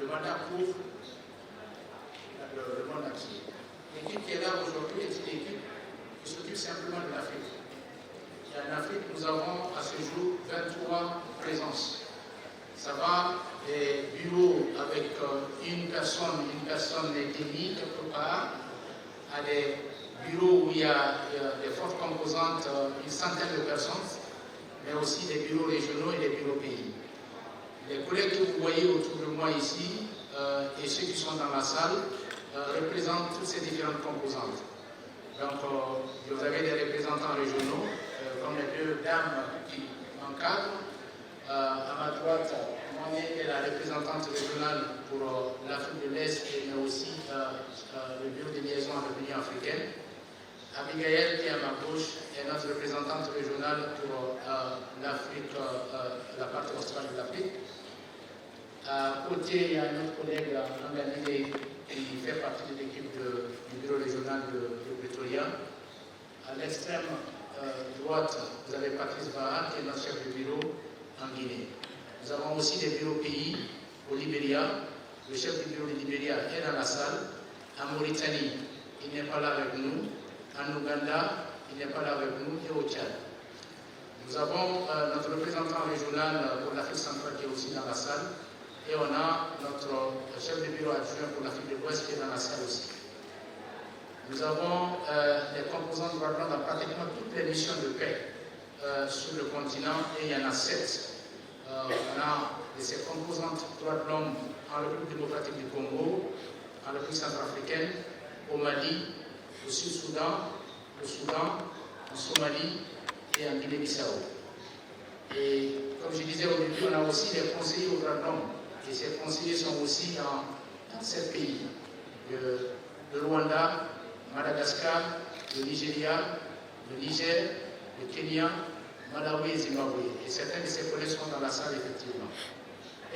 le mandat couvre le monde entier. L'équipe qui est là aujourd'hui est une équipe qui s'occupe simplement de l'Afrique. Et en Afrique, nous avons à ce jour 23 présences. Ça va des bureaux avec une personne définie quelque part, à des bureaux où il y a des fortes composantes, une centaine de personnes, mais aussi des bureaux régionaux et des bureaux pays. Les collègues que vous voyez autour de moi ici et ceux qui sont dans la salle représentent toutes ces différentes composantes. Donc, vous avez des représentants régionaux, comme les deux dames qui m'encadrent. À ma droite, moi est la représentante régionale pour l'Afrique de l'Est, mais aussi le bureau de liaison avec l'Union africaine. Abigail, qui est à ma gauche, est notre représentante régionale pour l'Afrique, la partie australe de l'Afrique. À côté, il y a un autre collègue, Anganile, qui fait partie de l'équipe du bureau régional de Pretoria. À l'extrême droite, vous avez Patrice Baha, qui est notre chef de bureau en Guinée. Nous avons aussi des bureaux pays au Libéria. Le chef du bureau du Libéria est dans la salle. En Mauritanie, il n'est pas là avec nous. En Ouganda, il n'est pas là avec nous. Et au Tchad. Nous avons notre représentant régional pour l'Afrique centrale qui est aussi dans la salle. Et on a notre chef de bureau adjoint pour l'Afrique de l'Ouest qui est dans la salle aussi. Nous avons les composants de droits de l'homme dans pratiquement toutes les missions de paix sur le continent, et il y en a 7. On a ces composantes de droits de l'homme en République démocratique du Congo, en République centrafricaine, au Mali, au Sud-Soudan, au Soudan, en Somalie et en Guinée-Bissau. Et comme je disais au début, on a aussi des conseillers aux droits de l'homme. Et ces conseillers sont aussi dans 7 pays. Le Rwanda, Madagascar, le Nigeria, le Niger, le Kenya, Malawi et Zimbabwe. Et certains de ces collègues sont dans la salle, effectivement.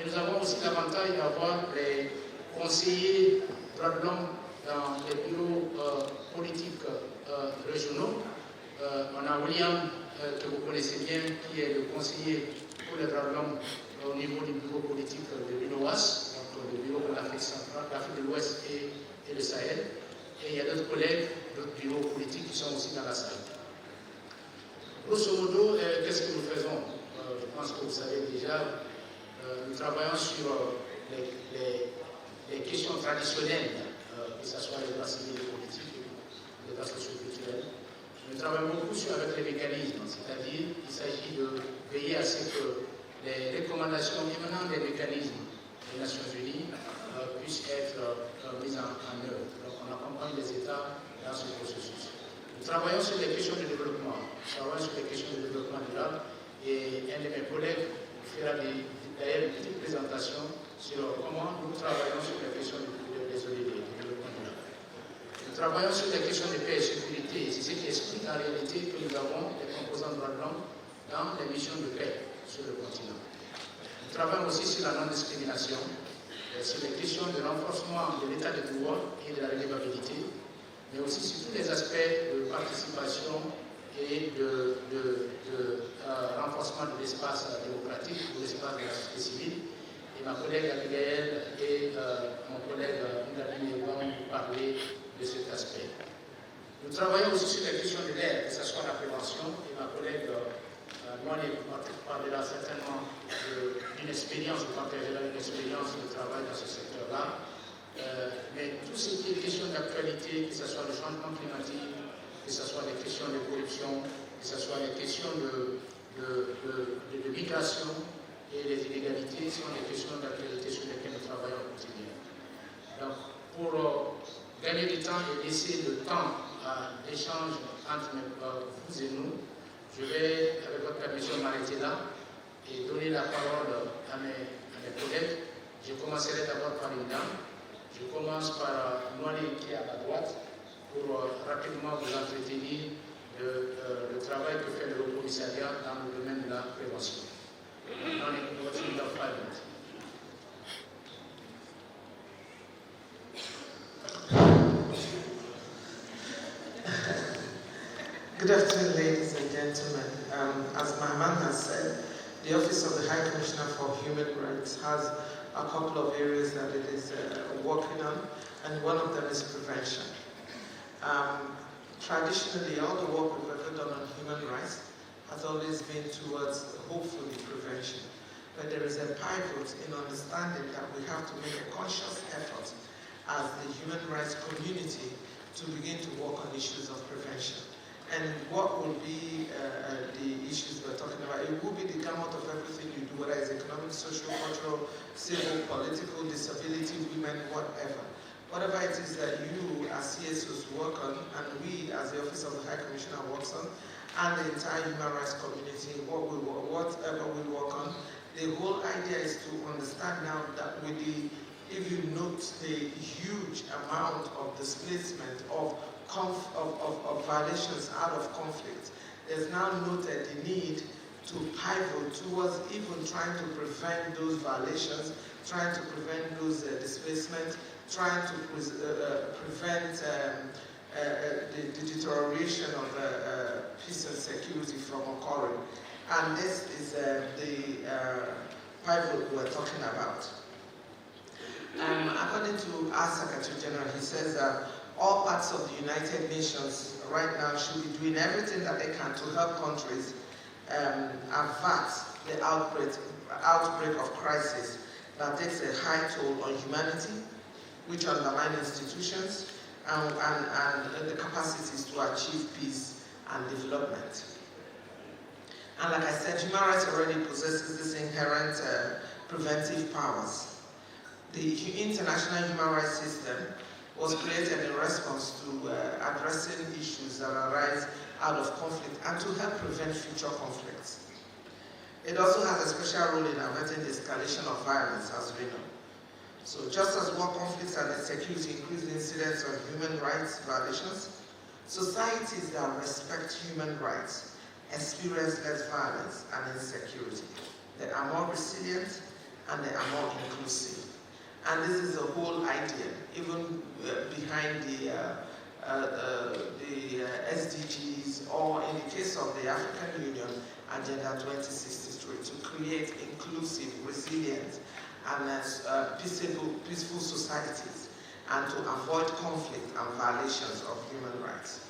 Et nous avons aussi l'avantage d'avoir les conseillers droits de l'homme dans les bureaux politiques régionaux. On a William, que vous connaissez bien, qui est le conseiller pour les droits de l'homme au niveau du bureau politique de l'UNOWAS, donc le bureau pour l'Afrique centrale, l'Afrique de l'Ouest et le Sahel. Et il y a d'autres collègues, d'autres bureaux politiques qui sont aussi dans la salle. Grosso modo, qu'est-ce que nous faisons? Je pense que vous savez déjà, nous travaillons sur les questions traditionnelles, que ce soit les droits civils et politiques, les droits socioculturels. Nous travaillons beaucoup avec les mécanismes, c'est-à-dire qu'il s'agit de veiller à ce que les recommandations émanant des mécanismes des Nations Unies puissent être mises en œuvre. Donc on accompagne les États dans ce processus. Nous travaillons sur les questions de développement. Nous travaillons sur les questions de développement durable et un de mes collègues fera d'ailleurs une petite présentation sur comment nous travaillons sur les questions de développement durable. Nous travaillons sur les questions de paix et sécurité. C'est ce qui explique en réalité que nous avons des composants de droits de l'homme dans les missions de paix sur le continent. Nous travaillons aussi sur la non-discrimination, sur les questions de renforcement de l'état de droit et de la relevabilité, mais aussi sur tous les aspects de participation et de renforcement de l'espace démocratique, de l'espace de la société civile. Et ma collègue Abigail et mon collègue Ndabine vont vous parler de cet aspect. Nous travaillons aussi sur les questions de l'aide, que ce soit la prévention, et ma collègue moi, on parlera certainement d'une expérience, on partagera une expérience de travail dans ce secteur-là. Mais tout ce qui est question d'actualité, que ce soit le changement climatique, que ce soit les questions de corruption, que ce soit les questions de migration et les inégalités, sont des questions d'actualité sur lesquelles nous travaillons au quotidien. Donc, pour gagner du temps et laisser le temps à l'échange entre vous et nous, je vais, avec votre permission, m'arrêter là et donner la parole à mes collègues. Je commencerai d'abord par une dame. Je commence par Noali qui est à ma droite pour rapidement vous entretenir le travail que fait le Haut-Commissariat dans le domaine de la prévention. Noali, what's in the 5 minutes? Good afternoon, ladies and gentlemen. As Mahman has said, the Office of the High Commissioner for Human Rights has a couple of areas that it is working on, and one of them is prevention. Traditionally, all the work we've ever done on human rights has always been towards, hopefully, prevention. But there is a pivot in understanding that we have to make a conscious effort as the human rights community to begin to work on issues of prevention. And what will be the issues we're talking about? It will be the gamut of everything you do, whether it's economic, social, cultural, civil, political, disability, women, whatever. Whatever it is that you as CSOs work on, and we as the Office of the High Commissioner works on, and the entire human rights community, whatever we work on, the whole idea is to understand now that with the, if you note the huge amount of displacement of violations out of conflict, there's now noted the need to pivot towards even trying to prevent those violations, trying to prevent those displacements, trying to prevent the deterioration of peace and security from occurring. And this is the pivot we're talking about. According to our Secretary General, he says that all parts of the United Nations right now should be doing everything that they can to help countries avert the outbreak of crisis that takes a high toll on humanity, which undermine institutions and the capacities to achieve peace and development. And like I said, human rights already possesses this inherent preventive powers. The international human rights system was created in response to addressing issues that arise out of conflict and to help prevent future conflicts. It also has a special role in averting the escalation of violence, as we know. So just as war conflicts and insecurity increase the incidence of human rights violations, societies that respect human rights experience less violence and insecurity. They are more resilient and they are more inclusive. And this is the whole idea, even behind the SDGs, or in the case of the African Union, Agenda 2063, to create inclusive, resilient, and peaceful societies, and to avoid conflict and violations of human rights.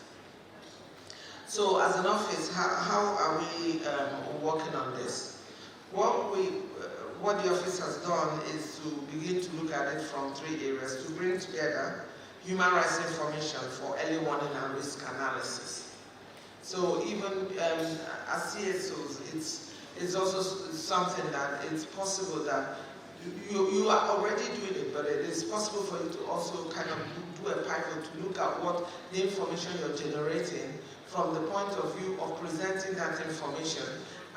So as an office, how are we working on this? What the office has done is to begin to look at it from 3 areas, to bring together human rights information for early warning and risk analysis. So even as CSOs, it's also something that it's possible that you are already doing it, but it is possible for you to also kind of do a pivot to look at what the information you're generating from the point of view of presenting that information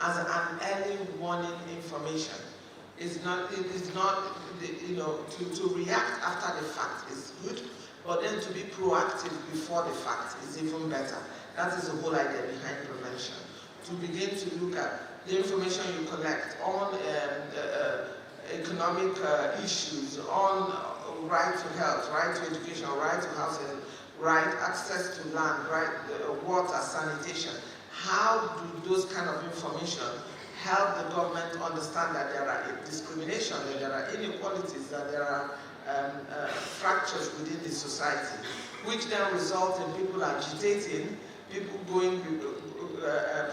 as an early warning information. It is not, you know, to react after the fact is good, but then to be proactive before the fact is even better. That is the whole idea behind prevention. To begin to look at the information you collect on economic issues, on right to health, right to education, right to housing, right access to land, right water, sanitation. How do those kind of information help the government understand that there are discrimination, that there are inequalities, that there are fractures within the society, which then result in people agitating, people going,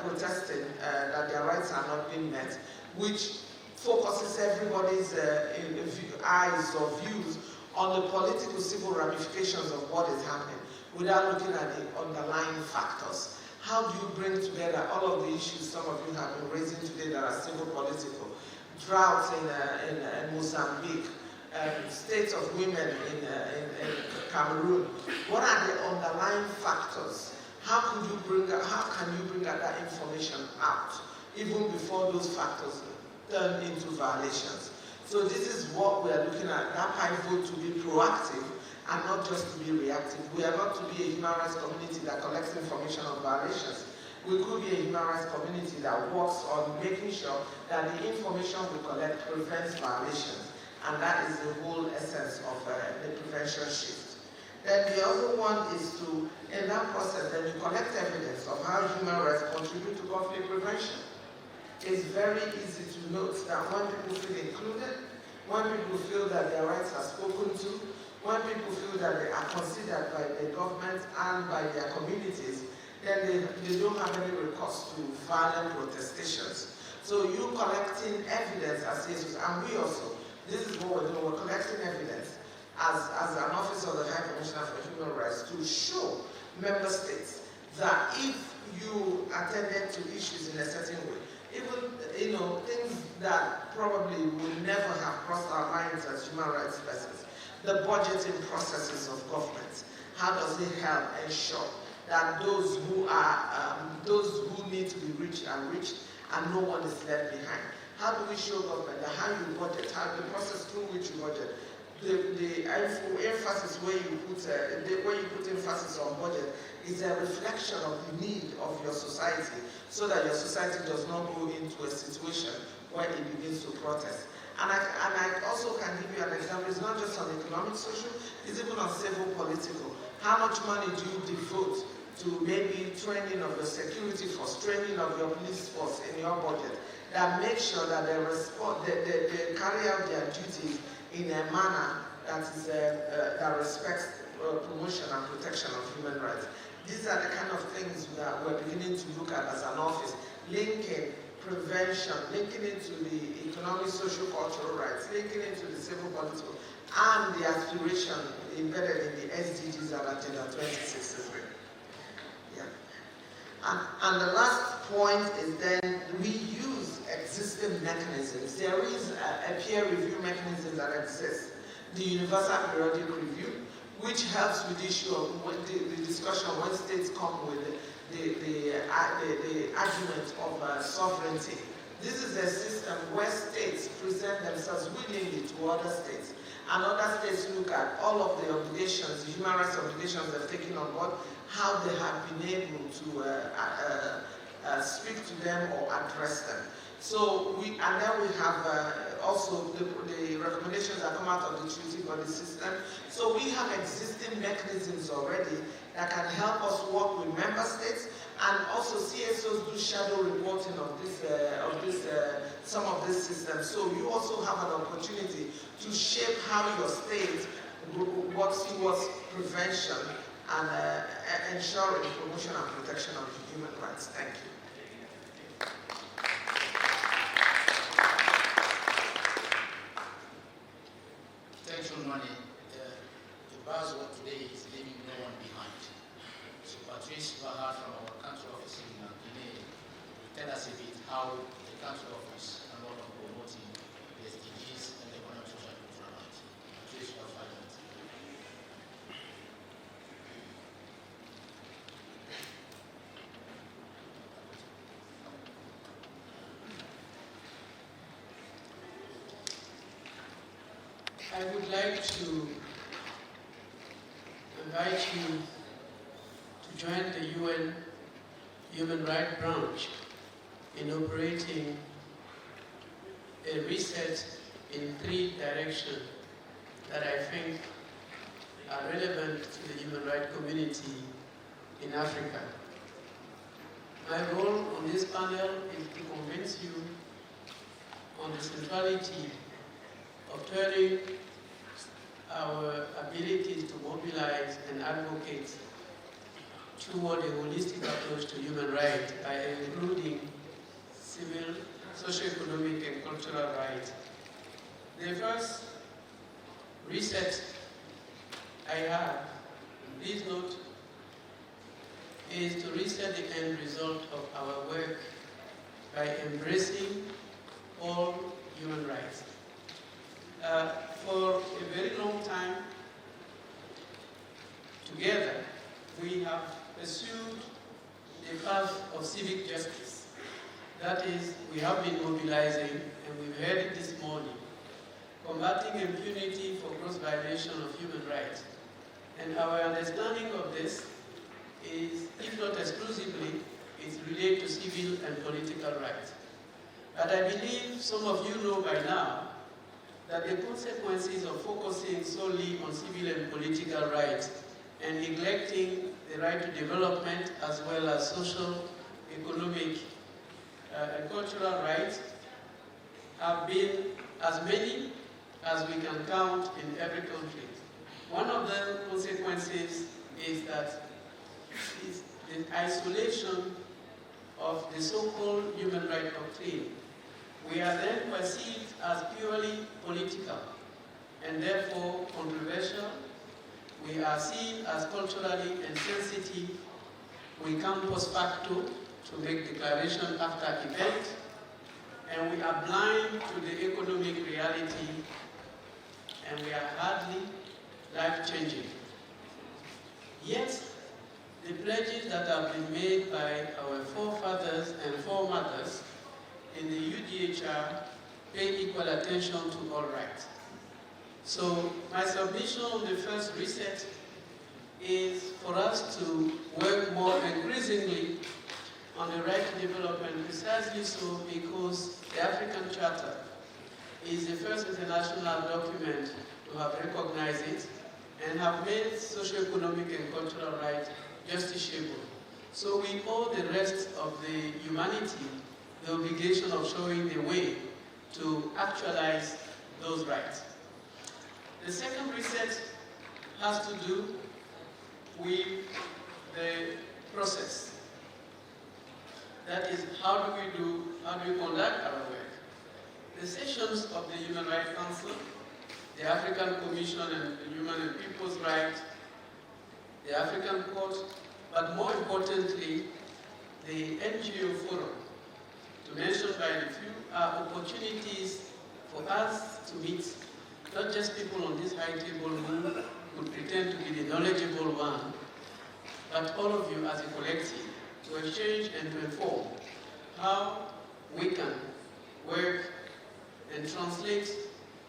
protesting that their rights are not being met, which focuses everybody's eyes or views on the political, civil ramifications of what is happening, without looking at the underlying factors. How do you bring together all of the issues some of you have been raising today that are civil political? Drought in Mozambique, states of women in Cameroon. What are the underlying factors? How can you bring out that information out, even before those factors turn into violations? So this is what we are looking at, that pivot to be proactive and not just to be reactive. We are not to be a human rights community that collects information on violations. We could be a human rights community that works on making sure that the information we collect prevents violations. And that is the whole essence of the prevention shift. Then the other one is to, in that process, then you collect evidence of how human rights contribute to conflict prevention. It's very easy to note that when people feel included, when people feel that their rights are spoken to, when people feel that they are considered by the government and by their communities, then they don't have any recourse to violent protestations. So you collecting evidence as CSOs, and we also, this is what we're doing, we're collecting evidence as an office of the High Commissioner for Human Rights to show member states that if you attended to issues in a certain way, even things that probably would never have crossed our minds as human rights persons, the budgeting processes of government, how does it help ensure that those who need to be reached are reached and no one is left behind? How do we show government that how you budget, how the process through which you budget, the emphasis where you put emphasis on budget is a reflection of the need of your society, so that your society does not go into a situation where it begins to protest. And I also can give you an example. It's not just on economic, social, it's even on civil, political. How much money do you devote to maybe training of your security force, training of your police force in your budget, that makes sure that they carry out their duties in a manner that respects promotion and protection of human rights? These are the kind of things that we're beginning to look at as an office, linking prevention, linking into the economic, social, cultural rights, linking into the civil, political, and the aspiration embedded in the SDGs and Agenda 2063. Yeah. And the last point is then we use existing mechanisms. There is a peer review mechanism that exists, the Universal Periodic Review, which helps with the issue of the discussion when states come with the argument of sovereignty. This is a system where states present themselves willingly to other states, and other states look at all of the obligations, the human rights obligations they've taken on board, how they have been able to speak to them or address them. So then we have also the recommendations that come out of the treaty body system. So we have existing mechanisms already that can help us work with member states, and also CSOs do shadow reporting of some of this system. So you also have an opportunity to shape how your state works towards prevention and ensuring promotion and protection of human rights. Thank you. Thanks, Money. The buzzword today is leaving no one behind. So Patrice Bahar from our country office in Guinea will tell us a bit how the country office can work on promoting the SDGs and the economic, social, and cultural rights. Patrice, you have 5 minutes. I would like to invite you to join the UN Human Rights Branch in operating a research in 3 directions that I think are relevant to the human rights community in Africa. My role on this panel is to convince you on the centrality of turning our abilities to mobilize and advocate toward a holistic approach to human rights by including civil, socio-economic, and cultural rights. The first research I have, please note, is to reset the end result of our work by embracing all human rights. For a very long time, together, we have pursued the path of civic justice. That is, we have been mobilizing, and we've heard it this morning, combating impunity for gross violation of human rights. And our understanding of this is, if not exclusively, it's related to civil and political rights. But I believe some of you know by now that the consequences of focusing solely on civil and political rights and neglecting the right to development as well as social, economic, and cultural rights have been as many as we can count in every country. One of the consequences is that the isolation of the so-called human rights doctrine. We are then perceived as purely political and therefore controversial. We are seen as culturally insensitive. We come post facto to make declaration after event, and we are blind to the economic reality, and we are hardly life-changing. Yet, the pledges that have been made by our forefathers and foremothers in the UDHR pay equal attention to all rights. So my submission on the first reset is for us to work more increasingly on the right to development, precisely so because the African Charter is the first international document to have recognized it and have made socio-economic and cultural rights justiciable. So we owe the rest of the humanity the obligation of showing the way to actualize those rights. The second reset has to do with the process. That is, how do we conduct our work? The sessions of the Human Rights Council, the African Commission on Human and People's Rights, the African Court, but more importantly, the NGO Forum, to mention by a few, are opportunities for us to meet not just people on this high table who would pretend to be the knowledgeable one, but all of you as a collective, to exchange and to inform how we can work and translate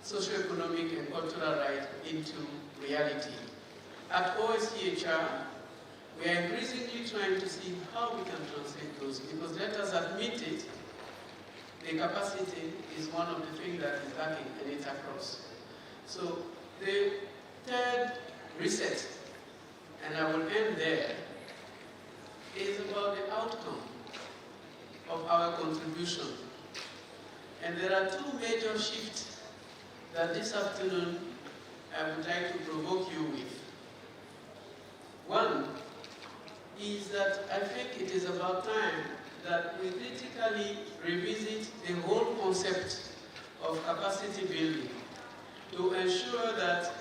socio-economic and cultural rights into reality. At OHCHR, we are increasingly trying to see how we can translate those, because let us admit it, the capacity is one of the things that is lacking, and it's across. So the third reset, and I will end there, is about the outcome of our contribution. And there are two major shifts that this afternoon I would like to provoke you with. One is that I think it is about time that we critically revisit the whole concept of capacity building to ensure that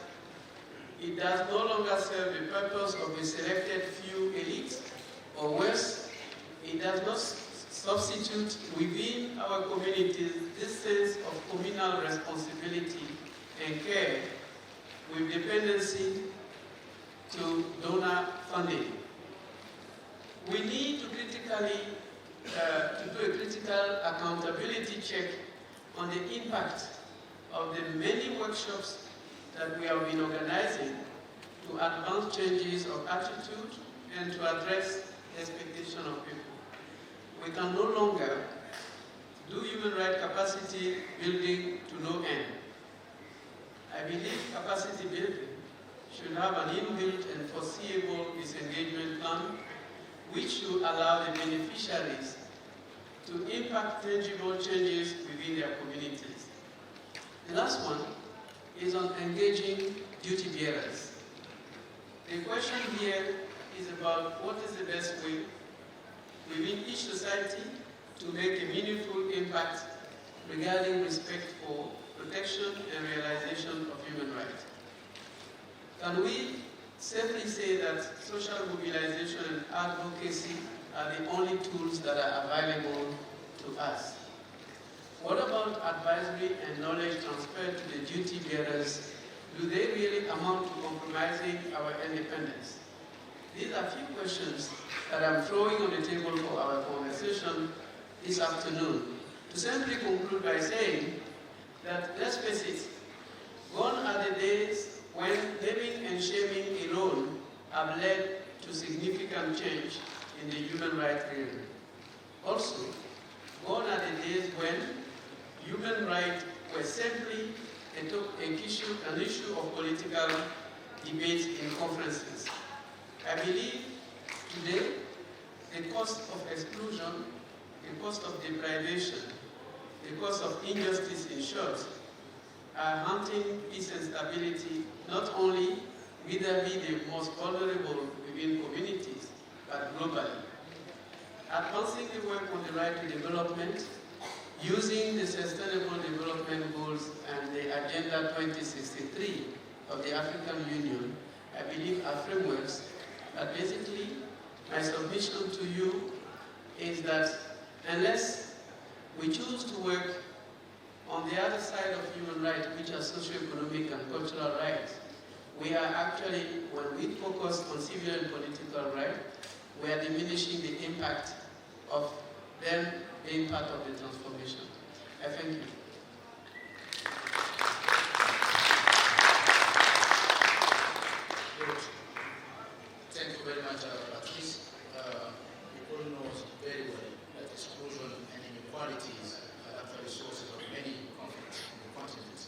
it does no longer serve the purpose of a selected few elites, or worse, it does not substitute within our communities this sense of communal responsibility and care with dependency to donor funding. We need to critically to do a critical accountability check on the impact of the many workshops that we have been organizing to advance changes of attitude and to address the expectation of people. We can no longer do human rights capacity building to no end. I believe capacity building should have an inbuilt and foreseeable disengagement plan which should allow the beneficiaries to impact tangible changes within their communities. The last one is on engaging duty bearers. The question here is about what is the best way within each society to make a meaningful impact regarding respect for protection and realization of human rights. Can we safely say that social mobilization and advocacy are the only tools that are available to us? What about advisory and knowledge transfer to the duty bearers? Do they really amount to compromising our independence? These are few questions that I'm throwing on the table for our conversation this afternoon. To simply conclude by saying that, let's face it, gone are the days when naming and shaming alone have led to significant change in the human rights realm. Also, gone are the days when human rights were simply an issue of political debate in conferences. I believe today the cost of exclusion, the cost of deprivation, the cost of injustice in short, hunting peace and stability, not only vis-à-vis the most vulnerable within communities, but globally. Advancing the work on the right to development, using the Sustainable Development Goals and the Agenda 2063 of the African Union, I believe are frameworks. But basically, my submission to you is that unless we choose to work on the other side of human rights, which are socio-economic and cultural rights, we are actually, when we focus on civil and political rights, we are diminishing the impact of them being part of the transformation. I thank you. Good. Thank you very much, Patrice. People know very well that exclusion and inequalities are actually sources of many conflicts in the continent.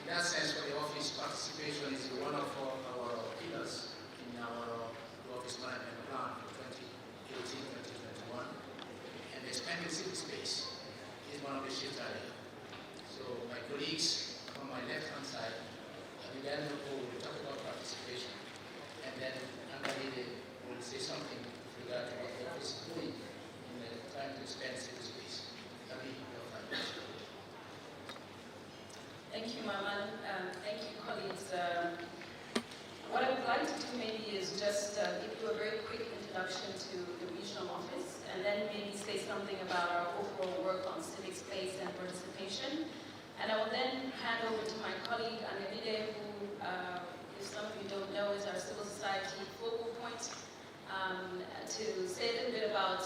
In that sense, for the office, participation is one of our pillars in our office management plan for 2018-2021. And expanding civil space is one of the shift areas. So my colleagues on my left-hand side, Then will talk about participation, and then Angalide will say something with regard to what the office is doing in the time to expand civil space. Thank you, Maman. Thank you, colleagues. What I would like to do maybe is just give you a very quick introduction to the regional office, and then maybe say something about our overall work on civic space and participation. And I will then hand over to my colleague, Angelide, who, if some of you don't know, is our civil society focal point, to say a little bit about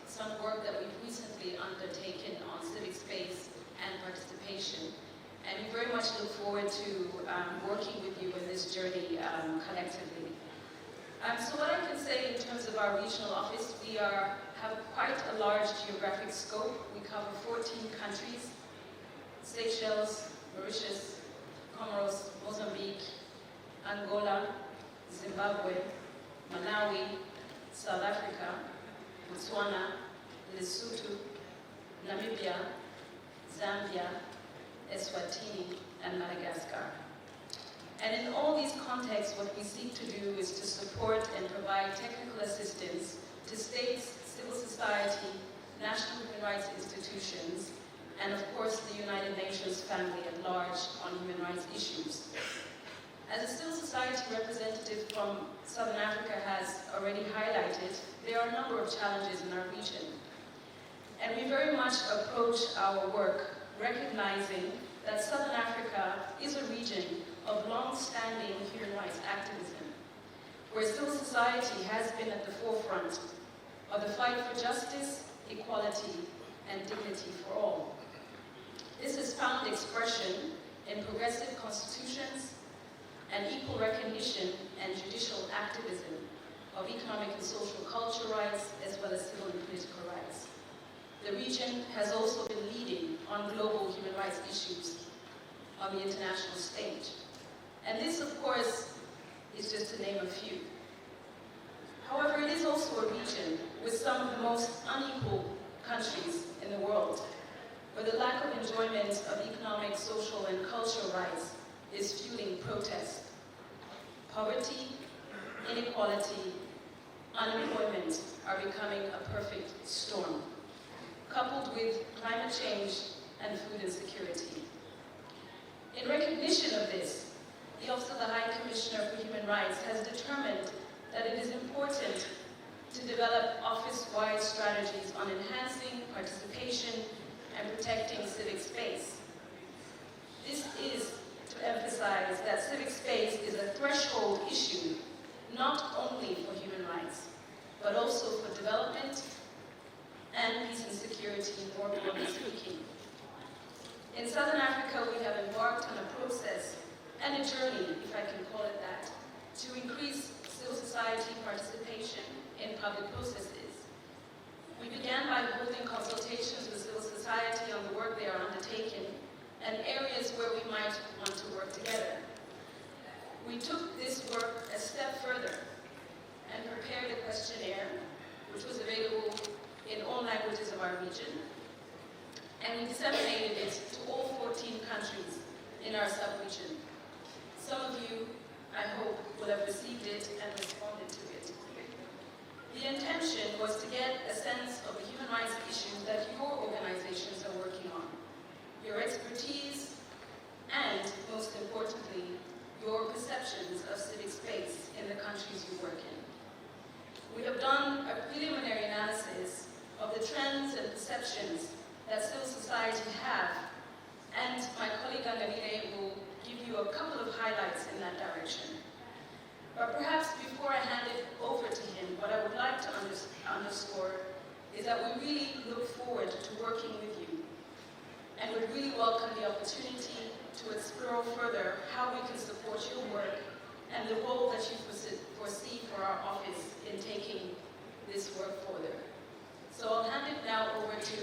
some work that we've recently undertaken on civic space and participation. And we very much look forward to working with you in this journey collectively. So what I can say in terms of our regional office, we have quite a large geographic scope. We cover 14 countries: Seychelles, Mauritius, Comoros, Mozambique, Angola, Zimbabwe, Malawi, South Africa, Botswana, Lesotho, Namibia, Zambia, Eswatini, and Madagascar. And in all these contexts, what we seek to do is to support and provide technical assistance to states, civil society, national human rights institutions, and of course the United Nations family at large on human rights issues. As a civil society representative from Southern Africa has already highlighted, there are a number of challenges in our region. And we very much approach our work recognizing that Southern Africa is a region of long-standing human rights activism, where civil society has been at the forefront of the fight for justice, equality, and dignity for all. This has found expression in progressive constitutions and equal recognition and judicial activism of economic and social culture rights as well as civil and political rights. The region has also been leading on global human rights issues on the international stage. And this, of course, is just to name a few. However, it is also a region with some of the most unequal countries in the world, where the lack of enjoyment of economic, social, and cultural rights is fueling protest. Poverty, inequality, unemployment are becoming a perfect storm, coupled with climate change and food insecurity. In recognition of this, the Office of the High Commissioner for Human Rights has determined that it is important to develop office-wide strategies on enhancing participation and protecting civic space. This is to emphasize that civic space is a threshold issue, not only for human rights, but also for development and peace and security, more broadly speaking. In Southern Africa, we have embarked on a process and a journey, if I can call it that, to increase civil society participation in public processes. We began by holding consultations with civil society on the work they are undertaking and areas where we might want to work together. We took this work a step further and prepared a questionnaire, which was available in all languages of our region, and we disseminated it to question. Some of you, I hope, will have received it and responded to it. The intention was to get a sense of the human rights issues that your organizations are working on, your expertise, and, most importantly, your perceptions of civic space in the countries you work in. We have done a preliminary analysis of the trends and perceptions that civil society have, and my colleague Angamile will give you a couple of highlights in that direction. But perhaps before I hand it over to him, what I would like to underscore is that we really look forward to working with you and would really welcome the opportunity to explore further how we can support your work and the role that you foresee for our office in taking this work further. So I'll hand it now over to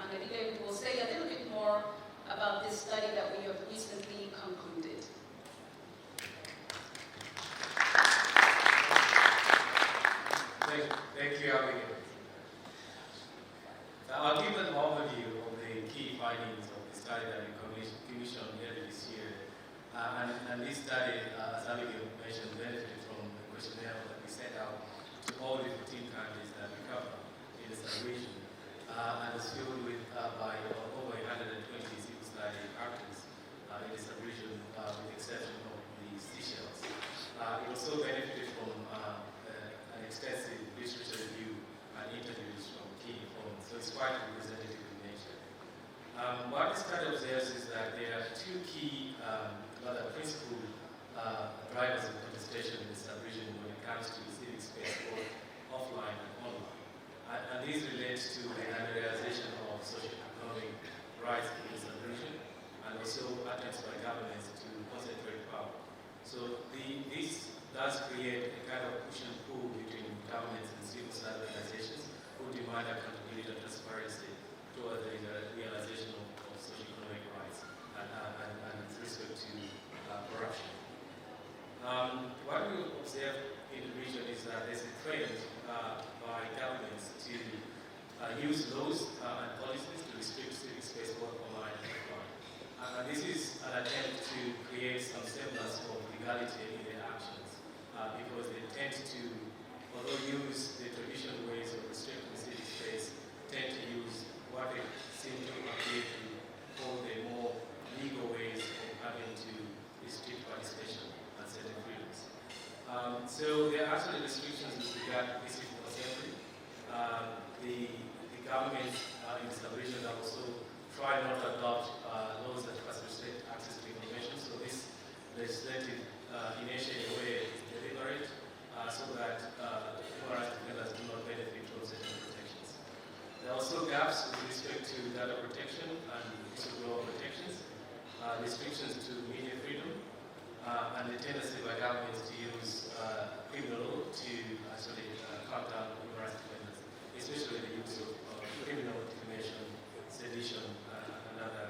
Angelina, who will say a little bit more about this study that we have recently concluded. Thank you, Abigail. I'll give an overview of the key findings of the study that we commissioned earlier this year. And this study, as Abigail mentioned, benefited from the questionnaire that we sent out to all the 15 countries that we cover in the sub-region. And it's filled with by over 120 civil society actors in the sub-region, with the exception of the Seychelles. It also benefited from an extensive literature review and interviews from key opponents, so it's quite representative in nature. What the study observes is that there are two key, principal drivers of contestation in the sub-region when it comes to civic space, both offline and online. And these relate to the generalization of socio-economic rights in the sub-region, and also attempts by governments to concentrate power. So this does create a kind of push and pull between governments and civil society organizations who demand accountability and transparency toward the realization of socio-economic rights and with respect to corruption. What we observe in the region is that there's a trend by governments to use laws and policies to restrict civic space both online and offline. And this is an attempt to create some semblance of legality in their actions, because they tend to, although use the traditional ways of restricting civic space, tend to use what they seem to appear to call the more legal ways of having to restrict participation and certain freedoms. So there are actually restrictions with regard to peaceful assembly. The government in the sub-region also try not to adopt laws that facilitate access to information. So this legislative initiative way is deliberate so that human rights defenders do not benefit from certain protections. There are also gaps with respect to data protection and whistleblower protections, restrictions to media freedom, and the tendency by governments to use criminal law to actually cut down human rights defenders, especially the use of criminal defamation, sedition, and other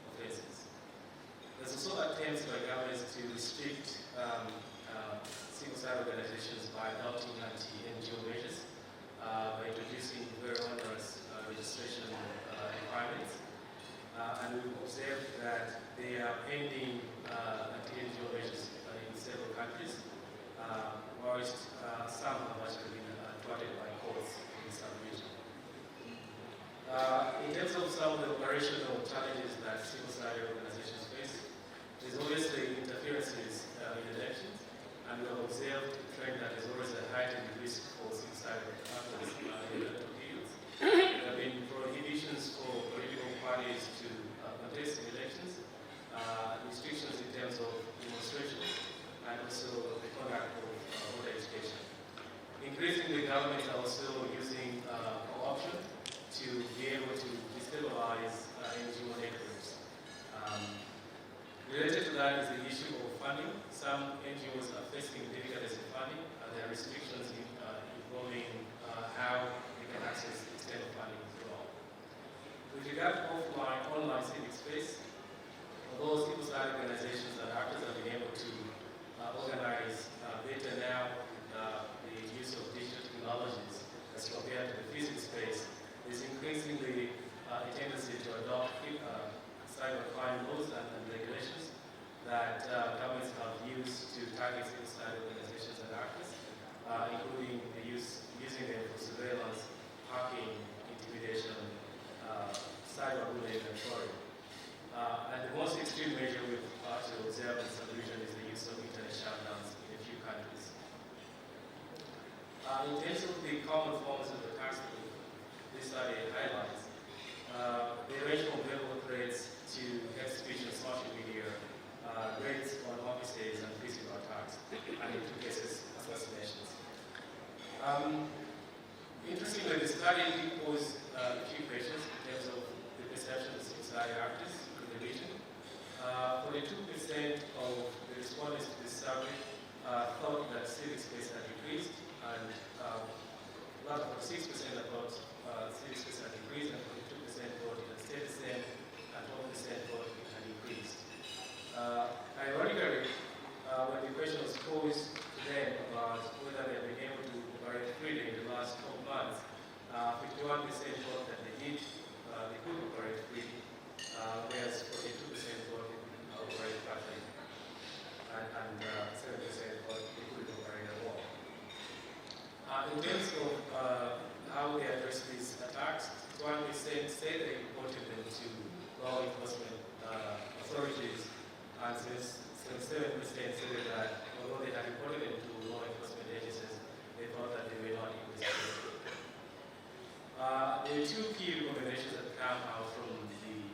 offenses. There's also attempts by governments to restrict civil society organizations by adopting anti-NGO measures, by introducing very onerous registration requirements. And we've observed that they are pending anti-NGO measures in several countries, whilst some have actually been thwarted by courts in some regions. In terms of some of the operational challenges that civil society organizations face, there's obviously interferences in elections, and we have observed a trend that there's always a heightened risk for civil society actors in electoral periods. There have been prohibitions for political parties to contest in elections, restrictions in terms of demonstrations, and also the conduct of voter education. Increasingly, governments are also using co-option to be able to destabilize NGO networks. Related to that is the issue of funding. Some NGOs are facing difficulties in funding. There are restrictions involving how they can access external funding as well. With regard to offline, online civic space, although civil society organizations and actors have been able to organize better now with the use of digital technologies as compared to the physical space, there's increasingly a tendency to adopt cybercrime laws and regulations that governments have used to target civil society organizations and actors, including using them for surveillance, hacking, intimidation, cyberbullying, and fraud. And the most extreme measure we've actually observed in some regions is the use of internet shutdowns in a few countries. In terms of the common forms of attacks that this study highlights, they range from verbal threats to hate speech on social media, raids on offices, and physical attacks, and in 2 cases, assassinations. Interestingly, the study posed a few questions in terms of the perception of civil society actors in the region. 42% of the respondents to this survey thought that civic space had decreased, and about 6% thought civic space had decreased, and 42% thought it had stayed the same, and 12% thought it had increased. Ironically, when the question was posed to them about whether they had been able to operate freely in the last 12 months, 51% thought that they could operate freely, whereas 42% thought they could operate partially, and 7% thought they couldn't operate at all. In terms of how they address these attacks, 1% say they reported them to law enforcement authorities, and 7% said that although they had reported them to law enforcement agencies, they thought that they were not investigated. There are 2 key recommendations that come out from the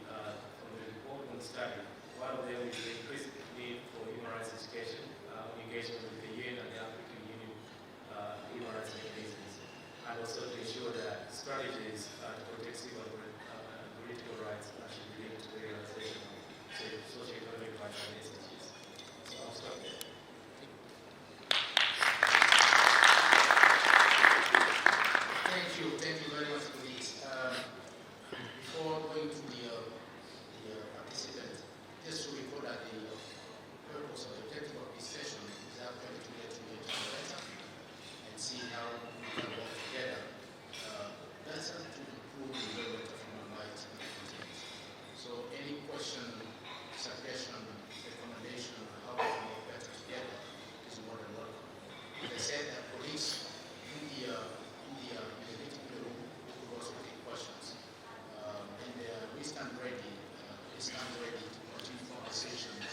report on the study. One of them is the increased need for human rights education, engagement with the UN and the African Union human rights mechanisms, and also to ensure that strategies to protect civil and political rights should be linked to the realization of socio-economic rights and SDGs. So I'll stop there. Thank you very much for this. Before going to the participant, just to report that the purpose of the objective of this session is actually to get better and see how we can work together better to improve the development of human rights and content. So any question, suggestion, recommendation on how we can work better together is more than welcome. As I said, that police in the meeting room will also take questions. And we stand ready to continue conversations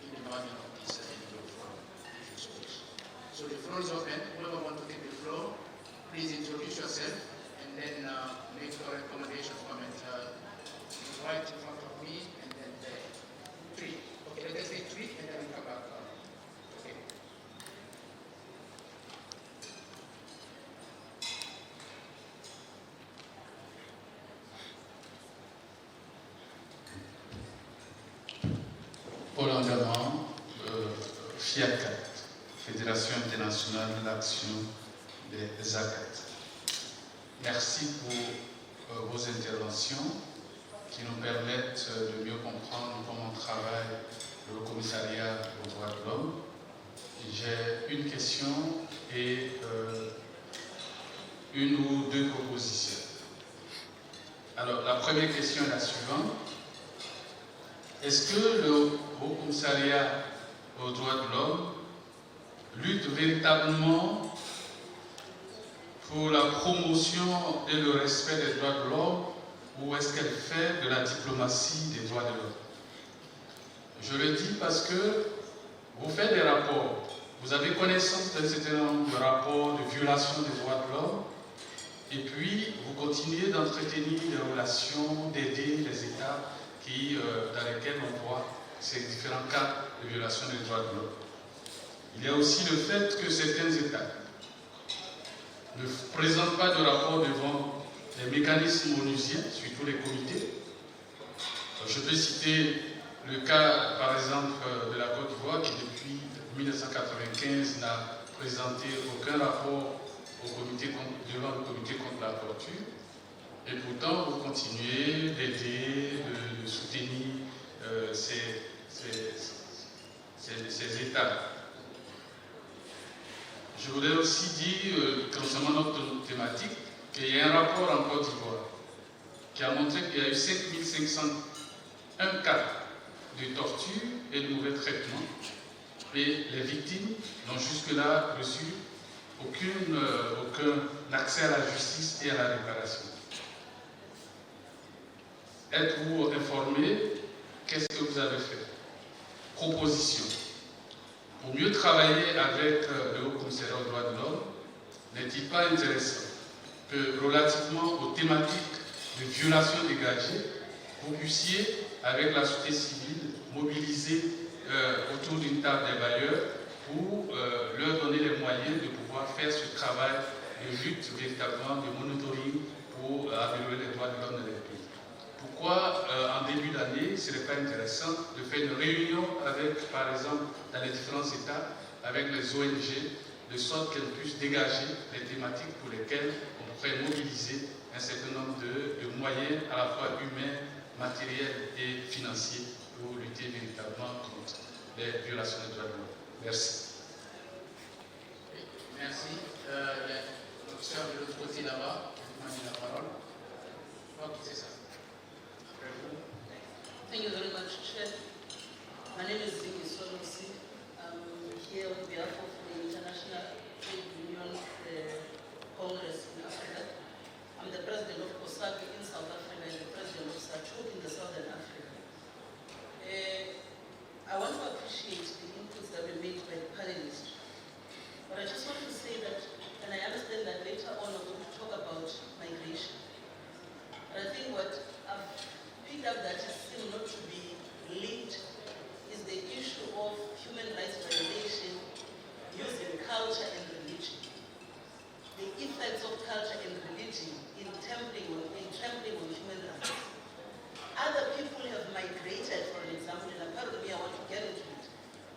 in the margin of this NGO forum, if you so wish. So the floor is open. Whoever wants to take the floor, please introduce yourself and then make your recommendation, comment right in front of me, and then there. 3. Okay, let's say 3, and then we come back. Okay. Paul Engament, FIACAT, Fédération internationale de l'action des ACAT. Merci pour vos interventions qui nous permettent de mieux comprendre comment travaille le commissariat aux droits de l'homme. J'ai une question et une ou 2 propositions. Alors, la première question est la suivante. Est-ce que le Haut Commissariat aux droits de l'homme lutte véritablement pour la promotion et le respect des droits de l'homme, ou est-ce qu'elle fait de la diplomatie des droits de l'homme? Je le dis parce que vous faites des rapports, vous avez connaissance d'un certain nombre de rapports de violation des droits de l'homme, et puis vous continuez d'entretenir des relations, d'aider les États dans lesquels on voit ces différents cas de violation des droits de l'homme. Il y a aussi le fait que certains États ne présentent pas de rapport devant les mécanismes onusiens, surtout les comités. Je peux citer le cas, par exemple, de la Côte d'Ivoire qui, depuis 1995, n'a présenté aucun rapport devant le comité contre la torture. Et pourtant, vous continuez d'aider, de soutenir ces États. Je voudrais aussi dire, concernant notre thématique, qu'il y a un rapport en Côte d'Ivoire qui a montré qu'il y a eu 5501 cas de torture et de mauvais traitements. Et les victimes n'ont jusque-là reçu aucun accès à la justice et à la réparation. Êtes-vous informé? Qu'est-ce que vous avez fait? Proposition. Pour mieux travailler avec le Haut-Commissariat aux droits de l'homme, n'est-il pas intéressant que, relativement aux thématiques de violation dégagées, vous puissiez, avec la société civile, mobiliser autour d'une table des bailleurs pour leur donner les moyens de pouvoir faire ce travail de lutte véritablement, de monitoring pour améliorer les droits de l'homme dans les pays. Pourquoi, en début d'année, ce n'est pas intéressant de faire une réunion avec, par exemple, dans les différents États, avec les ONG, de sorte qu'elles puissent dégager les thématiques pour lesquelles on pourrait mobiliser un certain nombre de moyens, à la fois humains, matériels et financiers, pour lutter véritablement contre les violations des droits de l'homme. Merci. Merci. L'officier de l'autre côté là-bas, vous demandez la parole. Ok, c'est ça. Après vous. Thank you very much, Chair. My name is Zingi Solosi. I'm here on behalf of the International Trade Union Congress in Africa. I'm the president of COSATU in South Africa and the president of SACHOC in the Southern Africa. I want to appreciate the inputs that were made by the panelists. But I just want to say that, and I understand that later on we're going to talk about migration. But I think what I've picked up that is still not to be linked is the issue of human rights violation using culture and religion. The effects of culture and religion in trampling on human rights. Other people have migrated, for an example, and apparently I want to get into it.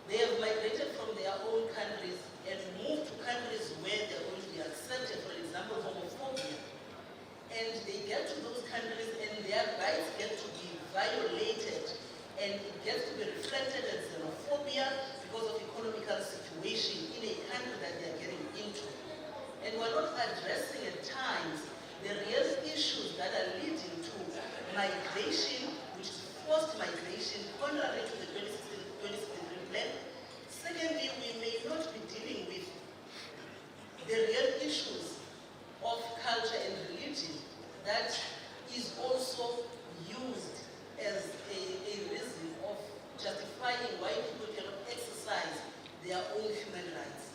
They have migrated from their own countries and moved to countries where they're going to be accepted, for example, homophobia. And they get to those countries and their rights get to be violated, and it gets to be reflected as xenophobia because of economical situation in a country that they're getting into. And we're not addressing at times the real issues that are leading to migration, which is forced migration, contrary to the 2063 plan. Secondly, we may not be dealing with the real issues of culture and religion that is also used as a reason of justifying why people cannot exercise their own human rights.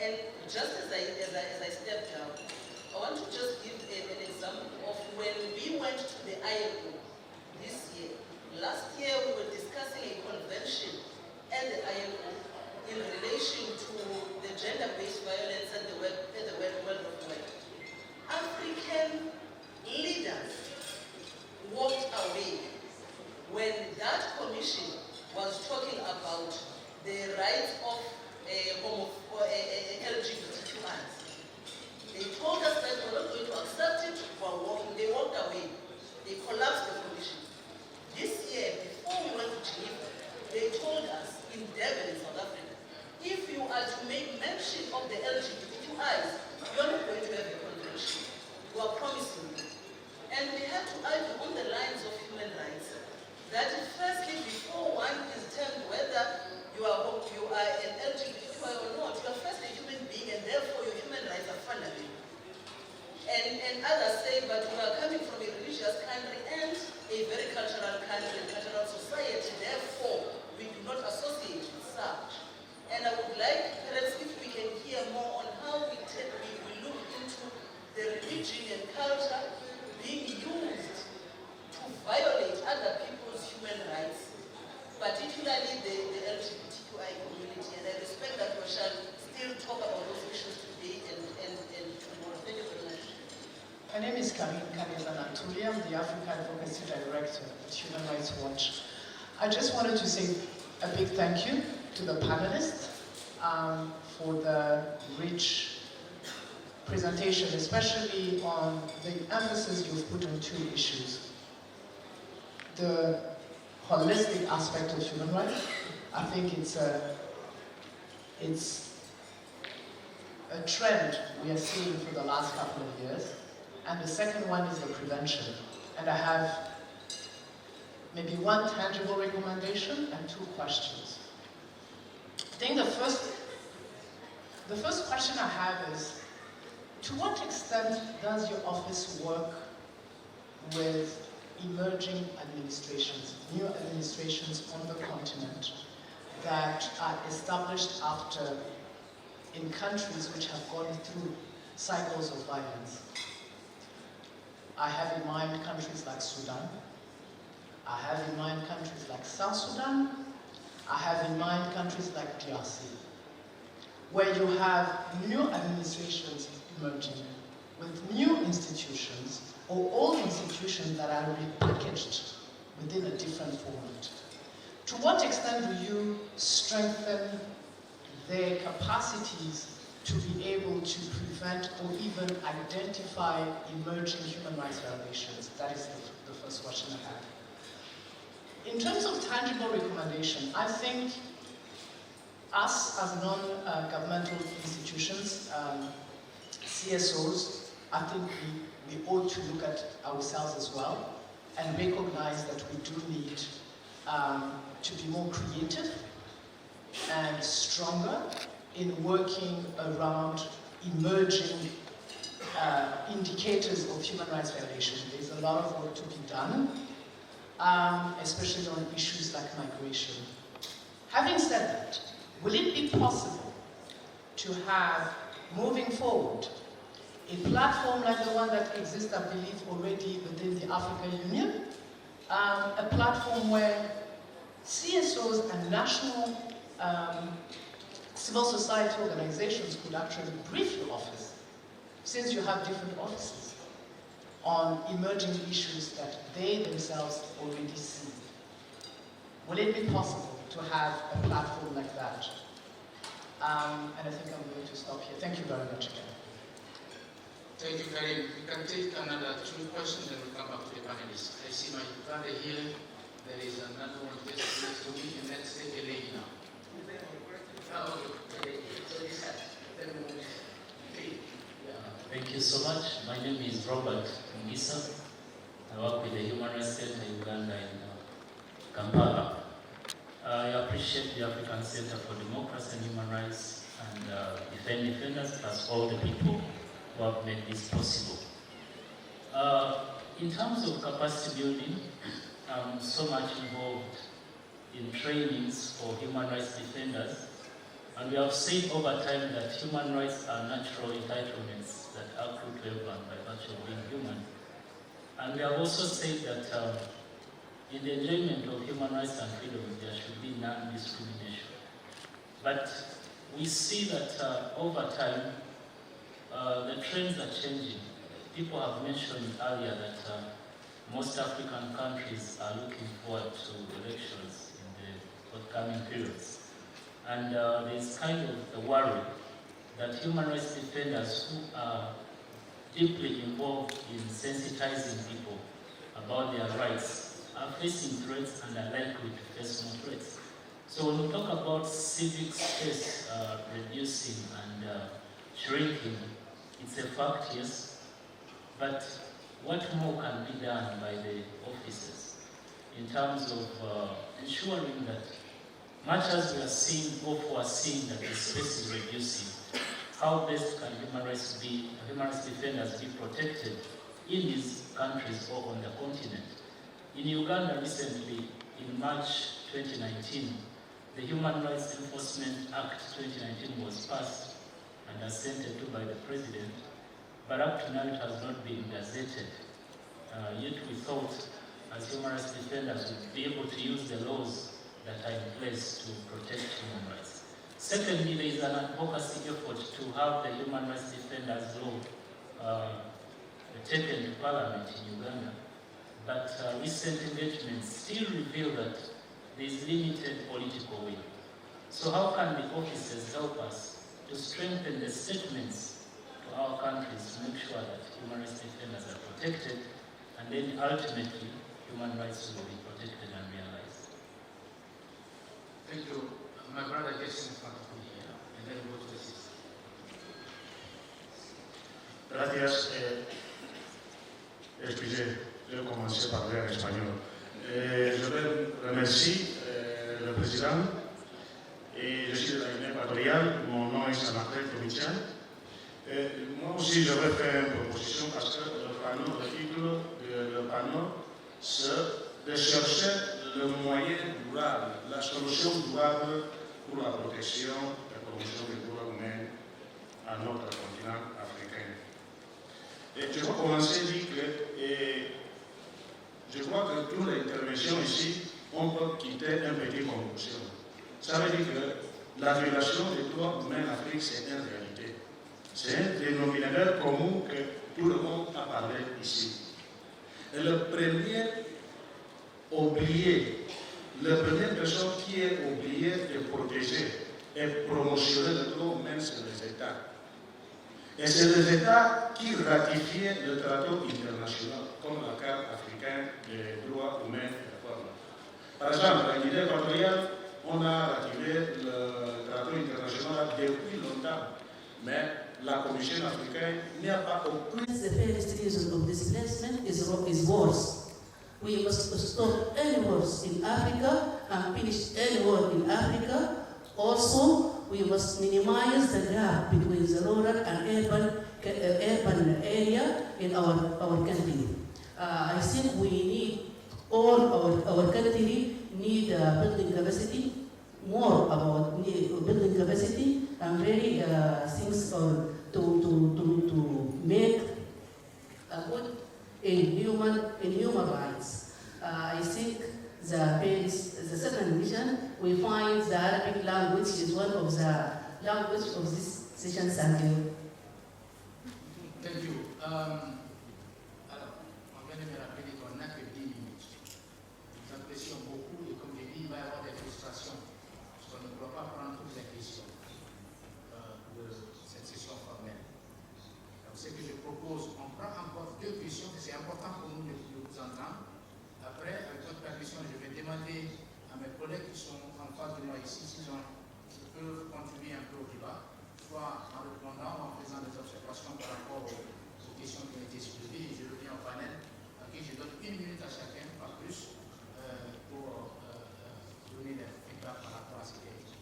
And just as I step down, I want to just give an example of when we went to the ILO this year. Last year we were discussing a convention at the ILO in relation to the gender-based violence at the world of work. African leaders walked away when that commission was talking about the rights of LGBTQIs. They told us that we're not going to accept it, they walked away. They collapsed the commission. This year, before we went to Geneva, they told us in Durban, in South Africa, if you are to make mention of the LGBTQIs, you're not going to have a convention. We are promising you. And we have to argue on the lines of human rights that firstly, before one is termed whether you are an LGBTQI or not, you are first a human being and therefore your human rights are fundamental. And others say, but we are coming from a religious country and a very cultural country and cultural society, therefore we do not associate with such. And I would like, perhaps if we can hear more on how we look into the religion and culture being used to violate other people's human rights, particularly the LGBTQI community. And I respect that we shall still talk about those issues today and tomorrow. Thank you very much. My name is Karin Kanezanatuli. I'm the Africa Advocacy Director at Human Rights Watch. I just wanted to say a big thank you to the panelists for the rich presentation, especially on the emphasis you've put on two issues. The holistic aspect of human rights. I think it's a trend we are seeing for the last couple of years. And the second one is the prevention. And I have maybe one tangible recommendation and two questions. I think the first question I have is, to what extent does your office work with emerging administrations, new administrations on the continent that are established in countries which have gone through cycles of violence? I have in mind countries like Sudan. I have in mind countries like South Sudan. I have in mind countries like DRC, where you have new administrations emerging with new institutions or old institutions that are repackaged within a different format. To what extent do you strengthen their capacities to be able to prevent or even identify emerging human rights violations? That is the first question I have. In terms of tangible recommendation, I think us as non-governmental institutions, CSOs, I think we ought to look at ourselves as well and recognize that we do need to be more creative and stronger in working around emerging indicators of human rights violations. There's a lot of work to be done, especially on issues like migration. Having said that, will it be possible to have, moving forward, a platform like the one that exists, I believe, already within the African Union, a platform where CSOs and national civil society organizations could actually brief your office, since you have different offices, on emerging issues that they themselves already see? Will it be possible to have a platform like that? And I think I'm going to stop here. Thank you very much again. Thank you, Karim. We can take another two questions and we'll come back to the panelists. I see my brother here. There is another one just next to me, and let's take a lady now. Thank you so much. My name is Robert Ngisa. I work with the Human Rights Center in Uganda in Kampala. I appreciate the African Center for Democracy and Human Rights and defenders, plus all the people who have made this possible. In terms of capacity building, I'm so much involved in trainings for human rights defenders, and we have seen over time that human rights are natural entitlements that accrue to everyone by virtue of being human. And we have also said that in the enjoyment of human rights and freedom, there should be non-discrimination. But we see that over time, the trends are changing. People have mentioned earlier that most African countries are looking forward to elections in the forthcoming periods. And there's kind of the worry that human rights defenders who are deeply involved in sensitizing people about their rights are facing threats and are likely to face more threats. So when we talk about civic space reducing and shrinking, it's a fact, yes, but what more can be done by the officers in terms of ensuring that, much as we are seeing, or foreseeing that the space is reducing, how best can human rights defenders be protected in these countries or on the continent? In Uganda recently, in March 2019, the Human Rights Enforcement Act 2019 was passed and assented to by the President, but up to now it has not been gazetted. Yet we thought, as human rights defenders, we'd be able to use the laws that are in place to protect human rights. Secondly, there is an advocacy effort to have the human rights defenders law taken to Parliament in Uganda, but recent engagements still reveal that there is limited political will. So how can the officers help us to strengthen the statements to our countries to make sure that human rights defenders are protected, and then ultimately human rights will be protected and realized? Thank you. My brother gets in front of me here, and then we'll go to the sister. Gracias. Excusez, je vais commencer par parler en espagnol. Je veux remercier le président. Et je suis de la Guinée équatoriale, mon nom est Samartel Comitien. Moi aussi, je vais faire une proposition parce que le panneau, c'est de chercher le moyen durable, la solution durable pour la protection et la promotion des droits humains à notre continent africain. Et je vais commencer à dire que je crois que toutes les interventions ici, on peut quitter un petit conclusion. Ça veut dire que la violation des droits humains en Afrique, c'est une réalité. C'est un dénominateur commun que tout le monde a parlé ici. Et le premier oublié, la première personne qui est oubliée de protéger et promotionner les droits humains, c'est les États. Et c'est les États qui ratifient le traité international, comme la Carte africaine des droits humains et des femmes. Par exemple, la Guinée équatoriale, on a ratifié le traité international depuis longtemps, mais la Commission africaine n'y a pas aucune. The first reason of displacement is wars. We must stop any wars in Africa and finish any war in Africa. Also, we must minimize the gap between the rural and urban area in our country. I think we need all our country need building capacity, more about building capacity and very things to make good in human rights. I think the second mission we find the Arabic language is one of the language of this session. Thank you. Thank you. Alors, on vient de me rappeler qu'on n'a que 10 minutes. Nous apprécions beaucoup et comme je dis, il va y avoir des frustrations parce qu'on ne pourra pas prendre toutes les questions de cette session formelle. Donc, ce que je propose, on prend encore 2 questions, c'est important pour nous de vous entendre. Après, avec votre permission, je vais demander à mes collègues qui sont en face de moi ici s'ils peuvent contribuer un peu au débat, soit en répondant ou en faisant des observations par rapport aux questions qui ont été soulevées. Et je reviens au panel, à qui je donne 1 minute à chacun, pas plus, pour donner des feedback par rapport à ce qui a été.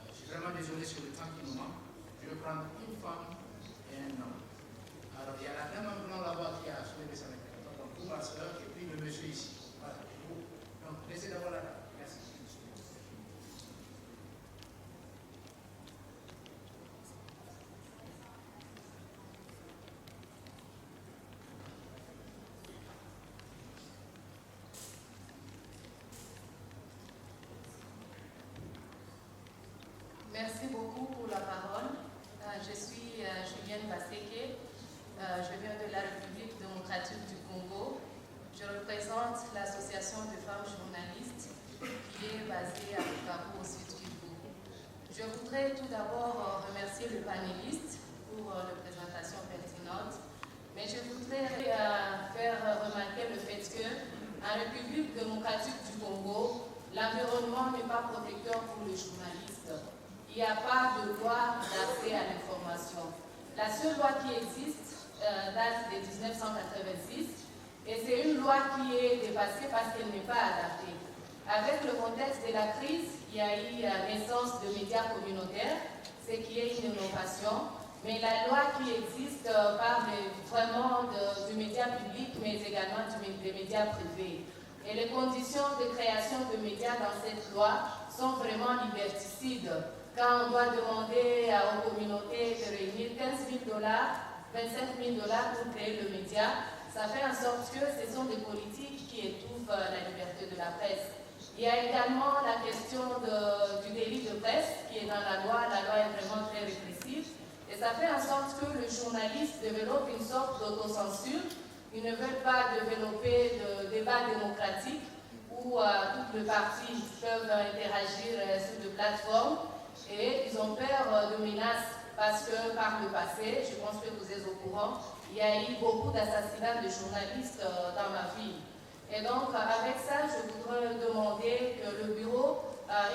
Je suis vraiment désolé sur le temps qui nous manque. Je vais prendre une femme et un homme. Alors, il y a la dame en blanc là-bas qui a soulevé sa main. Donc, pour ma soeur, et puis le monsieur ici. Voilà. Donc, laissez d'abord la dame. Merci. Merci beaucoup pour la parole. Je suis Julienne Baseke. Je viens de la République démocratique du Congo. Je représente l'association de femmes journalistes qui est basée à Bukavu, au sud du Congo. Je voudrais tout d'abord remercier le panéliste pour la présentation pertinente, mais je voudrais faire remarquer le fait qu'en République démocratique du Congo, l'environnement n'est pas protecteur pour les journalistes. Il n'y a pas de loi d'accès à l'information. La seule loi qui existe date de 1986 et c'est une loi qui est dépassée parce qu'elle n'est pas adaptée. Avec le contexte de la crise, il y a eu naissance de médias communautaires, ce qui est une innovation, mais la loi qui existe parle vraiment du média public, mais également des médias privés. Et les conditions de création de médias dans cette loi sont vraiment liberticides. Quand on doit demander aux communautés de réunir 15 000 $, 25 000 $ pour créer le média, ça fait en sorte que ce sont des politiques qui étouffent la liberté de la presse. Il y a également la question du délit de presse qui est dans la loi est vraiment très répressive, et ça fait en sorte que le journaliste développe une sorte d'autocensure. Ils ne veulent pas développer de débat démocratique où toutes les parties peuvent interagir sur des plateformes. Et ils ont peur de menaces parce que par le passé, je pense que vous êtes au courant, il y a eu beaucoup d'assassinats de journalistes dans ma ville. Et donc avec ça, je voudrais demander que le bureau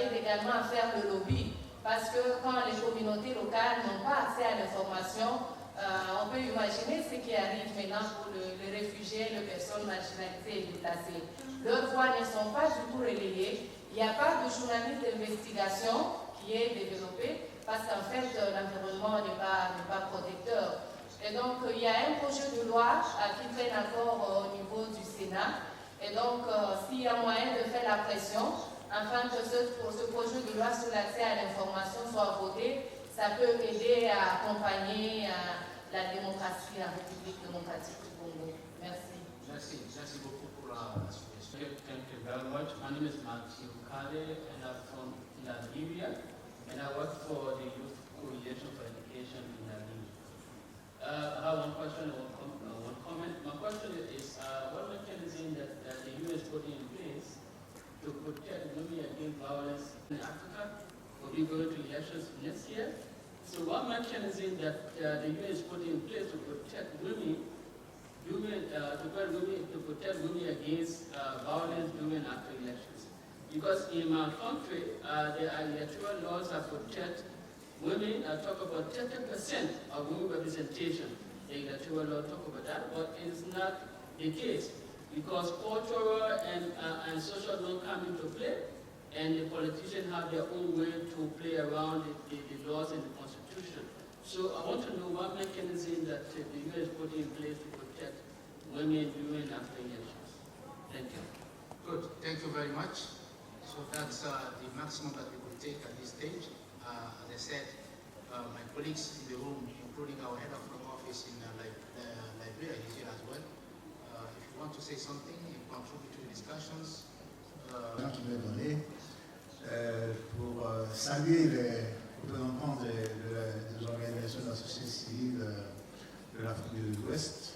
aide également à faire le lobby parce que quand les communautés locales n'ont pas accès à l'information, on peut imaginer ce qui arrive maintenant pour les réfugiés, les personnes marginalisées et déplacées. Leurs voix ne sont pas du tout relayées. Il n'y a pas de journaliste d'investigation qui est développé parce qu'en fait, l'environnement n'est pas protecteur. Et donc, il y a un projet de loi qui traîne encore au niveau du Sénat. Et donc, s'il y a moyen de faire la pression, afin que ce projet de loi sur l'accès à l'information soit voté, ça peut aider à accompagner la démocratie en République démocratique du Congo. Merci. Merci beaucoup pour la suggestion. Thank you very much. My name is Matthew Kade, and I'm from Nigeria, and I work for the Youth Coalition for Education in Nigeria. I have one question and one comment. My question is, what mechanism that the U.S. put in place to protect women against violence in Africa? Will be going to elections next year? So what mechanism that the U.S. put in place to protect women, to protect women against violence during after elections? Because in my country, there are electoral laws that protect women. I talk about 30% of women representation. The electoral law talk about that, but it's not the case because cultural and social law come into play, and the politicians have their own way to play around the laws and the Constitution. So I want to know what mechanism that the U.S. put in place to protect women during after elections. Thank you. Good, thank you very much. So that's the maximum that we could take at this stage. As I said, my colleagues in the room, including our head of the office in Liberia, is here as well. If you want to say something, you contribute to the discussions. Qui m'est donné pour saluer les représentants des organisations de la société civile de l'Afrique de l'Ouest,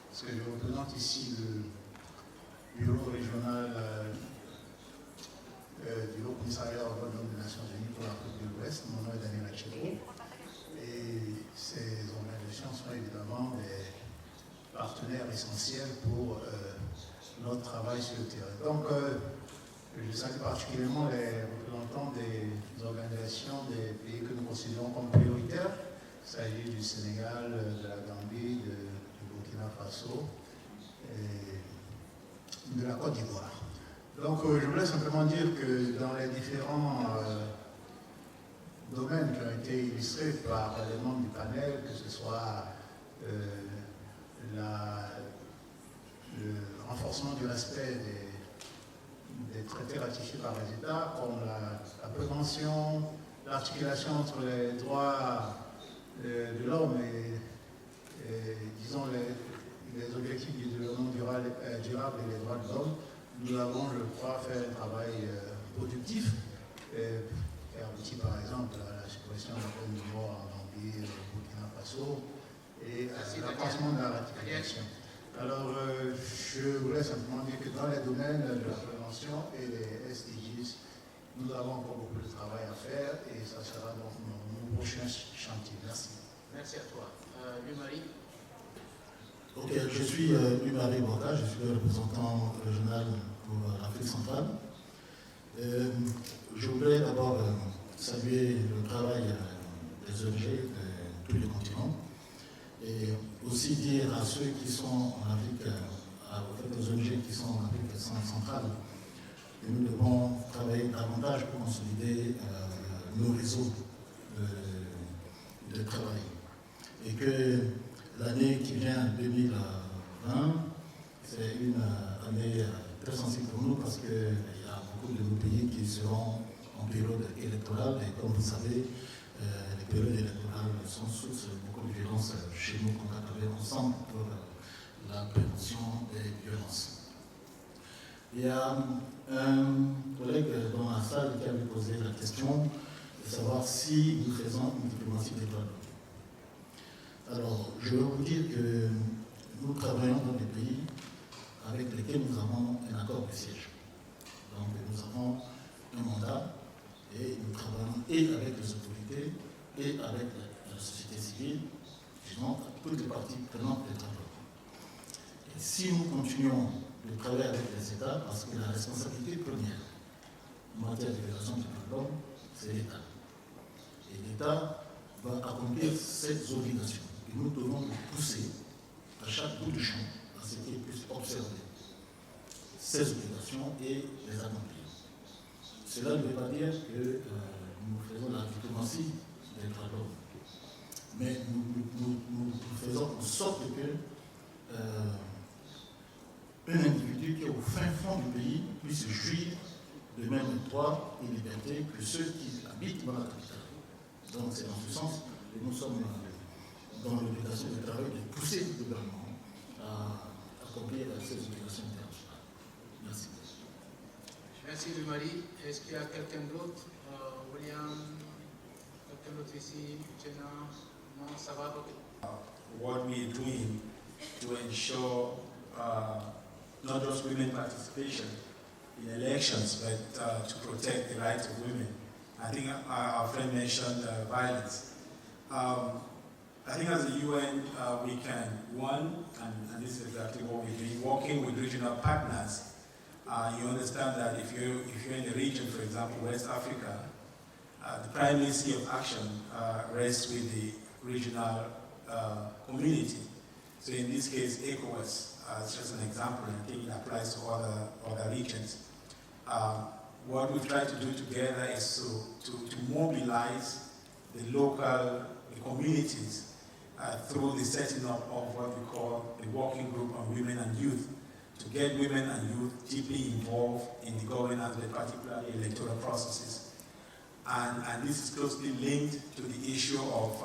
parce que je représente ici le bureau régional du Haut Commissariat aux droits de l'homme des Nations Unies pour l'Afrique de l'Ouest. Mon nom est Daniel ACHPR, et ces organisations sont évidemment des partenaires essentiels pour notre travail sur le terrain. Donc, je salue particulièrement les représentants des organisations des pays que nous considérons comme prioritaires. Il s'agit du Sénégal, de la Gambie, du Burkina Faso et de la Côte d'Ivoire. Donc, je voulais simplement dire que dans les différents domaines qui ont été illustrés par les membres du panel, que ce soit le renforcement du respect des traités ratifiés par les États, comme la prévention, l'articulation entre les droits de l'homme et disons, les objectifs du développement durable et les droits de l'homme. Nous avons, je crois, fait un travail productif, faire outil par exemple à la suppression de la peine de mort en Gambie, au Burkina Faso, et à l'accroissement de la ratification. Alors, je voulais simplement dire que dans les domaines de la prévention et des SDGs, nous avons encore beaucoup de travail à faire, et ça sera donc mon prochain chantier. Merci. Merci à toi. Louis-Marie. Ok, je suis Louis-Marie Boka, je suis le représentant régional pour l'Afrique centrale. Je voudrais d'abord saluer le travail des ONG de tous les continents et aussi dire à ceux qui sont en Afrique, aux ONG qui sont en Afrique centrale, que nous devons travailler davantage pour consolider nos réseaux de travail. Et que l'année qui vient, 2020, c'est une année très sensible pour nous parce qu'il y a beaucoup de nos pays qui seront en période électorale et comme vous savez, les périodes électorales sont source de beaucoup de violences chez nous qu'on va travailler ensemble pour la prévention des violences. Il y a un collègue dans la salle qui avait posé la question de savoir si nous faisons une diplomatie des droits de l'homme. Alors, je veux vous dire que nous travaillons dans des pays avec lesquels nous avons un accord de siège. Donc, nous avons un mandat et nous travaillons et avec les autorités et avec la société civile, disons, toutes les parties prenantes des droits de l'homme. Et si nous continuons de travailler avec les États, parce que la responsabilité première en matière de violation des droits de l'homme, c'est l'État. Et l'État va accomplir ses obligations. nous devons nous pousser à chaque bout du champ à ce qu'ils puissent observer ces obligations et les accomplir. Cela ne veut pas dire que nous faisons la diplomatie des droits de l'homme, mais nous faisons en sorte que un individu qui est au fin fond du pays puisse jouir de mêmes droits et libertés que ceux qui habitent dans la capitale. Donc c'est dans ce sens que nous sommes dans l'obligation de travail de pousser le gouvernement à accomplir ces obligations internationales. Merci. Merci Louis-Marie. Est-ce qu'il y a quelqu'un d'autre? William, quelqu'un d'autre ici? Jenna? Non, ça va? What we are doing to ensure not just women participation in elections, but to protect the rights of women. I think our friend mentioned violence. I think as the UN, we can, and this is exactly what we're doing, working with regional partners. You understand that if you're in the region, for example, West Africa, the primary sphere of action rests with the regional community. So in this case, ECOWAS, it's just an example, and I think it applies to other regions. What we try to do together is to mobilize the local communities through the setting up of what we call the working group on women and youth, to get women and youth deeply involved in the governance, particularly electoral processes. And this is closely linked to the issue of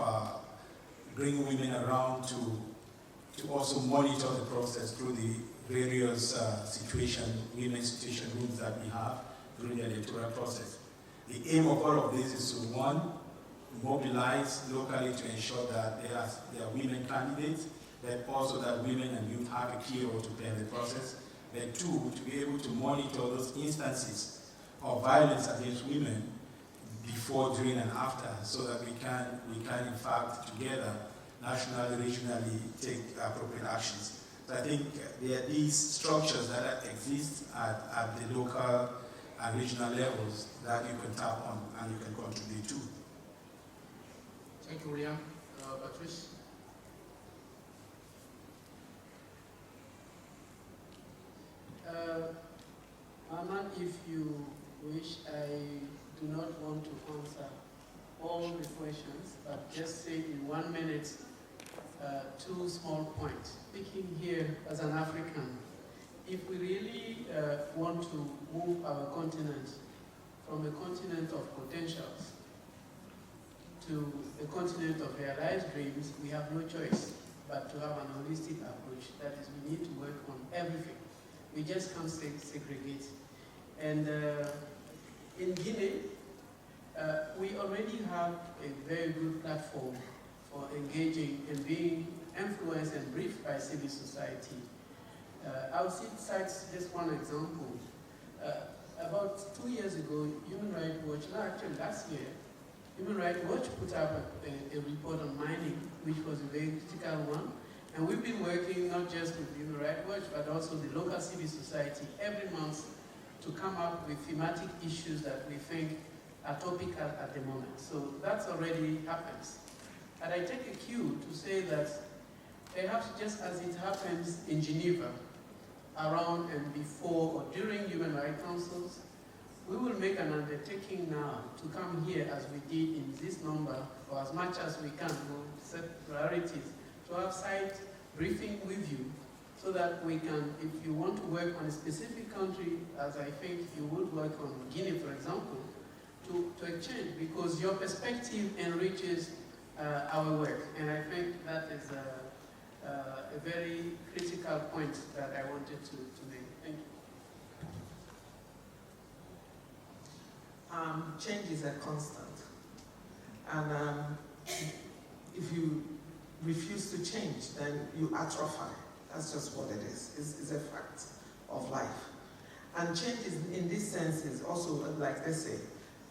bringing women around to also monitor the process through the various women's situation rooms that we have during the electoral process. The aim of all of this is to, one, mobilize locally to ensure that there are women candidates, but also that women and youth have a key role to play in the process. But two, to be able to monitor those instances of violence against women before, during, and after, so that we can in fact together, nationally, regionally, take appropriate actions. So I think there are these structures that exist at the local and regional levels that you can tap on and you can contribute to. Thank you, William. Patrice? Mama, if you wish, I do not want to answer all the questions, but just say in 1 minute, 2 small points. Speaking here as an African, if we really want to move our continent from a continent of potentials to a continent of realized dreams, we have no choice but to have an holistic approach. That is, we need to work on everything. We just can't segregate. And in Guinea, we already have a very good platform for engaging and being influenced and briefed by civil society. I'll cite just one example. About 2 years ago, Human Rights Watch, actually last year, Human Rights Watch put up a report on mining, which was a very critical one. And we've been working not just with Human Rights Watch, but also the local civil society every month to come up with thematic issues that we think are topical at the moment. So that's already happens. And I take a cue to say that perhaps just as it happens in Geneva, around and before or during Human Rights Councils, we will make an undertaking now to come here as we did in this number, or as much as we can, we'll set priorities, to have site briefing with you, so that we can, if you want to work on a specific country, as I think you would work on Guinea, for example, to exchange, because your perspective enriches our work. And I think that is a very critical point that I wanted to make. Thank you. Change is a constant. And if you refuse to change, then you atrophy. That's just what it is. It's a fact of life. And change in this sense is also, like they say,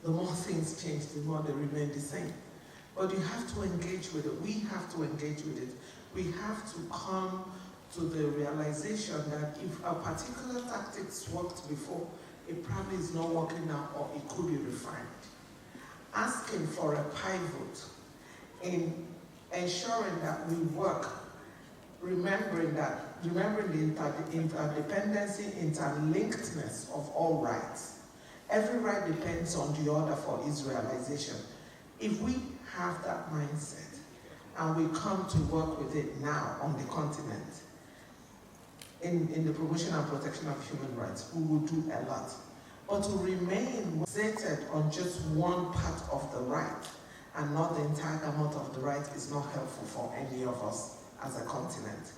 the more things change, the more they remain the same. But you have to engage with it. We have to engage with it. We have to come to the realization that if a particular tactics worked before, it probably is not working now, or it could be refined. Asking for a pivot in ensuring that we work, remembering the interdependency, interlinkedness of all rights. Every right depends on the other for Israelization. If we have that mindset and we come to work with it now on the continent, in the promotion and protection of human rights, we will do a lot. But to remain fixated on just one part of the right and not the entire gamut of the right is not helpful for any of us as a continent.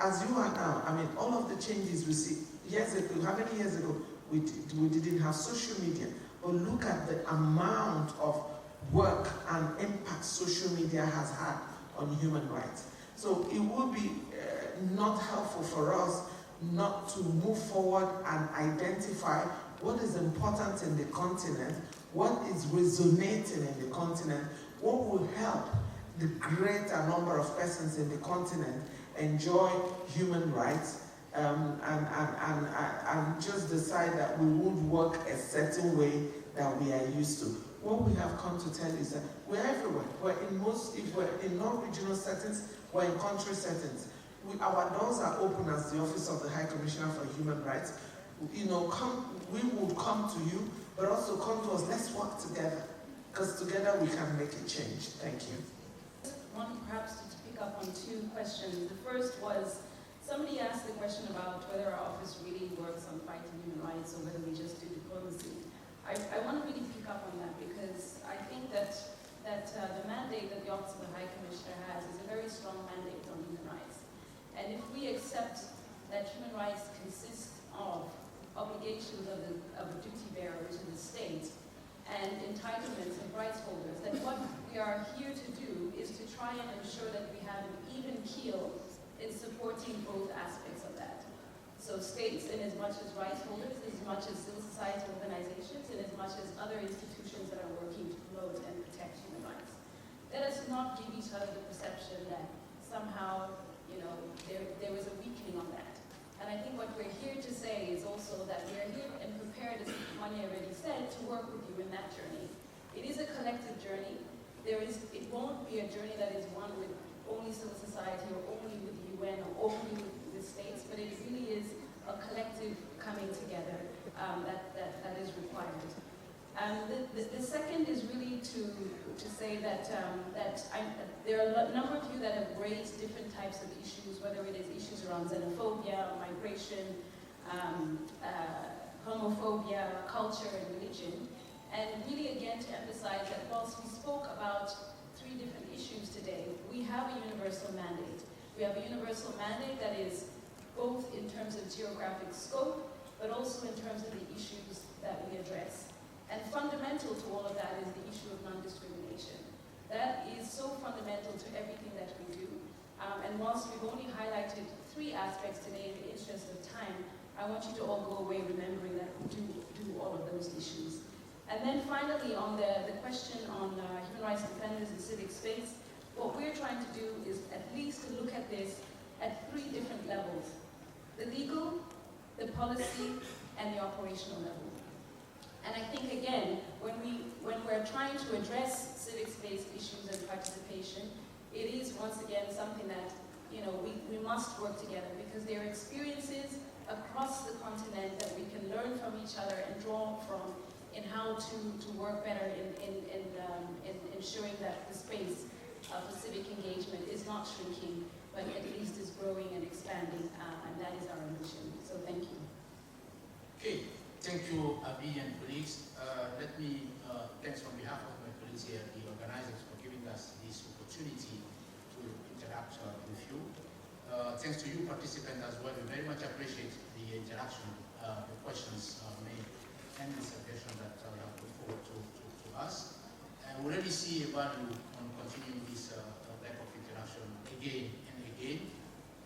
As you are now, I mean, all of the changes we see, years ago, how many years ago we didn't have social media, but look at the amount of work and impact social media has had on human rights. So it would be not helpful for us not to move forward and identify what is important in the continent, what is resonating in the continent, what will help the greater number of persons in the continent enjoy human rights, and just decide that we would work a certain way that we are used to. What we have come to tell is that we're everywhere. If we're in non-regional settings, we're in country settings. Our doors are open as the Office of the High Commissioner for Human Rights. We would come to you, but also come to us. Let's work together, because together we can make a change. Thank you. I want perhaps to pick up on two questions. The first was, somebody asked the question about whether our office really works on fighting human rights or whether we just do diplomacy. I want to really pick up on that, because I think that the mandate that the Office of the High Commissioner has is a very strong mandate on human rights. And if we accept that human rights consist of obligations of a duty bearer to the state and entitlements of rights holders, then what we are here to do is to try and ensure that we have an even keel in supporting both aspects of that. So states, in as much as rights holders, as much as civil society organizations, and as much as other institutions that are working to promote and protect human rights. Let us not give each other the perception that somehow, there was a weakening on that. And I think what we're here to say is also that we are here and prepared, as Manya already said, to work with you in that journey. It is a collective journey. It won't be a journey that is one with only civil society or only with the UN or only with the states, but it really is a collective coming together that is required. The second is really to say that there are a number of you that have raised different types of issues, whether it is issues around xenophobia, migration, homophobia, culture, and religion. And really, again, to emphasize that whilst we spoke about three different issues today, we have a universal mandate. We have a universal mandate that is both in terms of geographic scope, but also in terms of the issues that we address. And fundamental to all of that is the issue of non-discrimination. That is so fundamental to everything that we do. And whilst we've only highlighted three aspects today in the interest of time, I want you to all go away remembering that we do all of those issues. And then finally, on the question on human rights defenders in civic space, what we're trying to do is at least to look at this at three different levels: the legal, the policy, and the operational level. And I think, again, when we're trying to address civic space issues and participation, it is once again something that we must work together, because there are experiences across the continent that we can learn from each other and draw from in how to work better in ensuring that the space for civic engagement is not shrinking, but at least is growing and expanding, and that is our ambition. So thank you. Okay, thank you, Abi and colleagues. Let me thanks on behalf of my colleagues here, the organizers, for giving us this opportunity to interact with you. Thanks to you participants as well. We very much appreciate the interaction, the questions made, and the suggestions that you have put forward to us. And we really see a value on continuing this type of interaction again and again.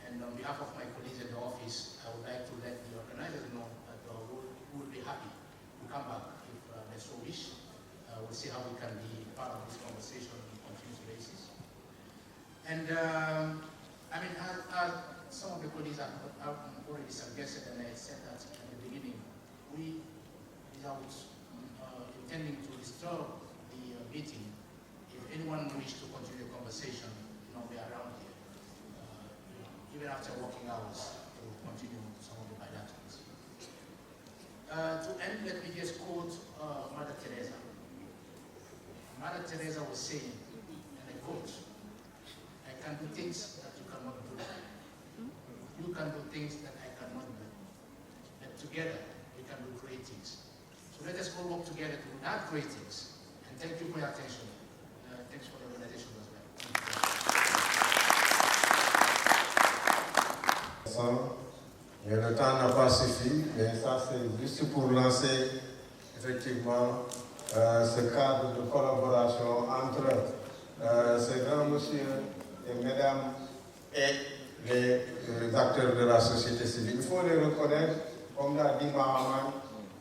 And on behalf of my colleagues in the office, I would like to let the organizers know that we will be happy to come back if they so wish. We'll see how we can be part of this conversation on a continuous basis. And I mean, some of the colleagues have already suggested, and I said that at the beginning, we, without intending to disturb the meeting, if anyone wishes to continue the conversation, conversation, we are around here. Even after working hours, we will continue some of the bilaterals. To end, let me just quote Mother Teresa. Mother Teresa was saying, and I quote, "I can do things that you cannot do. You can do things that I cannot do. And together, we can do great things." So let us all work together to do that great things. And thank you for your attention. Thanks for the organization as well. Mais le temps n'a pas suffi, mais ça c'est juste pour lancer effectivement ce cadre de collaboration entre ces grands messieurs et mesdames et les acteurs de la société civile. Il faut les reconnaître, comme l'a dit Mahaman,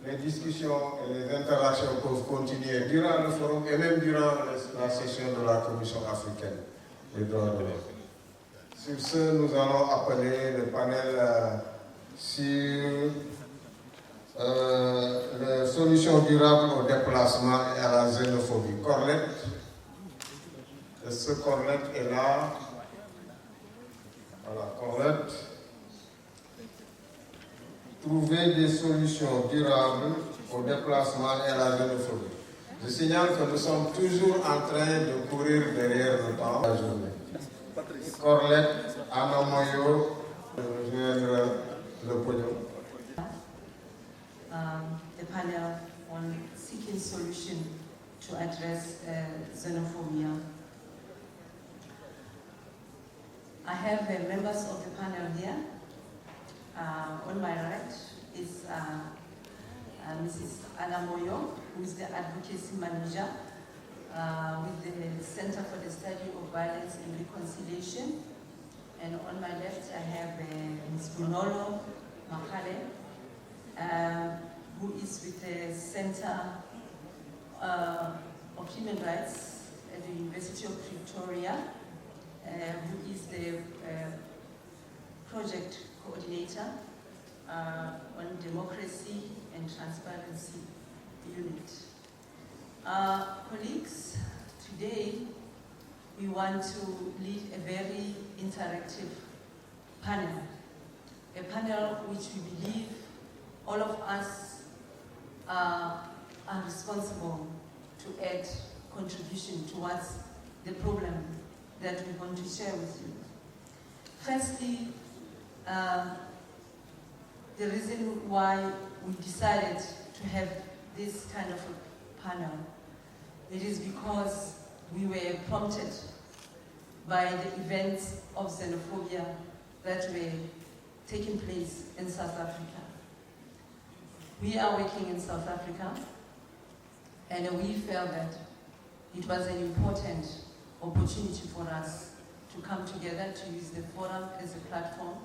les discussions et les interactions peuvent continuer durant le forum et même durant la session de la Commission africaine des droits de l'homme. Sur ce, nous allons appeler le panel sur les solutions durables au déplacement et à la xénophobie. Corlette, est-ce que Corlette est là? Voilà, Corlette. Trouver des solutions durables au déplacement et à la xénophobie. Je signale que nous sommes toujours en train de courir derrière le temps de la journée. Corlette, Anna Moyo, rejoindre le podium. The panel on seeking solution to address xenophobia. I have members of the panel here. On my right is Mrs. Anna Moyo, who is the advocacy manager with the Center for the Study of Violence and Reconciliation. And on my left, I have Ms. Brunolo Makale, who is with the Center of Human Rights at the University of Pretoria, who is the project coordinator on democracy and transparency unit. Colleagues, today we want to lead a very interactive panel, a panel which we believe all of us are responsible to add contribution towards the problem that we want to share with you. Firstly, the reason why we decided to have this kind of a panel, it is because we were prompted by the events of xenophobia that were taking place in South Africa. We are working in South Africa, and we felt that it was an important opportunity for us to come together, to use the forum as a platform.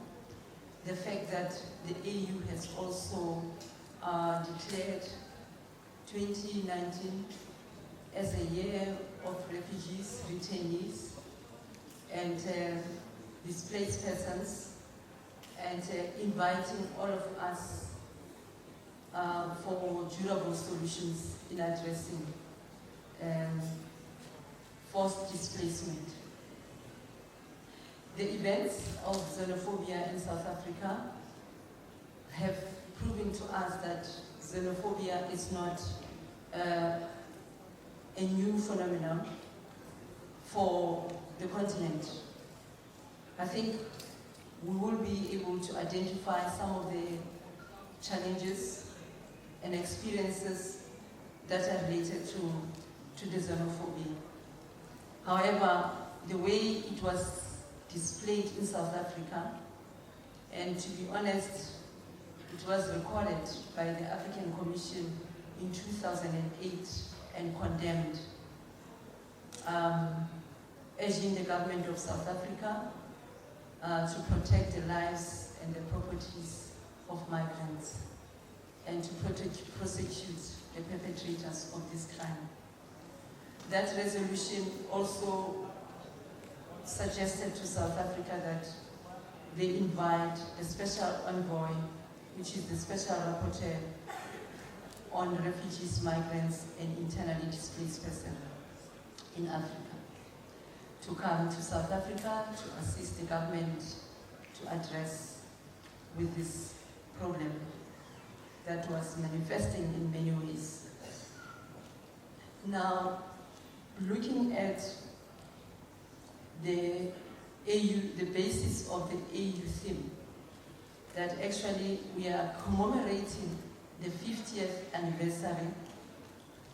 The fact that the AU has also declared 2019 as a year of refugees, detainees, and displaced persons, and inviting all of us for durable solutions in addressing forced displacement. The events of xenophobia in South Africa have proven to us that xenophobia is not a new phenomenon for the continent. I think we will be able to identify some of the challenges and experiences that are related to the xenophobia. However, the way it was displayed in South Africa, and to be honest, it was recorded by the African Commission in 2008 and condemned, urging the government of South Africa to protect the lives and the properties of migrants and to prosecute the perpetrators of this crime. That resolution also suggested to South Africa that they invite the special envoy, which is the special rapporteur on refugees, migrants, and internally displaced persons in Africa, to to come to South Africa to assist the government to address with this problem that was manifesting in many ways. Now, looking at the basis of the AU theme, that actually we are commemorating the 50th anniversary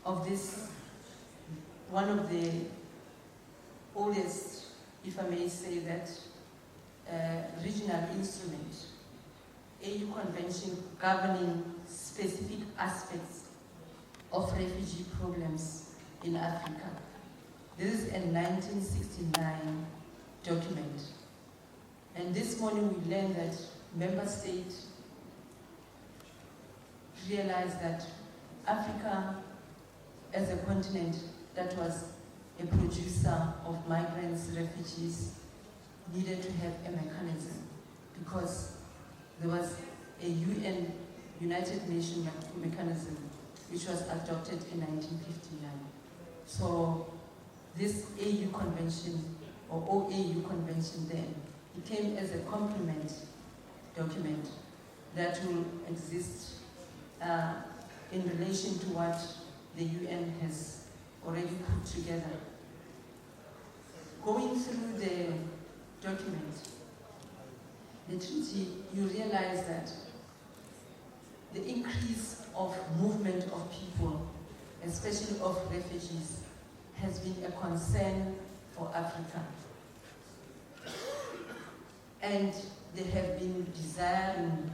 of this, one of the oldest, if I may say that, regional instrument, AU Convention governing specific aspects of refugee problems in Africa. This is a 1969 document. And this morning we learned that member states realized that Africa, as a continent that was a producer of migrants, refugees, needed to have a mechanism because there was a United Nations mechanism which was adopted in 1959. So this AU convention, or OAU convention then, it came as a complement document that will exist in relation to what the UN has already put together. Going through the document, the treaty, you realize that the increase of movement of people, especially of refugees, has been a concern for Africa. And they have been desiring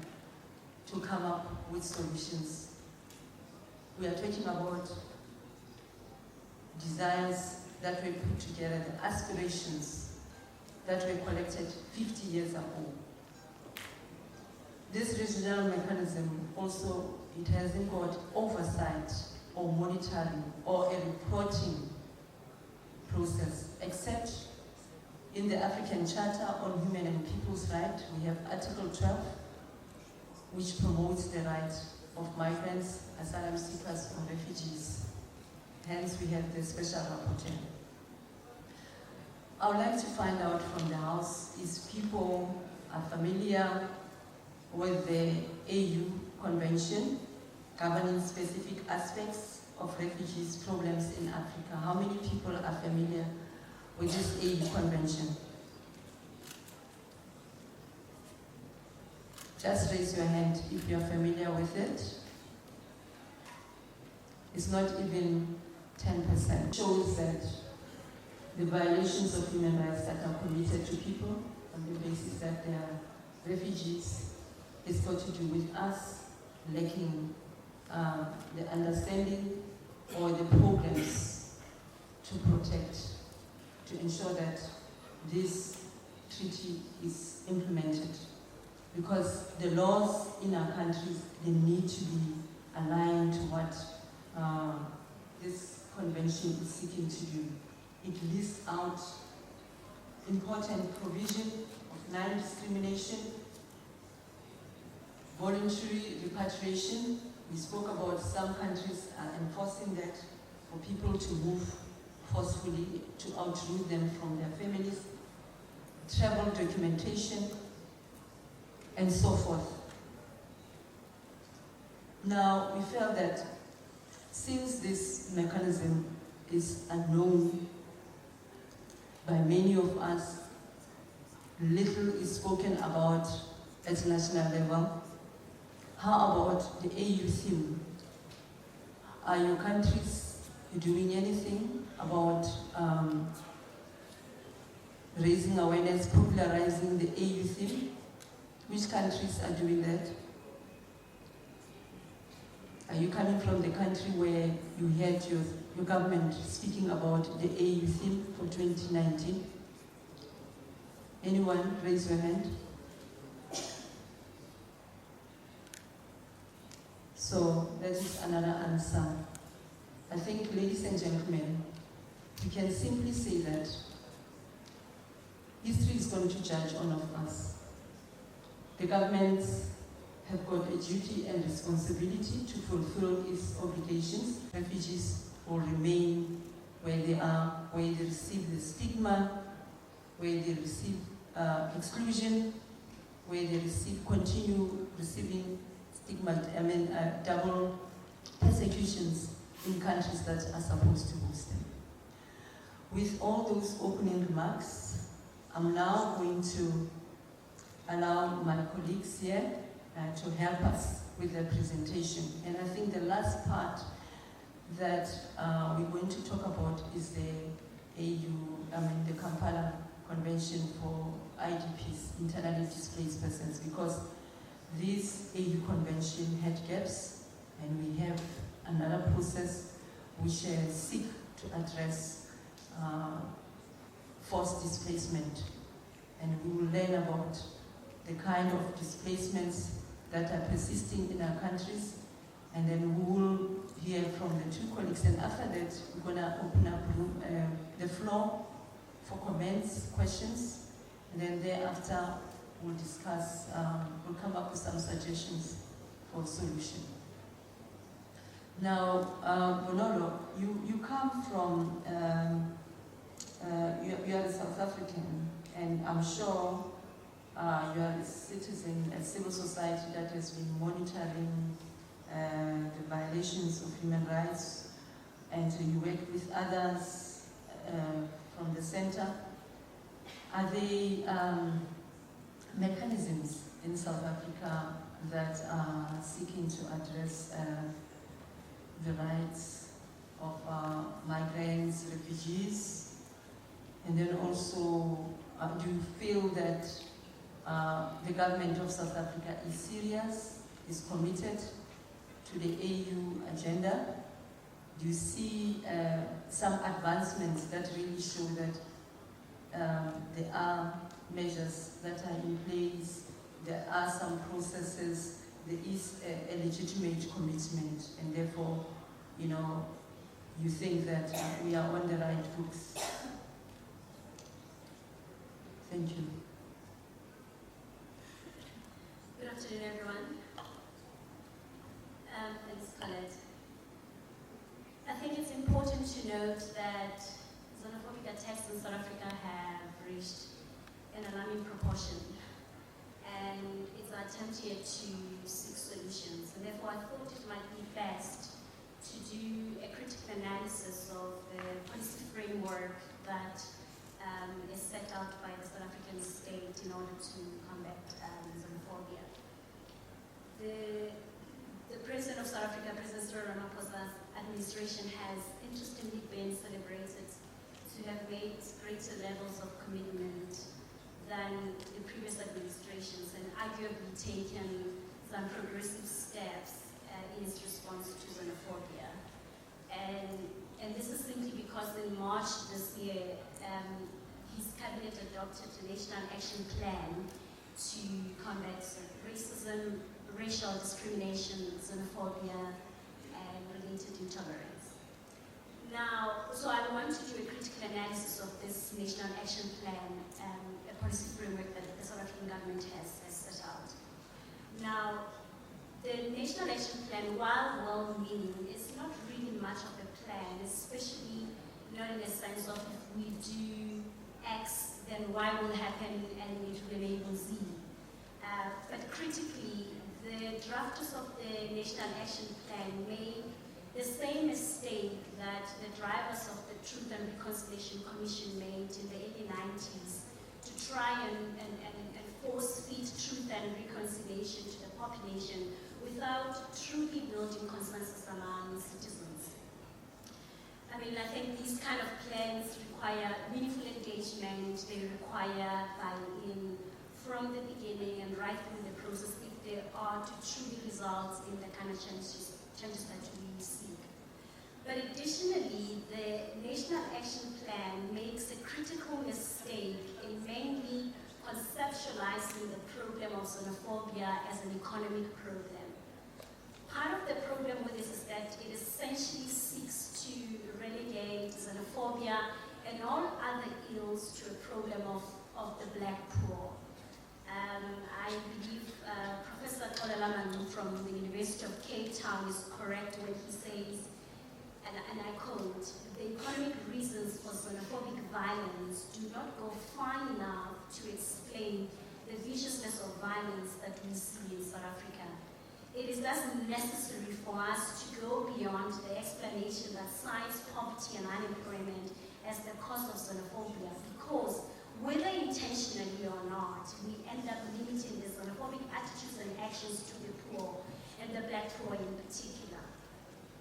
to come up with solutions. We are talking about desires that were put together, the aspirations that were collected 50 years ago. This regional mechanism also, it hasn't got oversight or monitoring or a reporting process, except in the African Charter on Human and People's Rights, we have Article 12, which promotes the rights of migrants, asylum seekers, and refugees. Hence, we have the special rapporteur. I would like to find out from the House if people are familiar with the AU Convention governing specific aspects of refugees' problems in Africa. How many people are familiar with this AU Convention? Just raise your hand if you're familiar with it. It's not even 10%. It shows that the violations of human rights that are committed to people on the basis that they are refugees is got to do with us lacking the understanding or the programs to protect, to ensure that this treaty is implemented. Because the laws in our countries, they need to be aligned to what this convention is seeking to do. It lists out important provision of non-discrimination, voluntary repatriation. We spoke about some countries are enforcing that for people to move forcefully, to uproot them from their families, travel documentation, and so forth. Now, we felt that since this mechanism is unknown by many of us, little is spoken about at national level. How about the AU theme? Are your countries doing anything about raising awareness, popularizing the AU theme? Which countries are doing that? Are you coming from the country where you heard your government speaking about the AU theme for 2019? Anyone? Raise your hand. So that is another answer. I think, ladies and gentlemen, we can simply say that history is going to judge all of us. The governments have got a duty and responsibility to fulfill its obligations. Refugees will remain where they are, where they receive the stigma where they receive exclusion, where they continue receiving double persecutions in countries that are supposed to host them. With all those opening remarks, I'm now going to allow my colleagues here to help us with the presentation. And I think the last part that we're going to talk about is the Kampala Convention for IDPs, internally displaced persons, because this AU convention had gaps, and we have another process which seek to address forced displacement. And we will learn about the kind of displacements that are persisting in our countries, and then we will hear from the two colleagues. And after that, we're going to open up the floor for comments, questions, and then thereafter we'll discuss, we'll come up with some suggestions for solution. Now, Bonolo, you come from, you are a South African, and I'm sure you are a citizen, a civil society that has been monitoring the violations of human rights, and you work with others from the center. Are there mechanisms in South Africa that are seeking to address the rights of migrants, refugees? And then also, do you feel that the government of South Africa is serious, is committed to the AU agenda? Do you see some advancements that really show that there are measures that are in place, there are some processes, there is a legitimate commitment, and therefore, you think that we are on the right books? Thank you. Good afternoon, everyone. Thanks, Colette. I think it's important to note that xenophobic attacks in South Africa have reached an alarming proportion, and it's our attempt here to seek solutions. And therefore, I thought it might be best to do a critical analysis of the policy framework that is set out by the South African state in order to combat xenophobia. The President of South Africa, President Cyril Ramaphosa's administration has interestingly been celebrated to have made greater levels of commitment than the previous administrations, and arguably taken some progressive steps in its response to xenophobia. And this is simply because in March this year, his cabinet adopted a national action plan to combat racism, racial discrimination, xenophobia, and related intolerance. Now, so I want to do a critical analysis of this national action plan, a policy framework that the South African government has set out. Now, the national action plan, while well-meaning, is not really much of a plan, especially not in the sense of if we do X, then Y will happen and it will enable Z. But critically, the drafters of the National Action Plan made the same mistake that the drivers of the Truth and Reconciliation Commission made in the early 90s to try and force-feed truth and reconciliation to the population without truly building consensus among citizens. I mean, I think these kind of plans require meaningful engagement, they require buy-in from the beginning and right through the process if they are to truly result in the kind of changes that we seek. But additionally, the National Action Plan makes a critical mistake in mainly conceptualizing the problem of xenophobia as an economic problem. Part of the problem with this is that it essentially seeks to relegate xenophobia and all other ills to a problem of the black poor. I believe Professor Kolelaman from the University of Cape Town is correct when he says, and I quote, the economic reasons for xenophobic violence do not go far enough to explain the viciousness of violence that we see in South Africa. It is thus necessary for us to go beyond the explanation that cites poverty and unemployment as the cause of xenophobia, because whether intentionally or not, we end up limiting the xenophobic attitudes and actions to the poor, and the black poor in particular.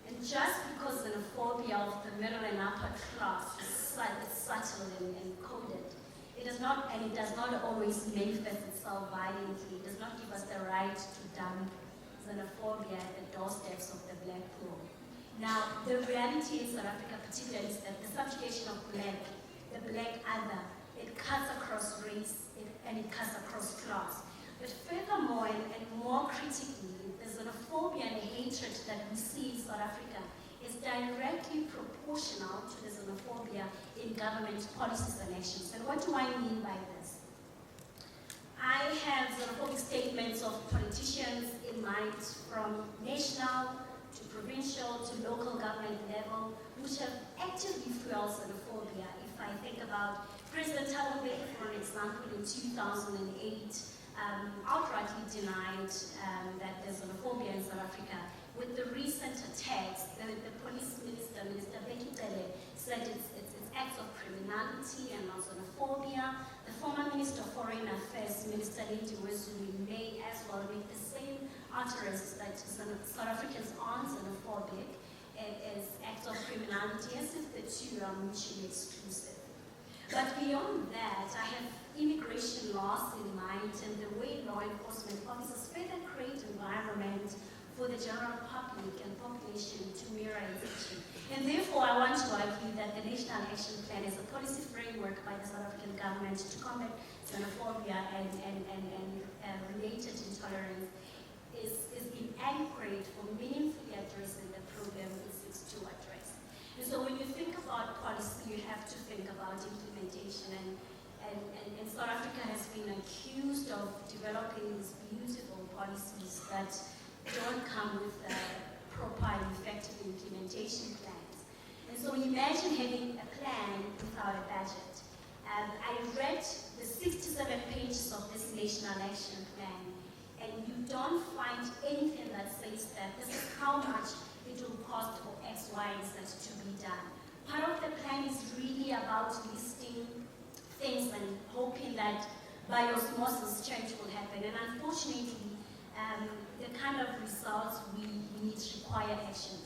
And just because xenophobia of the middle and upper class is subtle and coded, it does not always manifest itself violently. It does not give us the right to dump xenophobia at the doorsteps of the black poor. Now, the reality in South Africa particularly is that the subjugation of the black other, it cuts across race and it cuts across class. But furthermore and more critically, the xenophobia and hatred that we see in South Africa is directly proportional to the xenophobia in government policies and actions. And what do I mean by this? I have xenophobic statements of politicians in mind from national to provincial to local government level, which have actively fueled xenophobia. If I think about President Thabo Mbeki, for example, in 2008, outrightly denied that there's xenophobia in South Africa. With the recent attacks, the police minister, Minister Bheki Cele, said it's acts of criminality and not xenophobia. The former Minister of Foreign Affairs, Minister Lady Wezulu, may as well make the same utterances that South Africans aren't xenophobic as acts of criminality, as if the two are mutually exclusive. But beyond that, I have immigration laws in mind and the way law enforcement officers further create environment for the general public and population to mirror infection. And therefore, I want to argue that the National Action Plan is a policy framework by the South African government to combat xenophobia and related intolerance is being anchored for meaningfully addressing the problem it seeks to address. And so when you think about policy, you have to think about implementation. And South Africa has been accused of developing these beautiful policies that don't come with proper and effective implementation plans. And so imagine having a plan without a budget. I read the 67 pages of this National Action Plan, and you don't find anything that says that this is how much it will cost for X, Y, and Z to be done. Part of the plan is really about listing things and hoping that by osmosis change will happen. And unfortunately, the kind of results we need require action.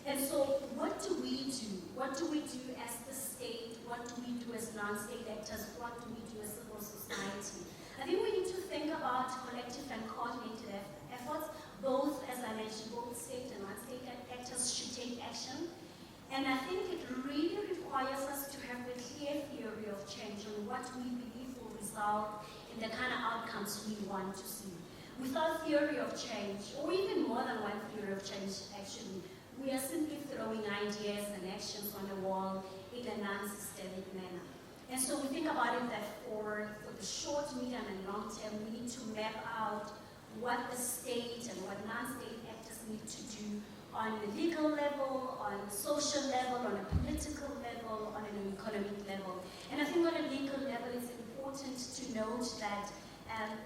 And so what do we do? What do we do as the state? What do we do as non-state actors? What do we do as civil society? I think we need to think about collective and coordinated efforts. Both, as I mentioned, both state and non-state actors should take action. And I think it really requires us to have a clear theory of change on what we believe will result in the kind of outcomes we want to see. Without theory of change, or even more than one theory of change, actually, we are simply throwing ideas and actions on the wall in a non-systemic manner. And so we think about it that for the short, medium, and long term, we need to map out what the state and what non-state actors need to do on the legal level, on the social level, on a political level, on an economic level. And I think on a legal level, it's important to note that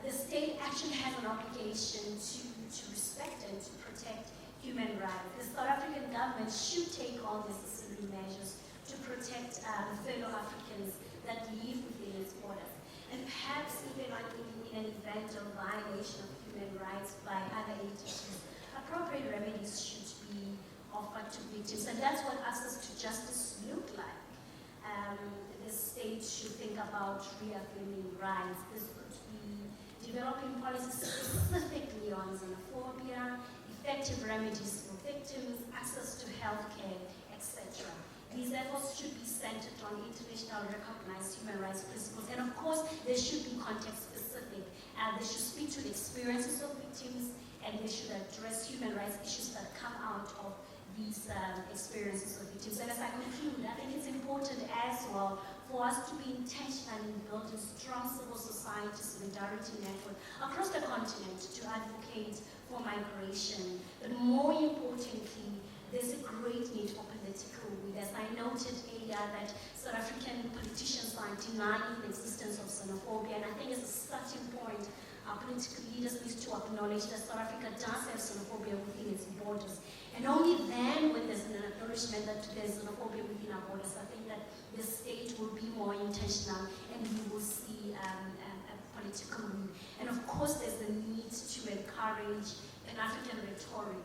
the state actually has an obligation to respect and to protect human rights. The South African government should take all necessary measures to protect fellow Africans that live within its borders. And perhaps even in an event of violation of human rights by other agencies, appropriate remedies should be offered to victims. And that's what access to justice look like. The state should think about reaffirming rights. This could be developing policies specifically on xenophobia, effective remedies for victims, access to healthcare, etc. These efforts should be centered on international recognized human rights principles, and of course, they should be context specific. They should speak to the experiences of victims, and they should address human rights issues that come out of these experiences of victims. And as I conclude, I think it's important as well for us to be intentional in building strong civil society solidarity network across the continent to advocate for migration, but more importantly, there's a great need for political will. As I noted earlier, that South African politicians are denying the existence of xenophobia, and I think as a starting point, our political leaders need to acknowledge that South Africa does have xenophobia within its borders. And only then, when there's an acknowledgement that there's xenophobia within our borders, I think that the state will be more intentional and we will see a political will. And of course, there's the need to encourage an African rhetoric,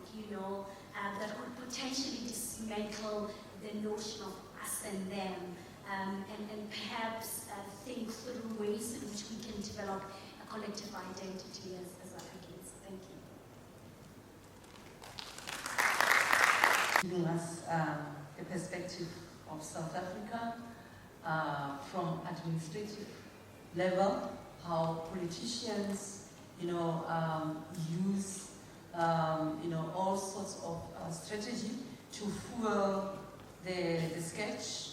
that could potentially dismantle the notion of us and them, and perhaps think through ways in which we can develop a collective identity as Africans. Thank you. Giving us the perspective of South Africa from administrative level, how politicians, use all sorts of strategy to fuel the sketch,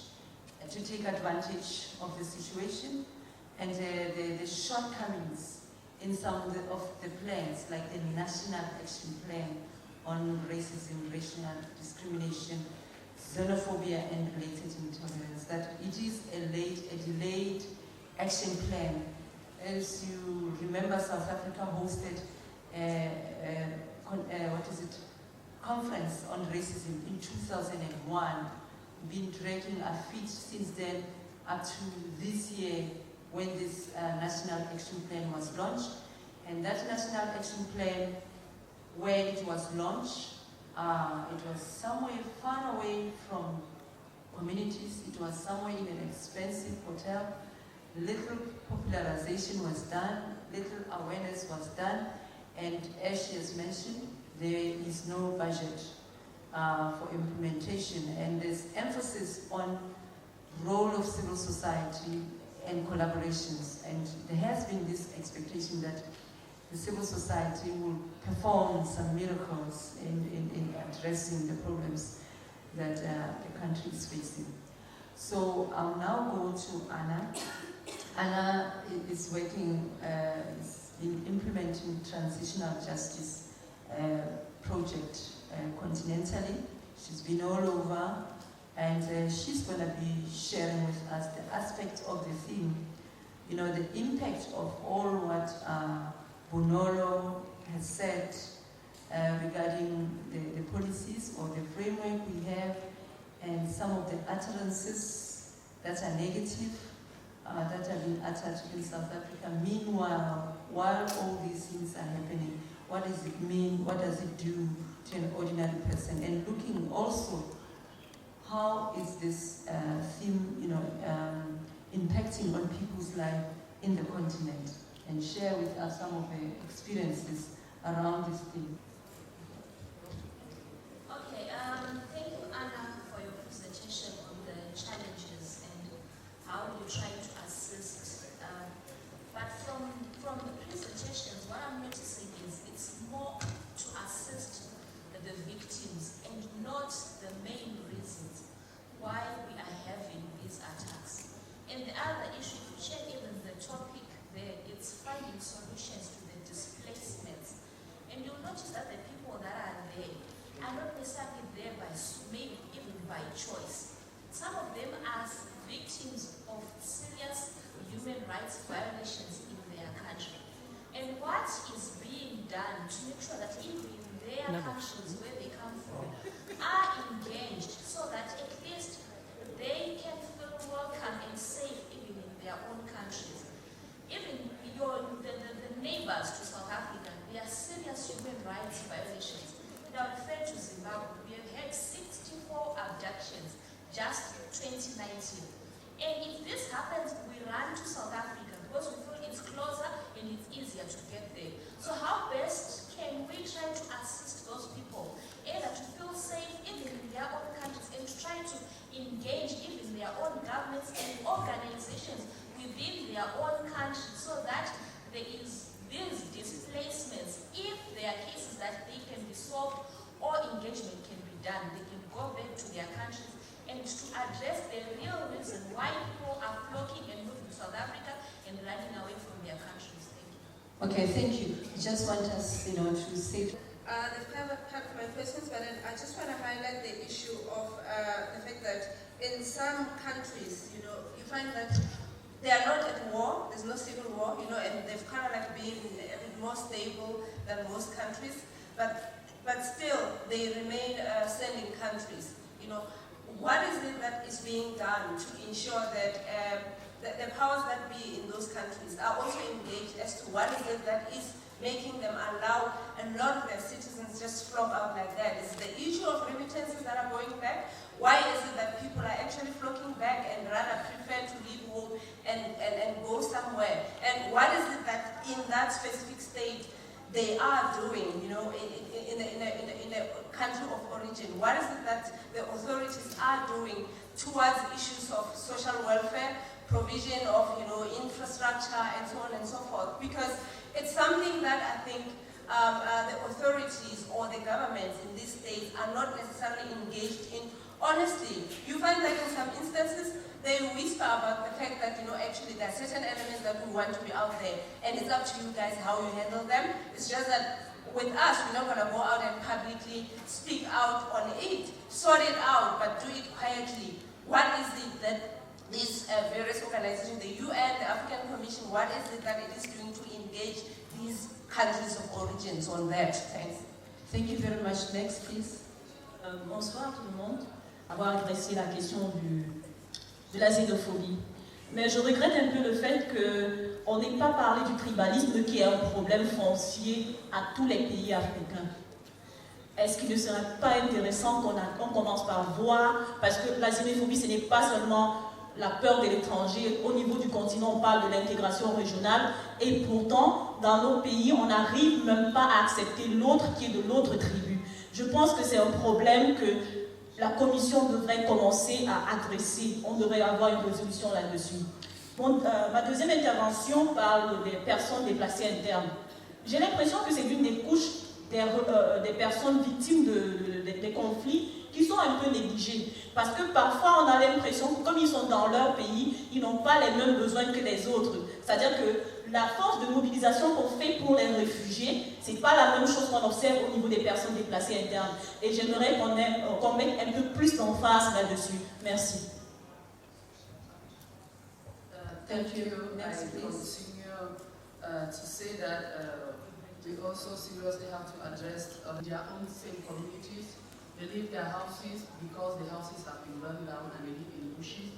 to take advantage of the situation, and the shortcomings in some of the plans, like the National Action Plan on Racism, Racial Discrimination, Xenophobia and Related Intolerance, that it is a delayed action plan. As you remember, South Africa hosted conference on racism in 2001. Been dragging our feet since then up to this year when this National Action Plan was launched. And that National Action Plan, when it was launched, it was somewhere far away from communities. It was somewhere in an expensive hotel. Little popularization was done, little awareness was done, and as she has mentioned, there is no budget for implementation, and there's emphasis on role of civil society and collaborations, and there has been this expectation that the civil society will perform some miracles in addressing the problems that the country is facing. So I'll now go to Anna. Anna is working, in implementing transitional justice project continentally. She's been all over, and she's going to be sharing with us the aspect of the theme, the impact of all what Bonolo has said regarding the policies or the framework we have, and some of the utterances that are negative, that have been uttered in South Africa. Meanwhile, while all these things are happening, what does it mean? What does it do to an ordinary person? And looking also, how is this theme, impacting on people's life in the continent? And share with us some of the experiences around this theme. Okay, thank you, Anna, for your presentation on the challenges and how you try to assist. But from the presentations, what I'm noticing is it's more to assist the victims and not the main reasons why we are having these attacks. And the other issue, to check even the topic there, it's finding solutions to the displacements. And you'll notice that the people that are there are not necessarily there by, maybe even by choice. Some of them are victims of serious human rights violations in their country. And what is being done to make sure that even in their countries where they come from are engaged so that at least they can feel welcome and safe even in their own countries. Even the neighbors to South Africa, there are serious human rights violations. And I refer to Zimbabwe. We have had 64 abductions just 2019. And if this happens, we run to South Africa because we feel it's closer and it's easier to get there. So how best can we try to assist those people, either to feel safe even in their own countries and to try to engage even their own governments and organizations within their own countries so that there is these displacements, if there are cases that they can be solved or engagement can be done, they can go back to their countries and to address the real reason why people are flocking and moving to South Africa and running away from their countries. Thank you. Okay, thank you. I just want us, to say. The part of my questions, but I just want to highlight the issue of the fact that in some countries, you find that they are not at war, there's no civil war, and they've kind of like been a bit more stable than most countries, but still they remain sending countries. What is it that is being done to ensure that the powers that be in those countries are also engaged as to what is it that is making them allow a lot of their citizens just flop out like that? Is the issue of remittances that are going back? Why is it that people are actually flocking back and rather prefer to leave home and go somewhere? And what is it that in that specific state they are doing, in a country of origin? What is it that the authorities are doing towards issues of social welfare, provision of, infrastructure, and so on and so forth? Because it's something that I think the authorities or the governments in these states are not necessarily engaged in. Honestly, you find that in some instances, they whisper about the fact that, actually there are certain elements that we want to be out there, and it's up to you guys how you handle them. It's just that with us, we're not going to go out and publicly speak out on it, sort it out, but do it quietly. What is it that these various organizations, the UN, the African Commission, what is it that it is doing to engage these countries of origins on that? Thanks. Thank you very much. Next, please. Bonsoir tout le monde. Avoir adressé la question de la xénophobie. Mais je regrette un peu le fait qu'on n'ait pas parlé du tribalisme qui est un problème foncier à tous les pays africains. Est-ce qu'il ne serait pas intéressant qu'on commence par voir, parce que la xénophobie, ce n'est pas seulement la peur de l'étranger. Au niveau du continent, on parle de l'intégration régionale, et pourtant, dans nos pays, on n'arrive même pas à accepter l'autre qui est de l'autre tribu. Je pense que c'est un problème que la Commission devrait commencer à adresser. On devrait avoir une résolution là-dessus. Bon, ma deuxième intervention parle des personnes déplacées internes. J'ai l'impression que c'est l'une des couches des personnes victimes des conflits qui sont un peu négligées. Parce que parfois, on a l'impression que comme ils sont dans leur pays, ils n'ont pas les mêmes besoins que les autres. C'est-à-dire que la force de mobilisation qu'on fait pour les réfugiés, ce n'est pas la même chose qu'on observe au niveau des personnes déplacées internes. Et j'aimerais qu'on mette un peu plus d'emphase là-dessus. Merci. Thank you. I continue to say that we also seriously have to address their own same communities. They leave their houses because the houses have been burned down and they live in bushes.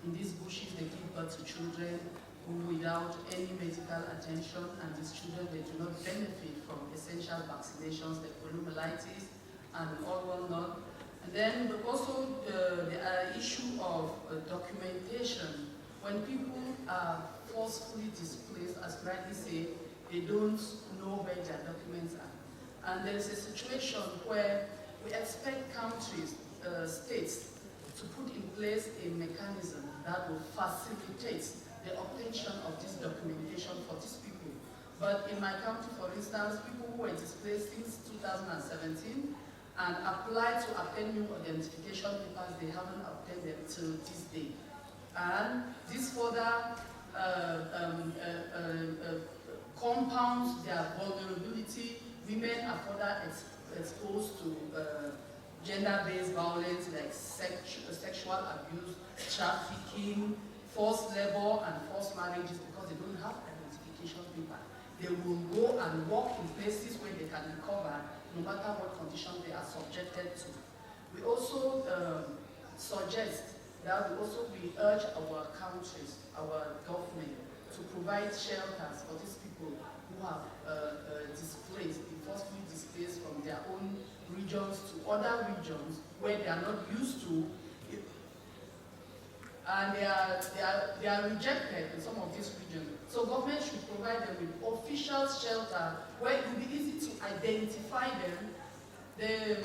In these bushes, they give birth to children who, without any medical attention, and these children, they do not benefit from essential vaccinations like poliomyelitis and all whatnot. And then also the issue of documentation. When people are forcefully displaced, as rightly say, they don't know where their documents are. And there is a situation where we expect countries, states, to put in place a mechanism that will facilitate the obtention of this documentation for these people. But in my country, for instance, people who were displaced since 2017 and applied to obtain new identification papers, they haven't obtained them till this day. And this further compounds their vulnerability. Women are further exposed to gender-based violence like sexual abuse, trafficking, forced labor, and forced marriages because they don't have identification paper. They will go and work in places where they can recover no matter what condition they are subjected to. We also suggest that we urge our countries, our government, to provide shelters for these people who have displaced, forcefully displaced from their own regions to other regions where they are not used to, and they are rejected in some of these regions. So government should provide them with official shelter where it will be easy to identify them. The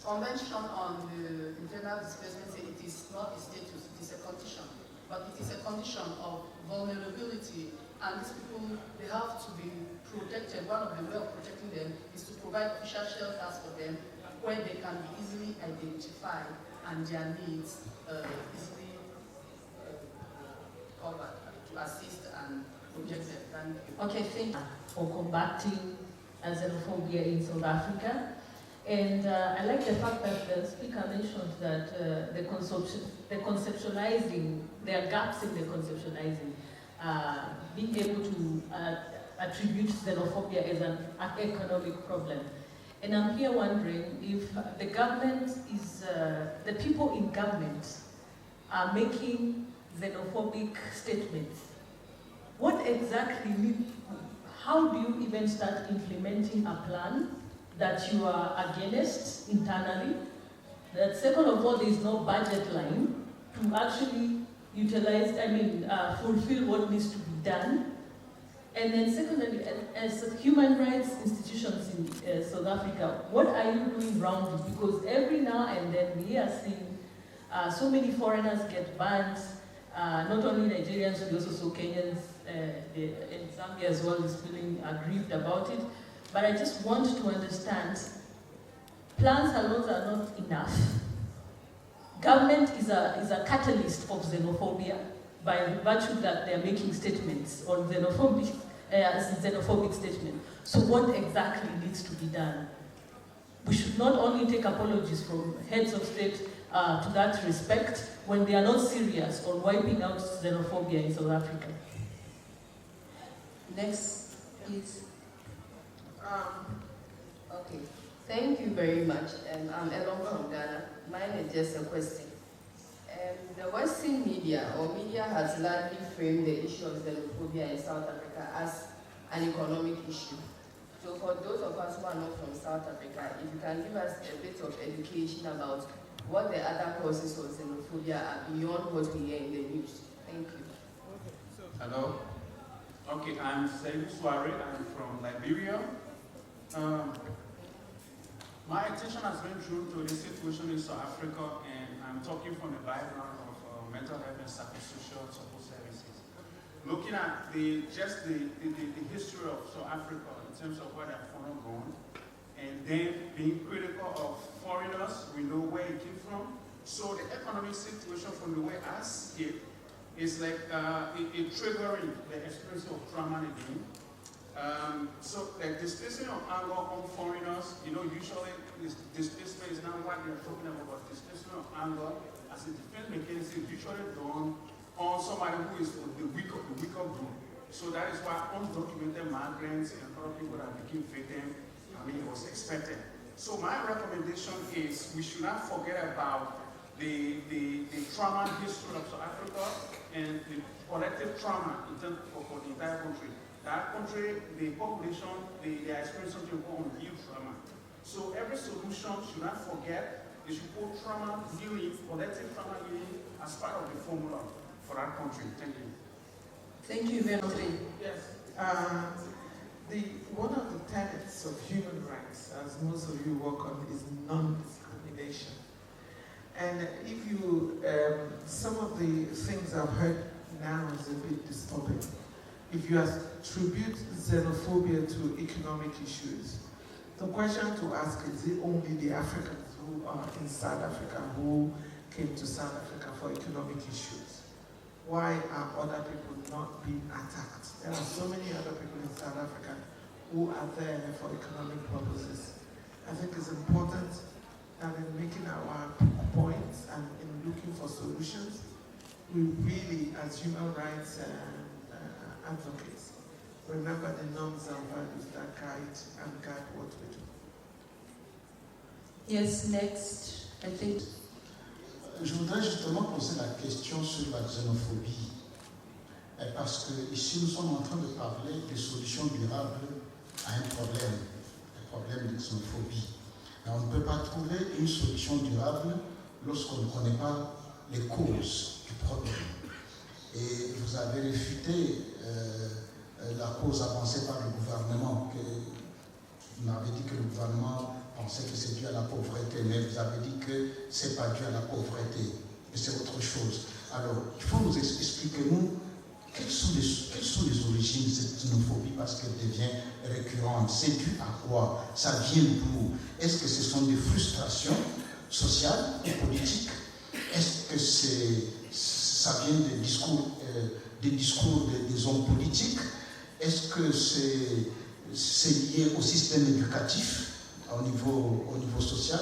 Convention on the Internal Displacement says it is not a status, it is a condition, but it is a condition of vulnerability, and these people, they have to be protected. One of the ways of protecting them is to provide official shelters for them where they can be easily identified and their needs easily covered to assist and protect them. Thank you. Okay, thank you for combating xenophobia in South Africa. And I like the fact that the speaker mentioned that the conceptualizing, there are gaps in the conceptualizing, being able to attribute xenophobia as an economic problem. And I'm here wondering if the government is, the people in government are making xenophobic statements. What exactly, how do you even start implementing a plan that you are against internally? That second of all, there is no budget line to actually utilize, fulfill what needs to be done. And then secondly, as human rights institutions in South Africa, what are you doing around it? Because every now and then we are seeing so many foreigners get banned, not only Nigerians, but also Kenyans, in Zambia as well is feeling aggrieved about it. But I just want to understand, plans alone are not enough. Government is a catalyst of xenophobia by virtue that they are making statements on xenophobic statements. So what exactly needs to be done? We should not only take apologies from heads of state to that respect when they are not serious on wiping out xenophobia in South Africa. Next, please. Okay, thank you very much. I'm Elon from Ghana. Mine is just a question. The Western media has largely framed the issue of xenophobia in South Africa as an economic issue. So for those of us who are not from South Africa, if you can give us a bit of education about what the other causes of xenophobia are beyond what we hear in the news. Thank you. Hello. Okay, I'm Seydou Souare. I'm from Liberia. My attention has been drawn to the situation in South Africa, and I'm talking from the background of mental health and psychosocial support services. Looking at the history of South Africa in terms of where they're grown, and then being critical of foreigners, we know where it came from. So the economic situation, from the way I see it, is like it triggering the experience of trauma again. So the displacement of anger on foreigners, usually displacement is not what we are talking about. Displacement of anger as a defense mechanism is usually done on somebody who is the weaker group. So that is why undocumented migrants and other people that became victims, it was expected. So my recommendation is we should not forget about the trauma history of South Africa and the collective trauma in terms for the entire country. That country, the population, they are experiencing something called youth trauma. So every solution should not forget, they should put trauma healing, collective trauma healing as part of the formula for our country. Thank you. Thank you very much. Yes. One of the tenets of human rights, as most of you work on, is non-discrimination. And if you, some of the things I've heard now is a bit disturbing. If you attribute xenophobia to economic issues, the question to ask is it only the Africans who are in South Africa who came to South Africa for economic issues? Why are other people not being attacked? There are so many other people in South Africa who are there for economic purposes. I think it's important that in making our points and in looking for solutions, we really, as human rights advocates, remember the norms and values that guide what we do. Yes, next, I think. Je voudrais justement poser la question sur la xénophobie. Parce que ici, nous sommes en train de parler de solutions durables à un problème de xénophobie. Et on ne peut pas trouver une solution durable lorsqu'on ne connaît pas les causes du problème. Et vous avez réfuté la cause avancée par le gouvernement, que vous m'avez dit que le gouvernement pensait que c'est dû à la pauvreté, mais vous avez dit que ce n'est pas dû à la pauvreté, mais c'est autre chose. Alors, il faut nous expliquer, quelles sont les origines de cette xénophobie, parce qu'elle devient récurrente. C'est dû à quoi? Ça vient d'où? Est-ce que ce sont des frustrations sociales et politiques? Est-ce que ça vient des discours des hommes politiques? Est-ce que c'est lié au système éducatif? au niveau social.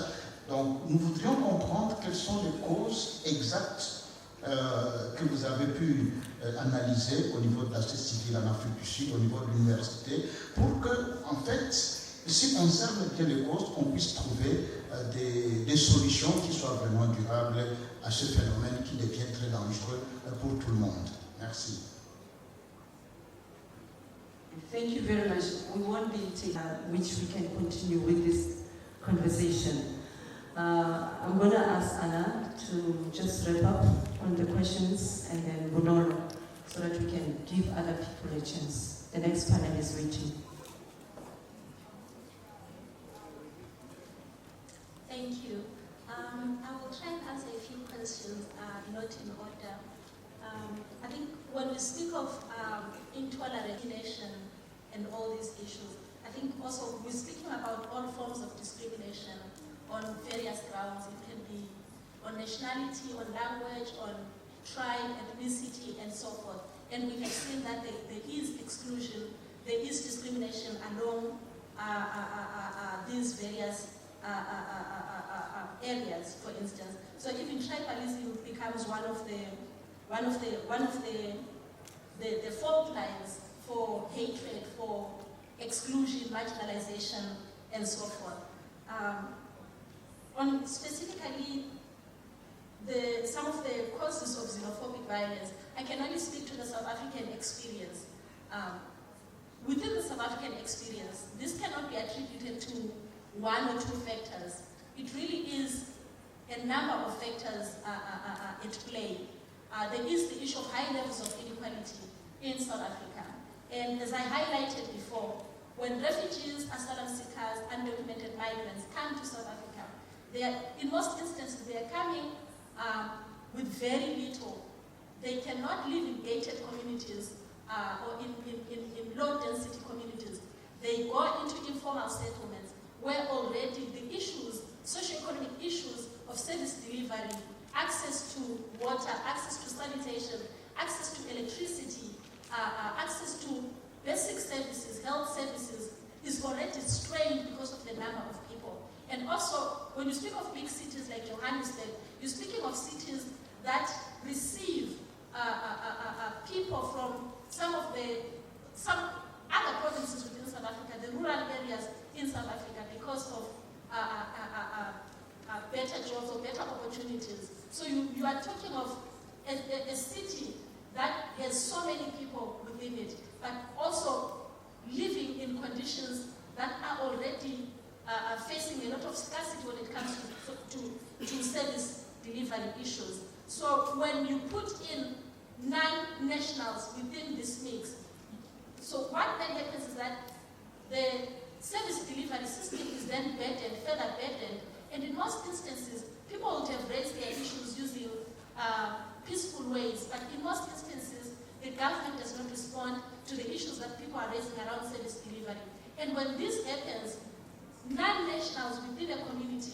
Donc nous voudrions comprendre quelles sont les causes exactes que vous avez pu analyser au niveau de la société civile en Afrique du Sud, au niveau de l'université, pour que, en fait, si on observe bien les causes, on puisse trouver des solutions qui soient vraiment durables à ce phénomène qui devient très dangereux pour tout le monde. Merci. Thank you very much. We won't be which we can continue with this conversation. I'm going to ask Anna to just wrap up on the questions, and then Bonolo, so that we can give other people a chance. The next panel is waiting. Thank you. I will try and answer a few questions, not in order. I think when we speak of intolerance and all these issues, I think also we're speaking about all forms of discrimination on various grounds. It can be on nationality, on language, on tribe, ethnicity, and so forth. And we have seen that there is exclusion, there is discrimination along these various areas, for instance. So even tribalism becomes one of the fault lines for hatred, for exclusion, marginalization, and so forth. On specifically some of the causes of xenophobic violence, I can only speak to the South African experience. Within the South African experience, this cannot be attributed to one or two factors. It really is a number of factors at play. There is the issue of high levels of inequality in South Africa. And as I highlighted before, when refugees, asylum seekers, undocumented migrants come to South Africa, in most instances, they are coming with very little. They cannot live in gated communities or in low-density communities. They go into informal settlements where already the issues, socioeconomic issues of service delivery, access to water, access to sanitation, access to electricity, access to basic services, health services, is already strained because of the number of people. And also, when you speak of big cities like Johannesburg, you're speaking of cities that receive people from some other provinces within South Africa, the rural areas in South Africa, because of better jobs or better opportunities. So you are talking of a city that has so many people within it, but also living in conditions that are already facing a lot of scarcity when it comes to service delivery issues. So when you put in non-nationals within this mix, so what then happens is that the service delivery system is then burdened, further burdened, and in most instances, people would have raised their issues using peaceful ways, but in most instances, the government does not respond to the issues that people are raising around service delivery. And when this happens, non-nationals within a community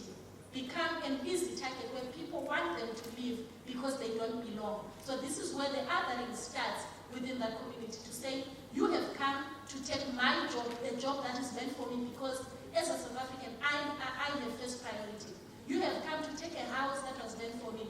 become an easy target where people want them to leave because they don't belong. So this is where the othering starts within that community, to say, you have come to take my job, the job that is meant for me, because as a South African, I'm the first priority. You have come to take a house that was meant for me.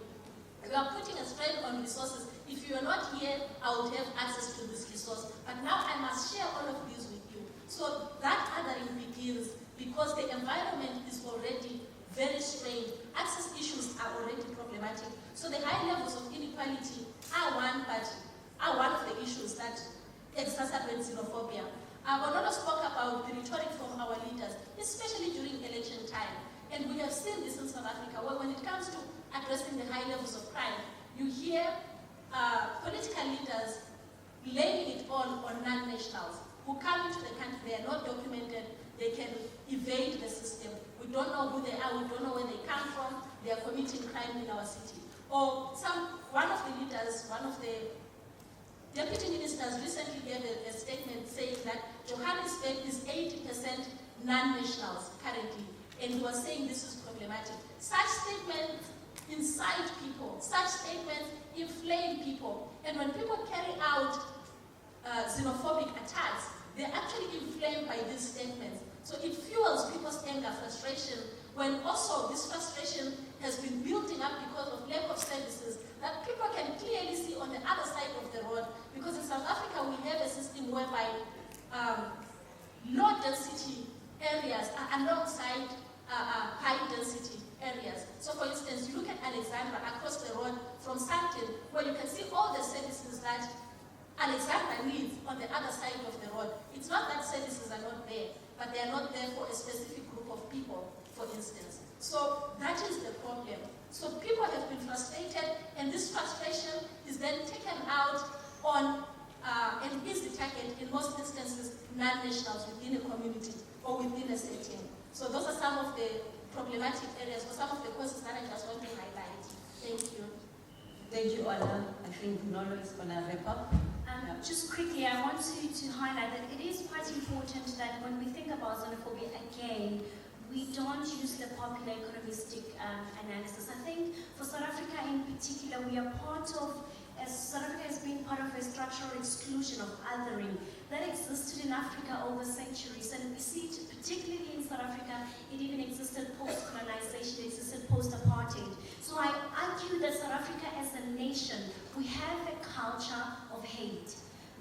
You are putting a strain on resources. If you are not here, I would have access to this resource. But now I must share all of these with you. So that othering begins because the environment is already very strained. Access issues are already problematic. So the high levels of inequality are one of the issues that exacerbate xenophobia. Bonolo spoke about the rhetoric from our leaders, especially during election time. And we have seen this in South Africa, where when it comes to addressing the high levels of crime, you hear political leaders blaming it all on non-nationals who come into the country, they are not documented, they can evade the system. We don't know who they are, we don't know where they come from, they are committing crime in our city. Or one of the leaders, one of the deputy ministers recently gave a statement saying that Johannesburg is 80% non-nationals currently, and he was saying this is problematic. Such statements incite people, such statements inflame people, and when people carry out xenophobic attacks, they're actually inflamed by these statements. So it fuels people's anger, frustration, when also this frustration has been building up because of lack of services that people can clearly see on the other side of the road. Because in South Africa, we have a system whereby low density areas are alongside high density areas. So for instance, you look at Alexandra across the road from Sandton, where you can see all the services that Alexandra needs on the other side of the road. It's not that services are not there, but they are not there for a specific group of people, for instance. So that is the problem. So people have been frustrated, and this frustration is then taken out on an easy target, in most instances, non-nationals within a community or within a setting. So those are some of the problematic areas, or some of the causes that I just want to highlight. Thank you. Thank you, Anna. I think Nolo is going to wrap up. Just quickly, I want to highlight that it is quite important that when we think about xenophobia again, we don't use the popular economistic analysis. I think for South Africa in particular, we are part of, as South Africa has been part of a structural exclusion of othering that existed in Africa over centuries. And we see it particularly in South Africa, it even existed post-colonization, it existed post-apartheid. So I argue that South Africa as a nation, we have a culture of hate.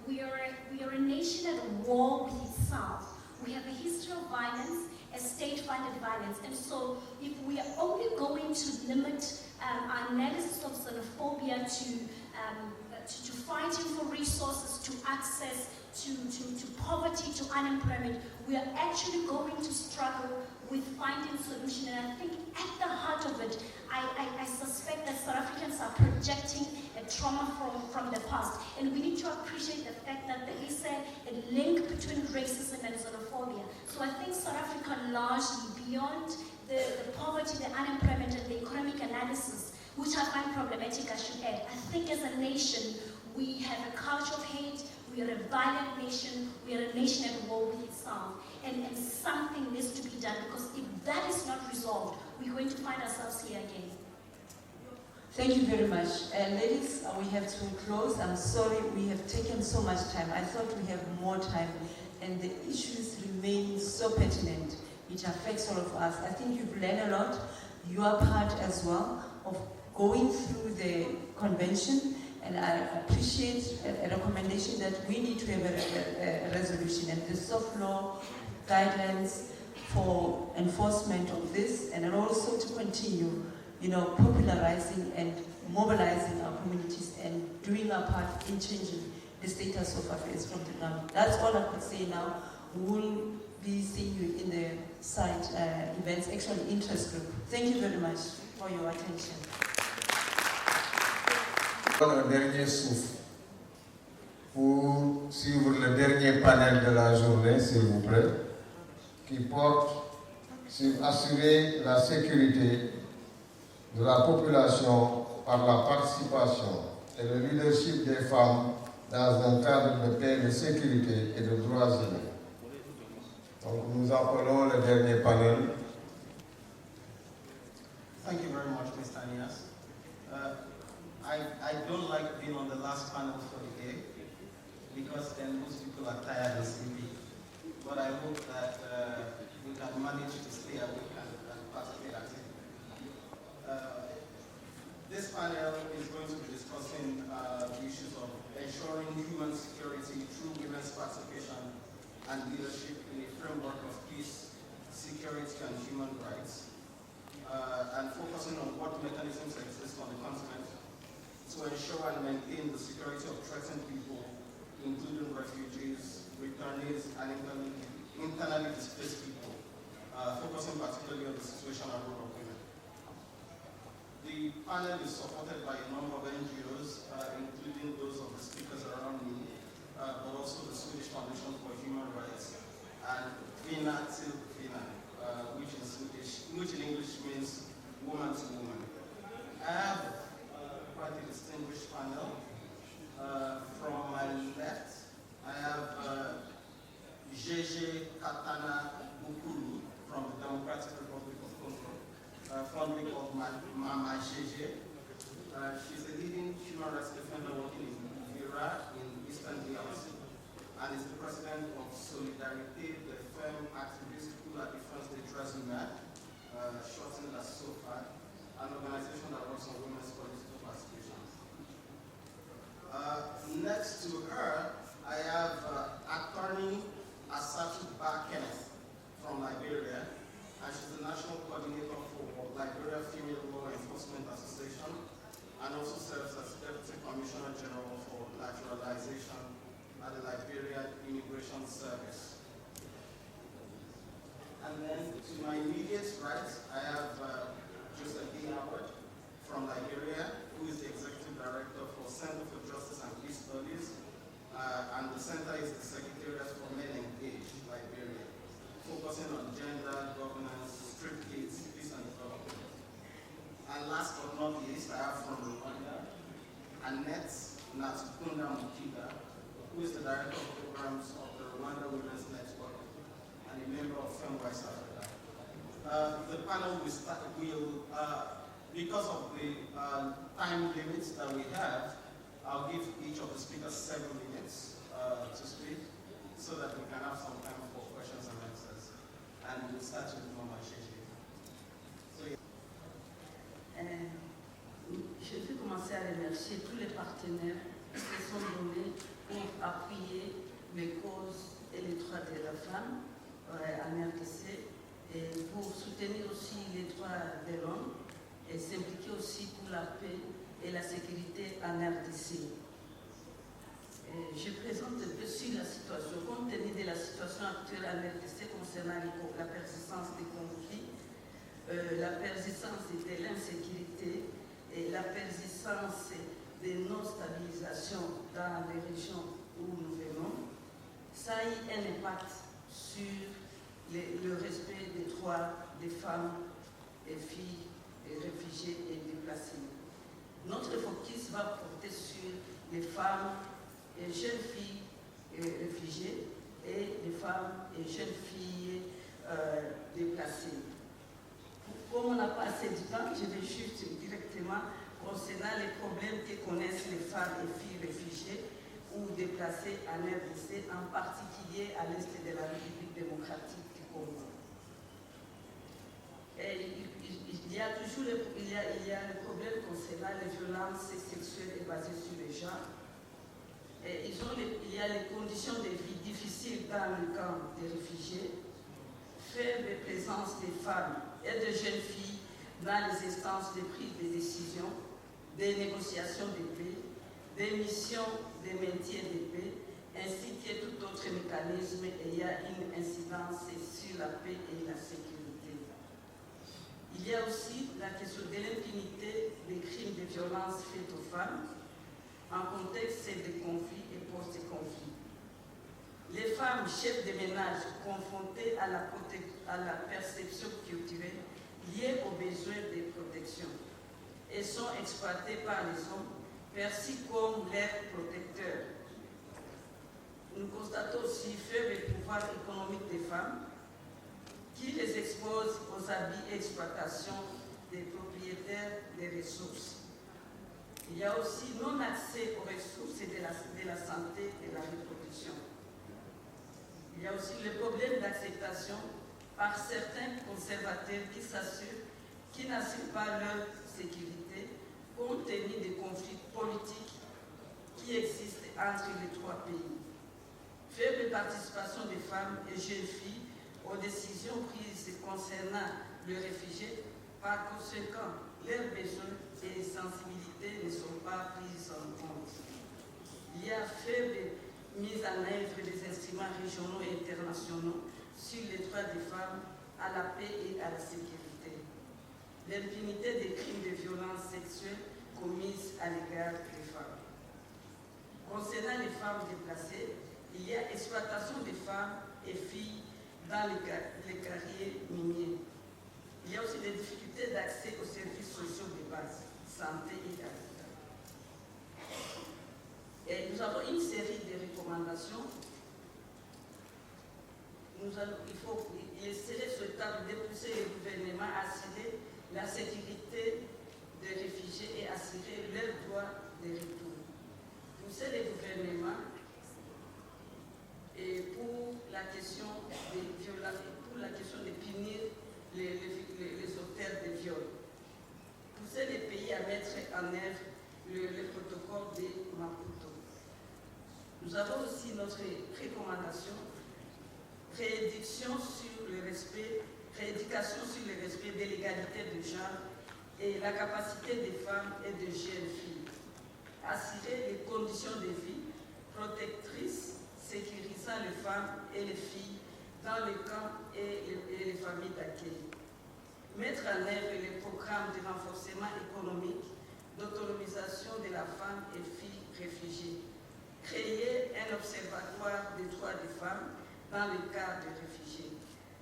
We are a nation at war with itself. We have a history of violence, a state-funded violence. And so if we are only going to limit our analysis of xenophobia to fighting for resources, to access, to poverty, to unemployment, we are actually going to struggle with finding solution. And I think at the heart of it, I suspect that South Africans are projecting a trauma from the past. And we need to appreciate the fact that there is a link between racism and xenophobia. So I think South Africa largely, beyond the poverty, the unemployment, and the economic analysis, which I find problematic, I should add, I think as a nation, we have a culture of hate, we are a violent nation, we are a nation at war with itself. And something needs to be done, because if that is not resolved, we're going to find ourselves here again. Thank you very much. Ladies, we have to close. I'm sorry we have taken so much time. I thought we have more time, and the issues remain so pertinent. It affects all of us. I think you've learned a lot. You are part as well of going through the convention, and I appreciate a recommendation that we need to have a resolution and the soft law guidelines for enforcement of this, and also to continue, popularizing and mobilizing our communities and doing our part in changing the status of affairs from the ground. That's all I could say now. We'll be seeing you in the site events, actually interest group. Thank you very much for your attention. Un dernier souffle pour suivre le dernier panel de la journée, s'il vous plaît, qui porte sur assurer la sécurité de la population par la participation et le leadership des femmes dans un cadre de paix, de sécurité et de droits humains. Donc nous appelons le dernier panel. Thank you very much, Mr. Nias. I don't like being on the last panel for the day, because then most people are tired and sleepy. But I hope that we can manage to stay awake and participate actively. This panel is going to be discussing the issues of ensuring human security through women's participation and leadership in a framework of peace, security, and human rights, and focusing on what mechanisms exist on the continent to ensure and maintain the security of threatened people, including refugees, returnees, and internally displaced people, focusing particularly on the situation and role of women. The panel is supported by a number of NGOs, including those of the speakers around me, but also the Swedish Foundation for Human Rights, and Fina till Fina, which in English means woman to woman. I have quite a distinguished panel. From my left, I have Jeje Katana Bukuru from the Democratic Republic of Congo, fondly called Mama Jeje. She's a leading human rights defender working in Uvira in Eastern DRC, and is the president of Solidarité des Femmes Activistes SOMAD, shortenly as SOFA, an organization that works on women's political participations. Next to her, I have attorney ACHPR from Liberia, and she's the national coordinator for Liberia Female Law Enforcement Association, and also serves as Deputy Commissioner General for Naturalization at the Liberian Immigration Service. And then to my immediate right, I have Joseph D. Howard from Liberia, who is the Executive Director for Center for Justice and Peace Studies, and the center is the Secretariat for Men Engaged, Liberia, focusing on gender, governance, strict kids, peace and development. And last but not least, I have from Rwanda, Annette Natukunda Mukiga, who is the Director of Programs of the Rwanda Women's Network and a member of FemWise Africa. The panel will start, because of the time limits that we have, I'll give each of the speakers 7 minutes to speak so that we can have some time for questions and answers. And we'll start with Mama Cheche. Je vais commencer à remercier tous les partenaires qui se sont donnés pour appuyer les causes et les droits de la femme en RDC et pour soutenir aussi les droits de l'homme et s'impliquer aussi pour la paix et la sécurité en RDC. Je présente un peu sur la situation, compte tenu de la situation actuelle en RDC concernant la persistance des conflits, la persistance de l'insécurité et la persistance de non-stabilisation dans les régions où nous venons, ça a eu un impact sur le respect des droits des femmes, des filles, des réfugiés et déplacés. Notre focus va porter sur les femmes et jeunes filles réfugiées et les femmes et jeunes filles déplacées. Comme on n'a pas assez de temps, je vais juste directement concernant les problèmes que connaissent les femmes et filles réfugiées ou déplacées en RDC, en particulier à l'est de la République démocratique du Congo. Et il y a toujours le problème concernant les violences sexuelles et basées sur le genre. Et il y a les conditions de vie difficiles dans le camp des réfugiés, faible présence des femmes et de jeunes filles dans les instances de prise de décision, des négociations de paix, des missions de maintien de paix, ainsi que tout autre mécanisme ayant une incidence sur la paix et la sécurité. Il y a aussi la question de l'impunité des crimes de violence faits aux femmes en contexte de conflits et post-conflits. Les femmes chefs de ménage confrontées à la perception culturelle liée aux besoins de protection et sont exploitées par les hommes perçus comme leurs protecteurs. Nous constatons aussi faible pouvoir économique des femmes qui les expose aux abus et exploitations des propriétaires des ressources. Il y a aussi non-accès aux ressources de la santé et de la reproduction. Il y a aussi le problème d'acceptation par certains conservateurs qui n'assurent pas leur sécurité compte tenu des conflits politiques qui existent entre les 3 pays. Faible participation des femmes et jeunes filles aux décisions prises concernant les réfugiés, par conséquent, leurs besoins et sensibilités ne sont pas prises en compte. Il y a faible mise en œuvre des instruments régionaux et internationaux sur les droits des femmes à la paix et à la sécurité. L'impunité des crimes de violence sexuelle commis à l'égard des femmes. Concernant les femmes déplacées, il y a exploitation des femmes et filles dans les carrières miniers. Il y a aussi des difficultés d'accès aux services sociaux de base, santé et habitat. Et nous avons une série de recommandations. Il serait souhaitable de pousser le gouvernement à assurer la sécurité des réfugiés et assurer leurs droits de retour. Pousser le gouvernement et pour la question de punir pousser les pays à mettre en œuvre le protocole de Maputo. Nous avons aussi notre recommandation, rééducation sur le respect de l'égalité de genre et la capacité des femmes et des jeunes filles. Assurer les conditions de vie protectrices, sécurisant les femmes et les filles dans les camps et les familles d'accueil. Mettre en œuvre les programmes de renforcement économique, d'autonomisation de la femme et filles réfugiées. Créer un observatoire des droits des femmes dans le cas des réfugiés.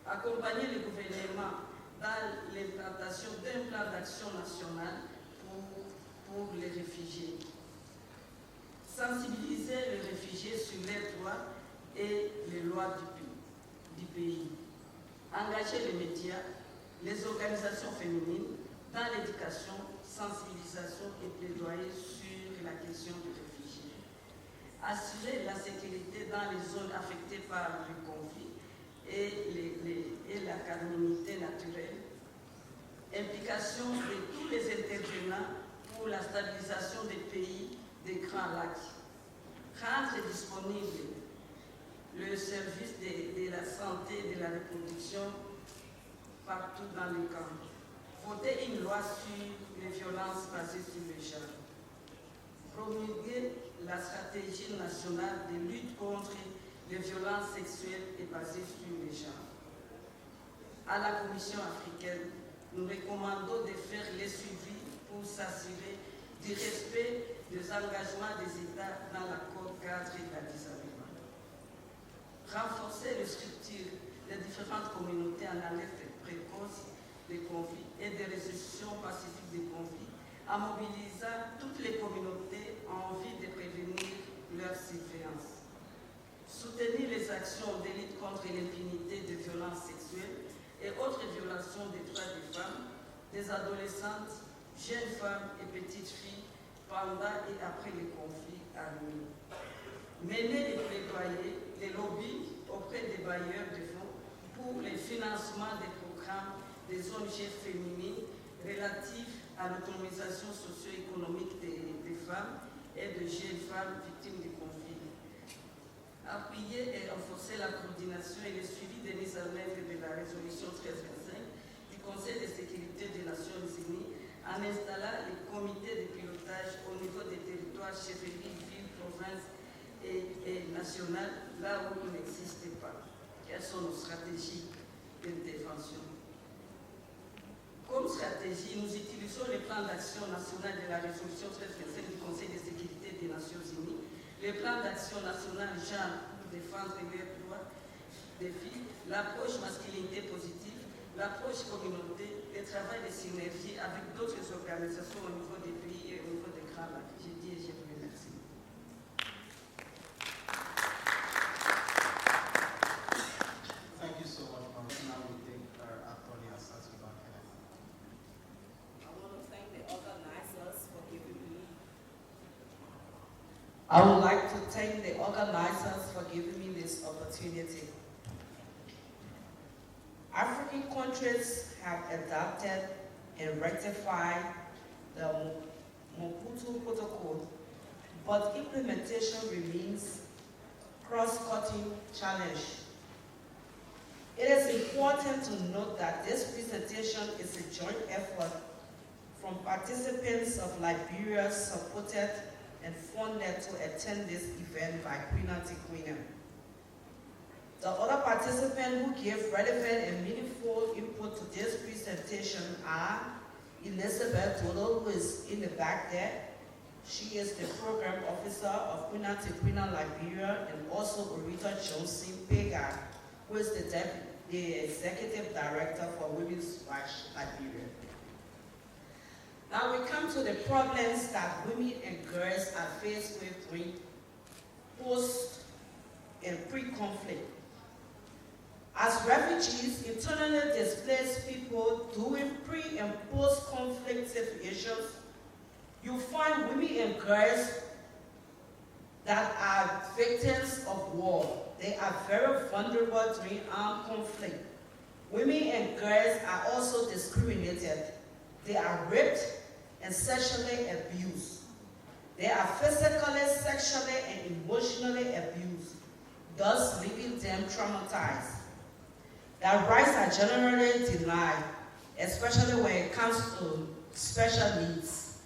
Accompagner le gouvernement dans l'implantation d'un plan d'action national pour les réfugiés. Sensibiliser les réfugiés sur leurs droits et les lois du pays. Engager les médias, les organisations féminines dans l'éducation, sensibilisation et plaidoyer sur la question des réfugiés. Assurer la sécurité dans les zones affectées par le conflit et la calamité naturelle. Implication de tous les intervenants pour la stabilisation des pays des Grands Lacs. Rendre disponible le service de la santé et de la reproduction partout dans les camps. Voter une loi sur les violences basées sur le genre. Promulguer la stratégie nationale de lutte contre les violences sexuelles et basées sur le genre. À la Commission africaine, nous recommandons de faire les suivis pour s'assurer du respect des engagements des États dans l'accord cadre d'Addis Abeba. Renforcer les structures des différentes communautés en alerte précoce des conflits et des résolutions pacifiques des conflits, en mobilisant toutes les communautés en vue de prévenir leur surveillance. Soutenir les actions de lutte contre l'impunité des violences sexuelles et autres violations des droits des femmes, des adolescentes, jeunes femmes et petites filles pendant et après les conflits armés. Mener les plaidoyers, les lobbies auprès des bailleurs de fonds pour le financement des programmes des ONG féminines relatifs à l'autonomisation socio-économique des femmes et de jeunes femmes victimes de conflits. Appuyer et renforcer la coordination et le suivi des mises en œuvre de la résolution 1325 du Conseil de sécurité des Nations Unies en installant les comités de pilotage au niveau des territoires, chefferies, villes, provinces et nationales, là où il n'existe pas. Quelles sont nos stratégies d'intervention? Comme stratégie, nous utilisons le plan d'action national de la résolution 1325 du Conseil de sécurité des Nations Unies, le plan d'action national genre pour défendre les droits des filles, l'approche masculinité positive, l'approche communauté, le travail de synergie avec d'autres organisations au niveau des pays et au niveau des Grands Lacs. J'ai dit et je vous remercie. Thank you so much, Mama. Now we take our Attorney Assas back. I would like to thank the organizers for giving me this opportunity. African countries have adopted and ratified the Maputo Protocol, but implementation remains cross-cutting challenge. It is important to note that this presentation is a joint effort from participants of Liberia supported and funded to attend this event by Queen Auntie Queen. The other participants who gave relevant and meaningful input to this presentation are Elizabeth Dodo, who is in the back there. She is the program officer of Queen Auntie Queen Liberia, and also Orita Johnson Pega, who is the executive director for Women's Watch Liberia. Now we come to the problems that women and girls are faced with during post and pre-conflict. As refugees, internally displaced people during pre- and post-conflict situations, you find women and girls that are victims of war. They are very vulnerable during armed conflict. Women and girls are also discriminated. They are raped, and sexually abused. They are physically, sexually, and emotionally abused, thus leaving them traumatized. Their rights are generally denied, especially when it comes to special needs.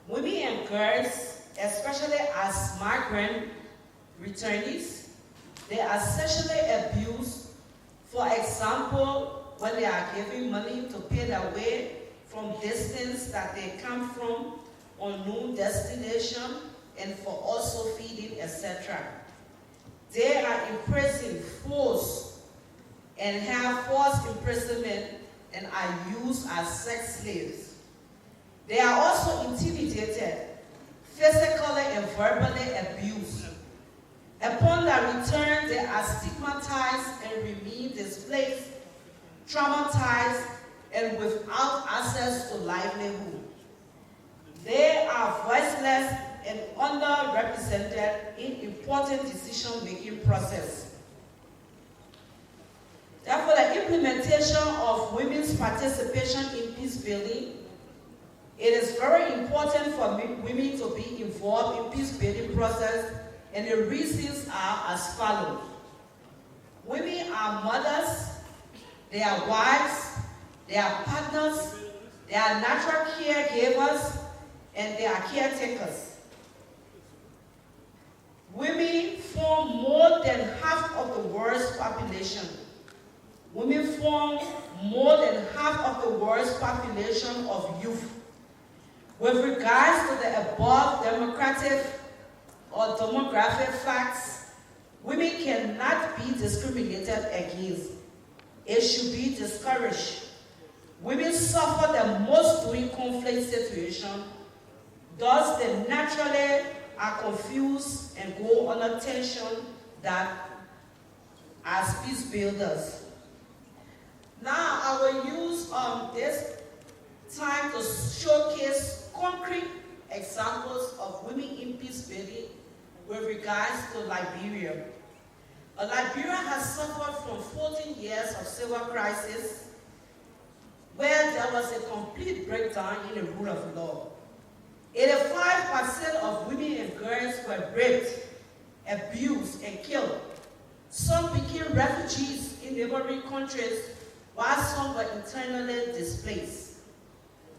Women and girls, especially as migrant returnees, they are sexually abused. For example, when they are giving money to pay their way from distance that they come from, unknown destination, and for also feeding, etc. They are imprisoned, forced, and have forced imprisonment and are used as sex slaves. They are also intimidated, physically and verbally abused. Upon their return, they are stigmatized and remain displaced, traumatized, and without access to livelihood. They are voiceless and underrepresented in important decision-making process. Therefore, the implementation of women's participation in peace building, it is very important for women to be involved in peace building process, and the reasons are as follows. Women are mothers, they are wives, they are partners, they are natural caregivers, and they are caretakers. Women form more than half of the world's population. Women form more than half of the world's population of youth. With regards to the above democratic or demographic facts, women cannot be discriminated against. It should be discouraged. Women suffer the most during conflict situations, thus they naturally are confused and go under tension that as peace builders. Now I will use this time to showcase concrete examples of women in peace building with regards to Liberia. Liberia has suffered from 14 years of civil crisis where there was a complete breakdown in the rule of law. 85% of women and girls were raped, abused, and killed. Some became refugees in neighboring countries, while some were internally displaced.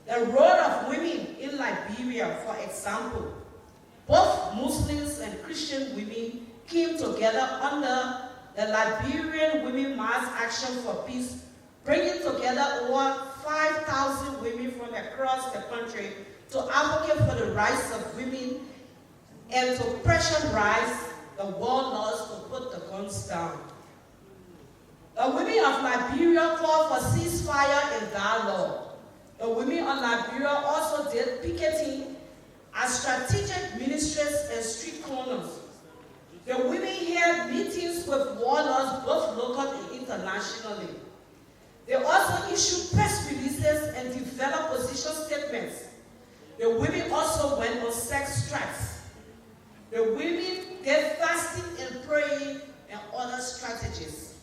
The role of women in Liberia, for example, both Muslims and Christian women came together under the Liberian Women Mass Action for Peace, bringing together over 5,000 women from across the country to advocate for the rights of women and to pressurize the warlords to put the guns down. The women of Liberia called for ceasefire and dialogue. The women of Liberia also did picketing at strategic ministries and street corners. The women held meetings with warlords both local and internationally. They also issued press releases and developed position statements. The women also went on sex strikes. The women did fasting and praying and other strategies.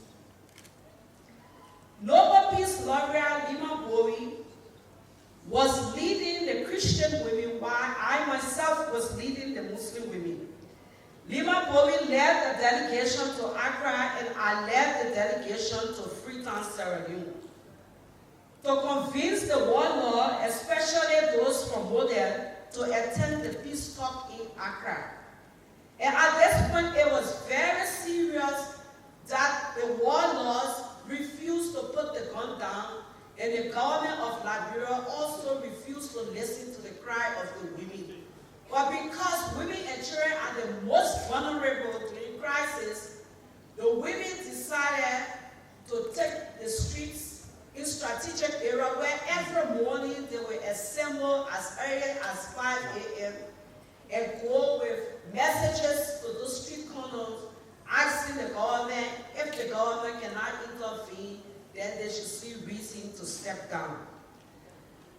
Nobel Peace Laureate Lima Bowie was leading the Christian women while I myself was leading the Muslim women. Lima Bowie led the delegation to Accra and I led the delegation to Freetown, Sierra Leone. To convince the warlord, especially those from Model, to attend the peace talk in Accra. And at this point, it was very serious that the warlords refused to put the gun down, and the government of Liberia also refused to listen to the cry of the women. But because women and children are the most vulnerable during crisis, the women decided to take the streets in strategic area where every morning they will assemble as early as 5 a.m. and go with messages to those street corners asking the government if the government cannot intervene, then they should see reason to step down.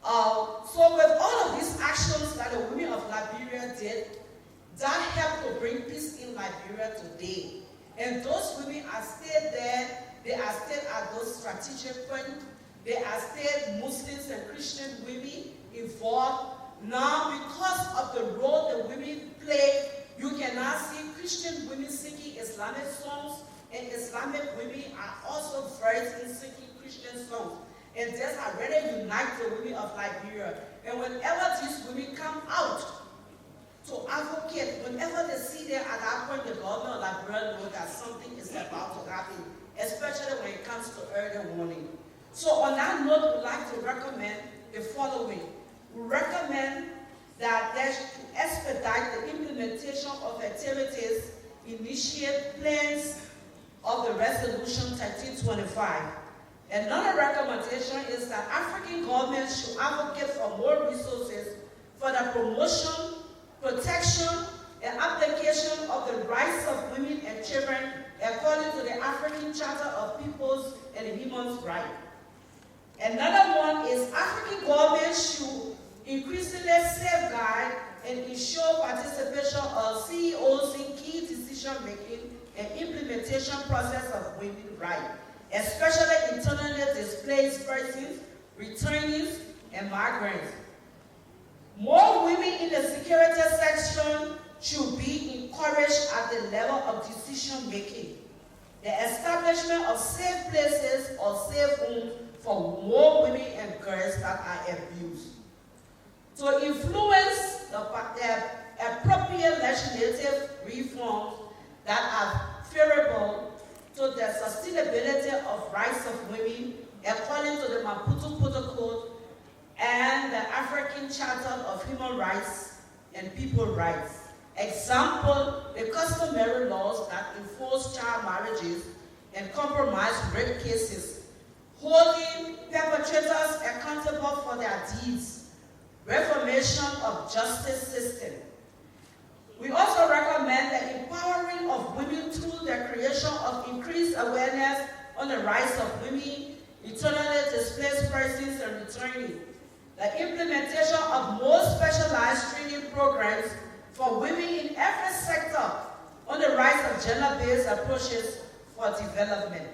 So with all of these actions that the women of Liberia did, that helped to bring peace in Liberia today. And those women are still there, they are still at those strategic points There are still Muslims and Christian women involved. Now, because of the role the women play, you cannot see Christian women singing Islamic songs, and Islamic women are also versed in singing Christian songs. And this has really united the women of Liberia. And whenever these women come out to advocate, whenever they see them at that point, the government of Liberia knows that something is about to happen, especially when it comes to early warning. So on that note, we'd like to recommend the following. We recommend that they should expedite the implementation of activities, initiate plans of the resolution 1325. Another recommendation is that African governments should advocate for more resources for the promotion, protection, and application of the rights of women and children according to the African Charter of Peoples and Human Rights. Another one is African governments should increasingly safeguard and ensure participation of CEOs in key decision-making and implementation process of women's rights, especially internally displaced persons, returnees, and migrants. More women in the security section should be encouraged at the level of decision-making. The establishment of safe places or safe homes for more women and girls that are abused. To influence the appropriate legislative reforms that are favorable to the sustainability of rights of women according to the Maputo Protocol and the African Charter of Human Rights and People Rights. Example, the customary laws that enforce child marriages and compromise rape cases, holding perpetrators accountable for their deeds, reformation of justice system. We also recommend the empowering of women through the creation of increased awareness on the rights of women, internally displaced persons, and returning. The implementation of more specialized training programs for women in every sector on the rights of gender-based approaches for development.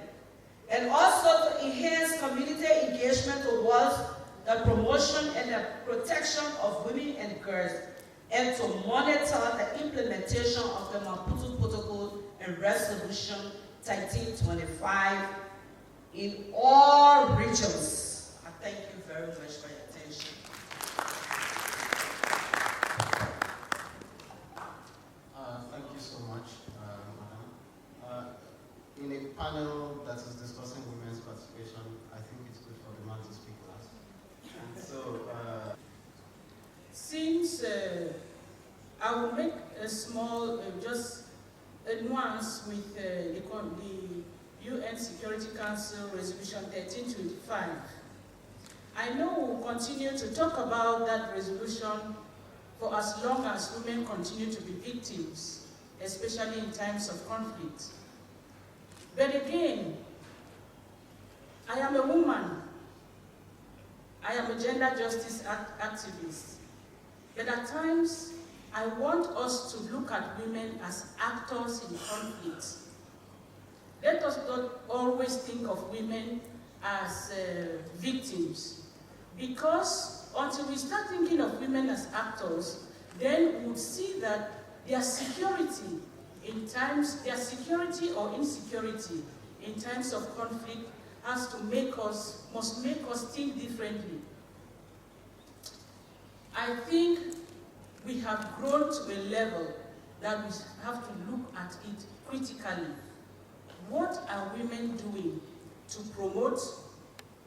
And also to enhance community engagement towards the promotion and the protection of women and girls, and to monitor the implementation of the Maputo Protocol and Resolution 1325 in all regions. I thank you very much for your attention. Thank you so much, Madam. In a panel that is discussing women's participation, I think it's good for the man to speak last. And so, since I will make a small, just a nuance with the UN Security Council Resolution 1325. I know we'll continue to talk about that resolution for as long as women continue to be victims, especially in times of conflict. But again, I am a woman. I am a gender justice activist. But at times, I want us to look at women as actors in conflict. Let us not always think of women as victims, because until we start thinking of women as actors, then we'll see that their security in times, their security or insecurity in times of conflict has to must make us think differently. I think we have grown to a level that we have to look at it critically. What are women doing to promote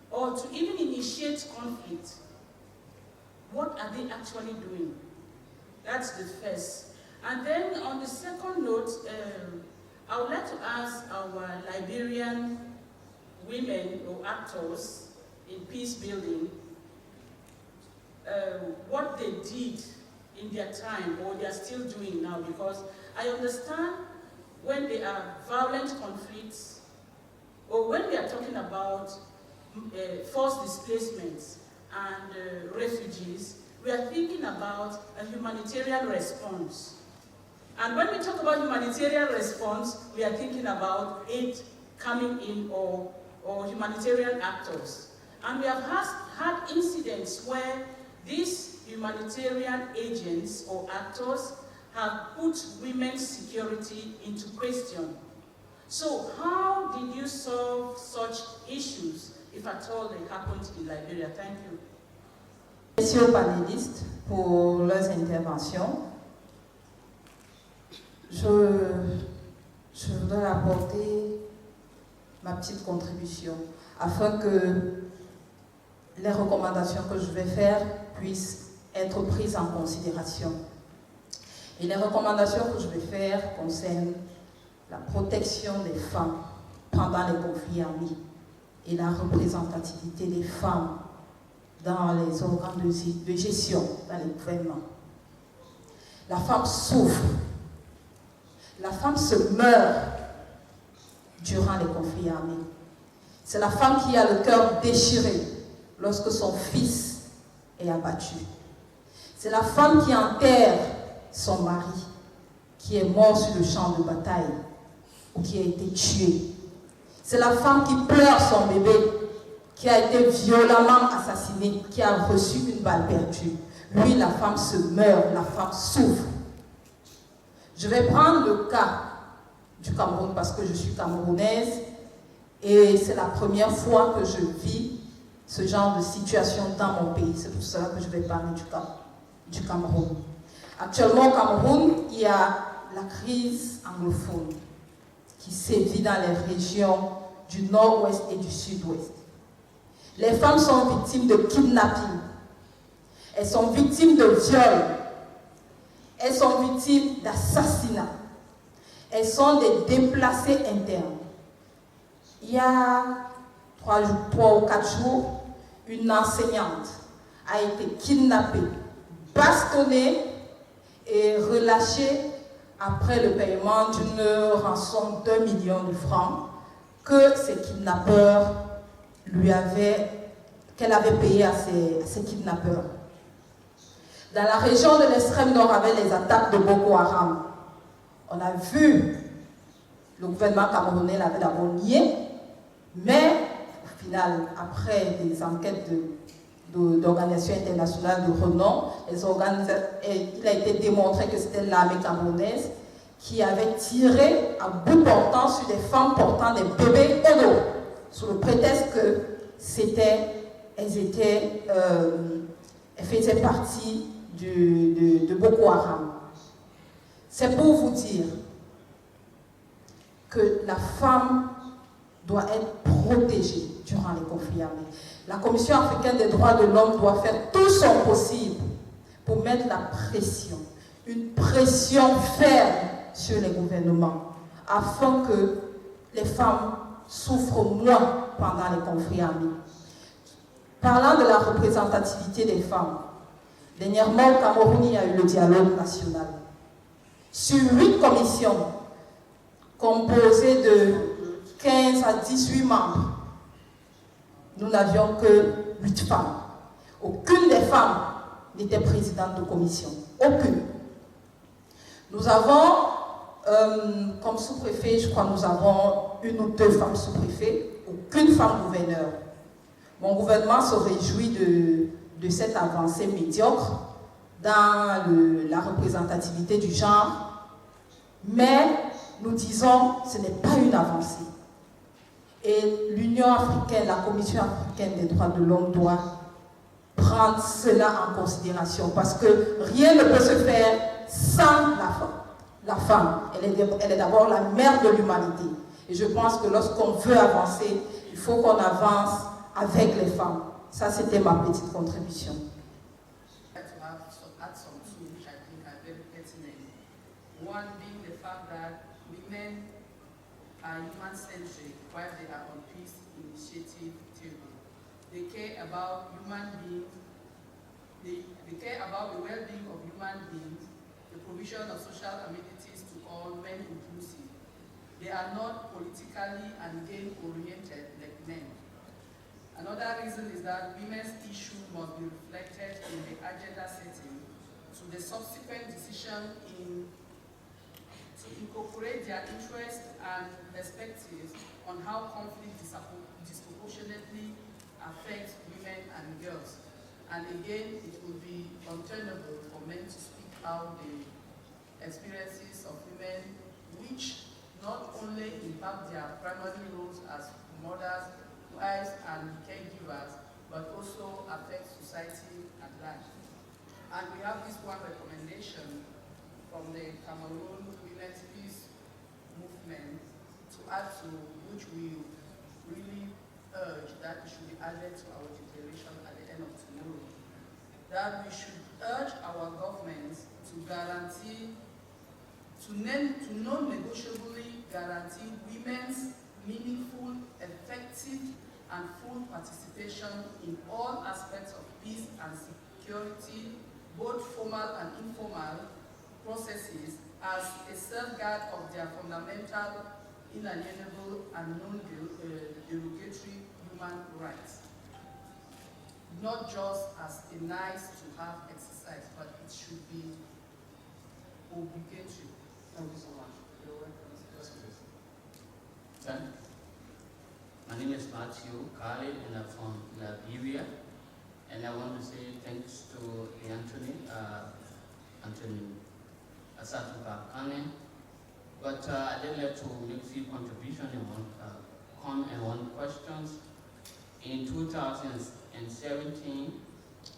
or to even initiate conflict? What are they actually doing? That's the first. And then on the second note, I would like to ask our Liberian women or actors in peace building what they did in their time or they are still doing now, because I understand when there are violent conflicts or when we are talking about forced displacements and refugees, we are thinking about a humanitarian response. And when we talk about humanitarian response, we are thinking about aid coming in or humanitarian actors. And we have had incidents where these humanitarian agents or actors have put women's security into question. So how did you solve such issues, if at all they happened in Liberia? Thank you. Merci aux panélistes pour leurs interventions. Je voudrais apporter ma petite contribution afin que les recommandations que je vais faire puissent être prises en considération. Et les recommandations que je vais faire concernent la protection des femmes pendant les conflits armés et la représentativité des femmes dans les organes de gestion, dans les gouvernements. La femme souffre. La femme se meurt durant les conflits armés. C'est la femme qui a le cœur déchiré lorsque son fils est abattu. C'est la femme qui enterre son mari, qui est mort sur le champ de bataille ou qui a été tué. C'est la femme qui pleure son bébé, qui a été violemment assassiné, qui a reçu une balle perdue. Lui, la femme se meurt, la femme souffre. Je vais prendre le cas du Cameroun parce que je suis camerounaise et c'est la première fois que je vis ce genre de situation dans mon pays. C'est pour cela que je vais parler du Cameroun. Actuellement au Cameroun, il y a la crise anglophone qui sévit dans les régions du nord-ouest et du sud-ouest. Les femmes sont victimes de kidnapping, elles sont victimes de viols, elles sont victimes d'assassinats, elles sont des déplacés internes. Il y a 3 ou 4 jours, une enseignante a été kidnappée, bastonnée et relâchée après le paiement d'une rançon d'1 million de francs que ces kidnappeurs qu'elle avait payé à ces kidnappeurs. Dans la région de l'extrême nord, avec les attaques de Boko Haram, on a vu le gouvernement camerounais l'avait d'abord nié, mais au final, après des enquêtes d'organisations internationales de renom, il a été démontré que c'était l'armée camerounaise qui avait tiré à bout portant sur des femmes portant des bébés au dos, sous le prétexte qu'elles faisaient partie de Boko Haram. C'est pour vous dire que la femme doit être protégée durant les conflits armés. La Commission africaine des droits de l'homme doit faire tout son possible pour mettre la pression, une pression ferme sur les gouvernements, afin que les femmes souffrent moins pendant les conflits armés. Parlant de la représentativité des femmes, dernièrement au Cameroun, il y a eu le dialogue national. Sur 8 commissions composées de 15 à 18 membres, nous n'avions que 8 femmes. Aucune des femmes n'était présidente de commission. Aucune. Nous avons, comme sous-préfet, je crois que nous avons 1 ou 2 femmes sous-préfets, aucune femme gouverneur. Mon gouvernement se réjouit de cette avancée médiocre dans la représentativité du genre, mais nous disons que ce n'est pas une avancée. Et l'Union africaine, la Commission africaine des droits de l'homme doit prendre cela en considération parce que rien ne peut se faire sans la femme. La femme, elle est d'abord la mère de l'humanité. Et je pense que lorsqu'on veut avancer, il faut qu'on avance avec les femmes. Ça, c'était ma petite contribution. One being the fact that women are human-centric while they are on peace initiative table. They care about human beings, they care about the well-being of human beings, the provision of social amenities to all, men inclusive. They are not politically and gain-oriented like men. Another reason is that women's issues must be reflected in the agenda setting to the subsequent decision to incorporate their interests and perspectives on how conflict disproportionately affects women and girls. And again, it will be untenable for men to speak out the experiences of women, which not only impact their primary roles as mothers, wives, and caregivers, but also affect society at large. And we have this one recommendation from the Cameroon Women's Peace Movement to add to, which we really urge that it should be added to our declaration at the end of tomorrow, that we should urge our governments to guarantee, to non-negotiably guarantee women's meaningful, effective, and full participation in all aspects of peace and security, both formal and informal processes, as a safeguard of their fundamental, inalienable, and non-derogatory human rights. Not just as a nice to have exercise, but it should be obligatory. Thank you so much. You're welcome. My name is Matthew Khalid, and I'm from Liberia. And I want to say thanks to Anthony Asatu Bakane. But I'd like to make a few contributions and one questions. In 2017,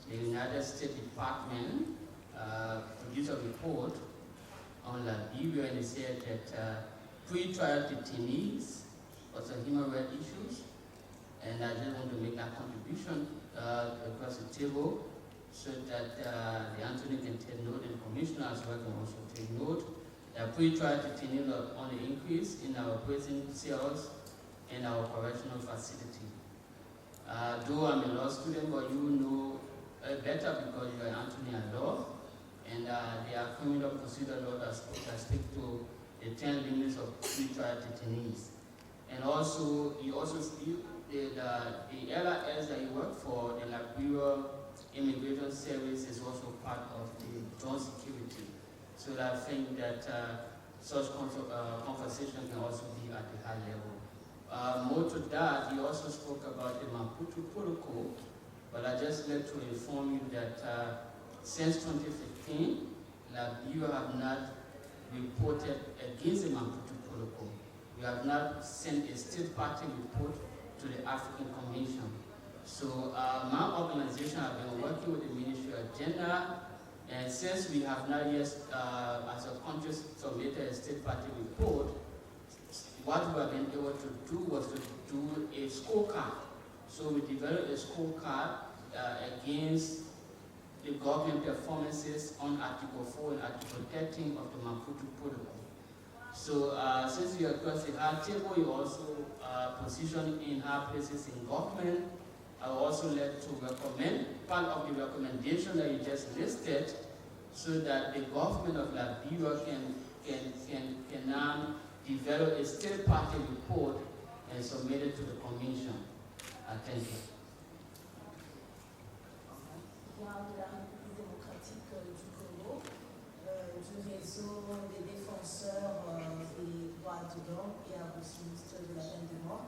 the United States Department produced a report on Liberia, and it said that pre-trial detainees was a human rights issues, and I just want to make that contribution across the table so that the Anthony can take note and Commissioner as well can also take note. That pre-trial detainees are on the increase in our prison cells and our correctional facility. Though I'm a law student, but you know better because you are Anthony at law, and there are criminal procedure law that speak to the 10 limits of pre-trial detainees. And also, you also speak the LRS that you work for, the Liberia Immigration Service, is also part of the joint security. So I think that such conversation can also be at the high level. More to that, you also spoke about the Maputo Protocol, but I just like to inform you that since 2015, Liberia have not reported against the Maputo Protocol. We have not sent a state party report to the African Commission. So my organization has been working with the Ministry of Gender, and since we have not yet, as a country, submitted a state party report, what we have been able to do was to do a scorecard. So we developed a scorecard against the government performances on Article 4 and Article 13 of the Maputo Protocol. So since you are across the high table, you also position in high places in government. I would also like to recommend part of the recommendation that you just listed, so that the government of Liberia can now develop a state party report and submit it to the Commission. Thank you. De la République démocratique du Congo, du réseau des défenseurs des droits de l'homme et abolitionnistes de la peine de mort.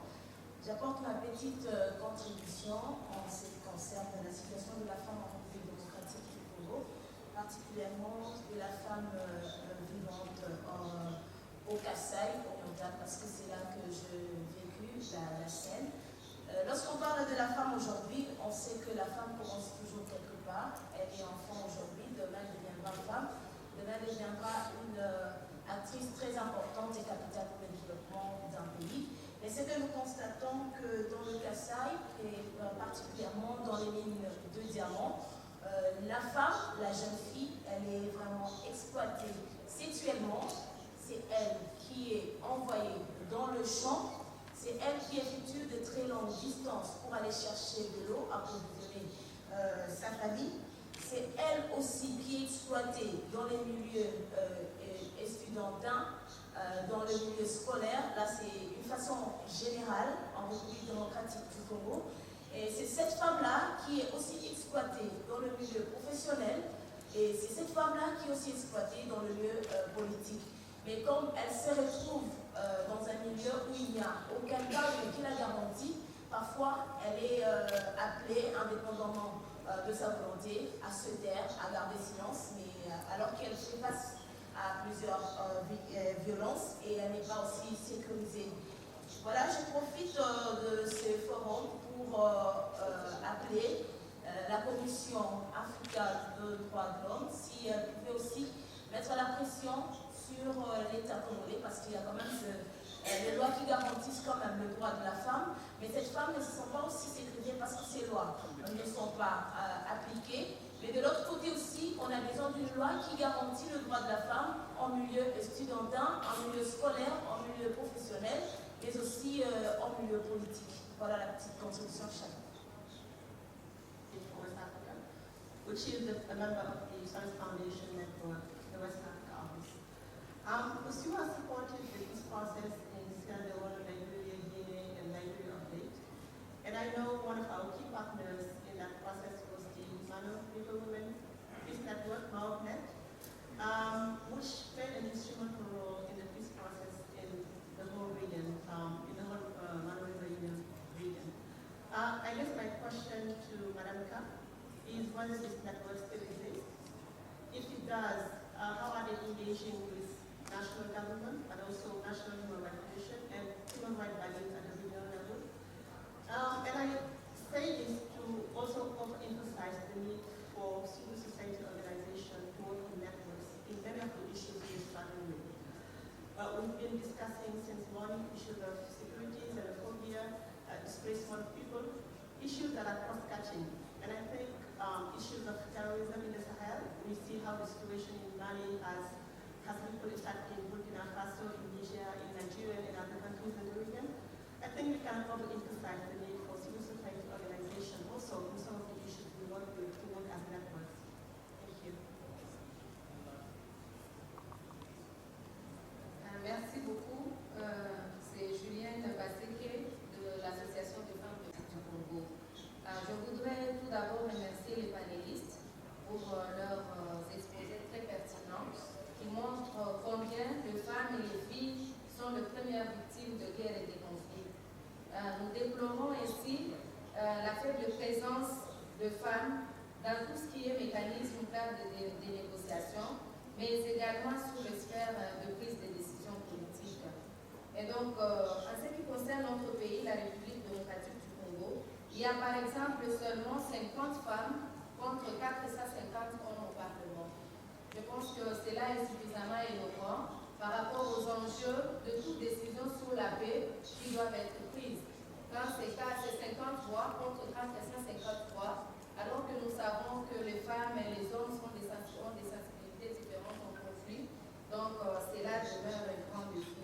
J'apporte ma petite contribution en ce qui concerne la situation de la femme en République démocratique du Congo, particulièrement de la femme vivante au Kasaï oriental, parce que c'est là que j'ai vécu la scène. Lorsqu'on parle de la femme aujourd'hui, on sait que la femme commence toujours quelque part. Elle est enfant aujourd'hui, demain elle deviendra femme, demain elle deviendra une actrice très importante et capitale pour le développement d'un pays. Mais c'est que nous constatons que dans le Kasaï, et particulièrement dans les mines de diamants, la femme, la jeune fille, elle est vraiment exploitée sexuellement. C'est elle qui est envoyée dans le champ. C'est elle qui effectue de très longues distances pour aller chercher de l'eau, approvisionner sa famille. C'est elle aussi qui est exploitée dans les milieux estudiantins, dans le milieu scolaire. Là, c'est une façon générale en République démocratique du Congo. Et c'est cette femme-là qui est aussi exploitée dans le milieu professionnel. Et c'est cette femme-là qui est aussi exploitée dans le milieu politique. Mais comme elle se retrouve dans un milieu où il n'y a aucun cadre qui la garantit, Parfois, elle est appelée, indépendamment de sa volonté, à se taire, à garder silence, mais alors qu'elle fait face à plusieurs violences et elle n'est pas aussi sécurisée. Voilà, je profite de ce forum pour appeler la Commission africaine de droits de l'homme si elle pouvait aussi mettre la pression sur l'État congolais, parce qu'il y a quand même des lois qui garantissent quand même le droit de la femme, mais cette femme ne se sent pas aussi sécurisée parce que ces lois ne sont pas appliquées. Mais de l'autre côté aussi, on a besoin d'une loi qui garantit le droit de la femme en milieu estudiantin, en milieu scolaire, en milieu professionnel, mais aussi en milieu politique. Voilà la petite contribution de chacun. Which is a member of the Science Foundation Network, the West Africa office. OHCHR supported the peace process in Sierra Leone, Liberia, Guinea, and Liberia update. And I know one of our key partners in that process was the Minority Women Peace Network, MOROCCO, which played an instrumental role in the peace process in the whole region, in the whole Minority region. I guess my question to Madame Ka is whether this network still exists. If it does, how are they engaging with national government, but also National Human Rights Commission and human rights bodies at the regional level? And I say this to also emphasize the need for civil society organizations to work in networks in many of the issues we're struggling with. We've been discussing since morning issues of security, xenophobia, displacement of people, issues that are cross-cutting. And I think issues of terrorism in the Sahel, we see how the situation in Mali has people attacking Burkina Faso, in Niger, in Nigeria, and other countries in the region. I think we can probably emphasize the need for civil society organization also in some of the issues we work with to work as networks. Thank you. Merci beaucoup. C'est Julienne Baseke de l'Association de femmes du Congo. Je voudrais tout d'abord remercier les panélistes pour leurs exposés très pertinents qui montrent combien les femmes et les filles sont les premières victimes de guerres et de conflits. Nous déplorons ainsi la faible présence de femmes dans tout ce qui est mécanisme cadre des négociations, mais également sur les sphères de prise de décision politique. Et donc, en ce qui concerne notre pays, la République démocratique du Congo, il y a par exemple seulement 50 femmes contre 450 hommes au Parlement. Je pense que cela est suffisamment éloquent par rapport aux enjeux de toute décision sur la paix qui doivent être prises. Quand c'est 50 voix contre 450 voix, alors que nous savons que les femmes et les hommes ont des sensibilités différentes en conflit, donc cela demeure un grand défi.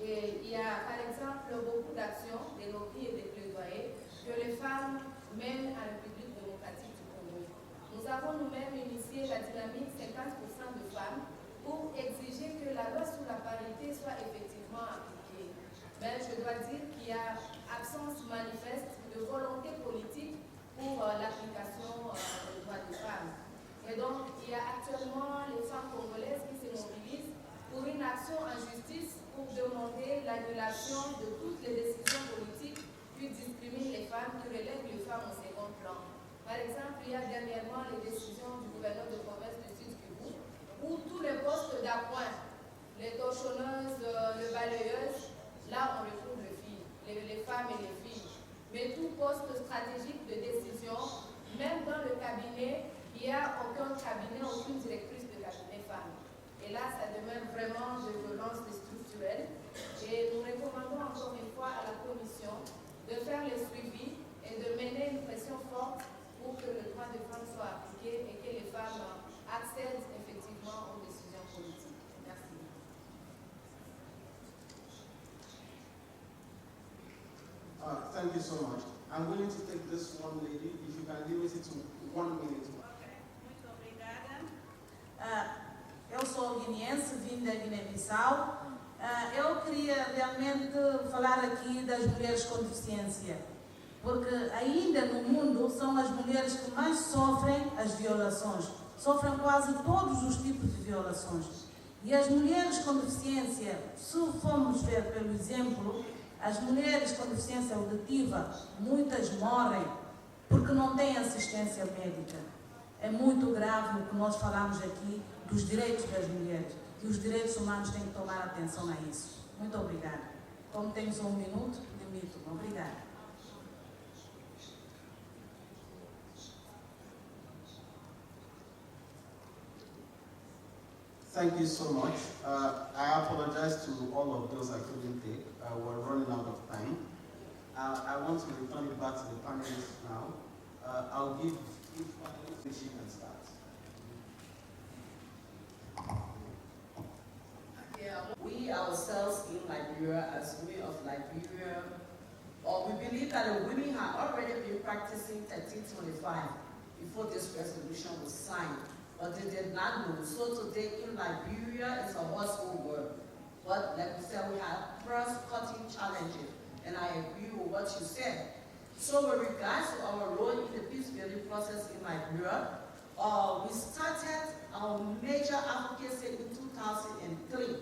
Et il y a par exemple beaucoup d'actions, des lobbies et des plaidoyers que les femmes mènent à la République démocratique du Congo. Nous avons nous-mêmes initié la dynamique 50% de femmes pour exiger que la loi sur la parité soit effectivement appliquée. Mais je dois dire qu'il y a absence manifeste de volonté politique pour l'application des droits des femmes. Et donc, il y a actuellement les femmes congolaises qui se mobilisent pour une action en justice pour demander l'annulation de toutes les décisions politiques qui discriminent les femmes, qui relèvent les femmes au second plan. Par exemple, il y a dernièrement les décisions du gouverneur de province de Sud-Kivu où tous les postes d'appoint, les torchonneuses, les balayeuses, là on retrouve les filles, les femmes et les filles. Mais tout poste stratégique de décision, même dans le cabinet, il n'y a aucun cabinet, aucune directrice de cabinet femme. Et là, ça demeure vraiment de violence structurelle. Et nous recommandons encore une fois à la Commission de faire le suivi et de mener une pression forte pour que le droit des femmes soit appliqué et que les femmes accèdent effectivement aux décisions politiques. Merci. Thank you so much. I'm willing to take this one lady, if you can limit it to 1 minute. Muito obrigada. Eu sou guineense, vim da Guiné-Bissau. Eu queria realmente falar aqui das mulheres com deficiência, porque ainda no mundo são as mulheres que mais sofrem as violações, sofrem quase todos os tipos de violações. E as mulheres com deficiência, se formos ver pelo exemplo, As mulheres com deficiência auditiva, muitas morrem porque não têm assistência médica. É muito grave o que nós falamos aqui dos direitos das mulheres. E os direitos humanos têm que tomar atenção a isso. Muito obrigada. Como temos 1 minuto, limito-me. Obrigada. Thank you so much. I apologize to all of those I couldn't take. We're running out of time. I want to return it back to the panelists now. I'll give each panelist which you can start. Yeah, we ourselves in Liberia, as women of Liberia, we believe that the women had already been practicing 1325 before this resolution was signed. But they did not know. So today in Liberia, it's a household work. But like we said, we have cross-cutting challenges, and I agree with what you said. So with regards to our role in the peace-building process in Liberia, we started our major advocacy in 2003,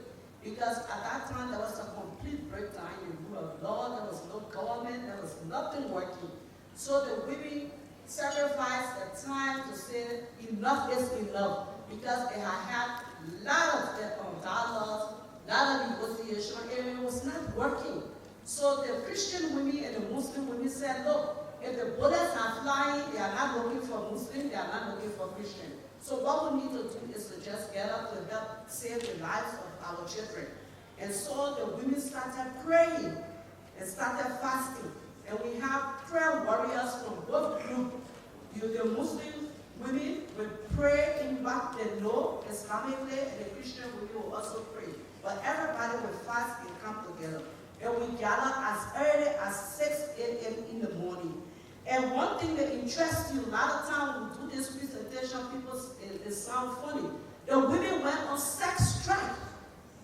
because at that time there was a complete breakdown in the rule of law, there was no government, there was nothing working. So the women sacrifice the time to say enough is enough, because they had had a lot of dialogues, a lot of negotiation, and it was not working. So the Christian women and the Muslim women said, look, if the bullets are flying, they are not looking for Muslims, they are not looking for Christians. So what we need to do is to just get up to help save the lives of our children. And so the women started praying and started fasting. And we have prayer warriors from both groups. The Muslim women will pray in what they know Islamically, and the Christian women will also pray. But everybody will fast and come together. And we gather as early as 6 a.m. in the morning. And one thing that interests you, a lot of times we do this presentation, people, it sounds funny. The women went on sex strike.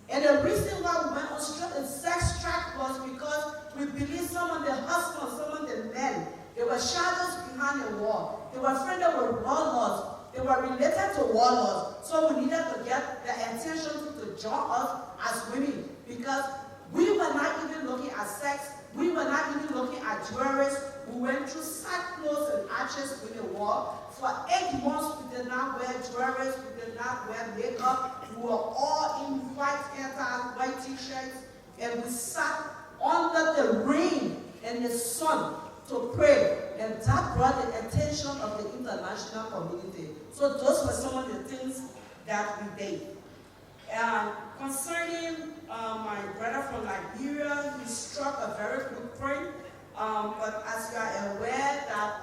And the reason why we went on sex strike was because we believe some of the husbands, some of the men, they were shadows behind the wall. They were afraid they were warlords. They were related to warlords. So we needed to get the attention to join us as women, because we were not even looking at sex. We were not even looking at jewelry. We went through sackcloth and ashes in the war. For 8 months, we did not wear jewelry. We did not wear makeup. We were all in white hairties, white t-shirts, and we sat under the rain and the sun to pray. And that brought the attention of the international community. So those were some of the things that we did. Concerning my brother from Liberia, he struck a very good point. But as you are aware that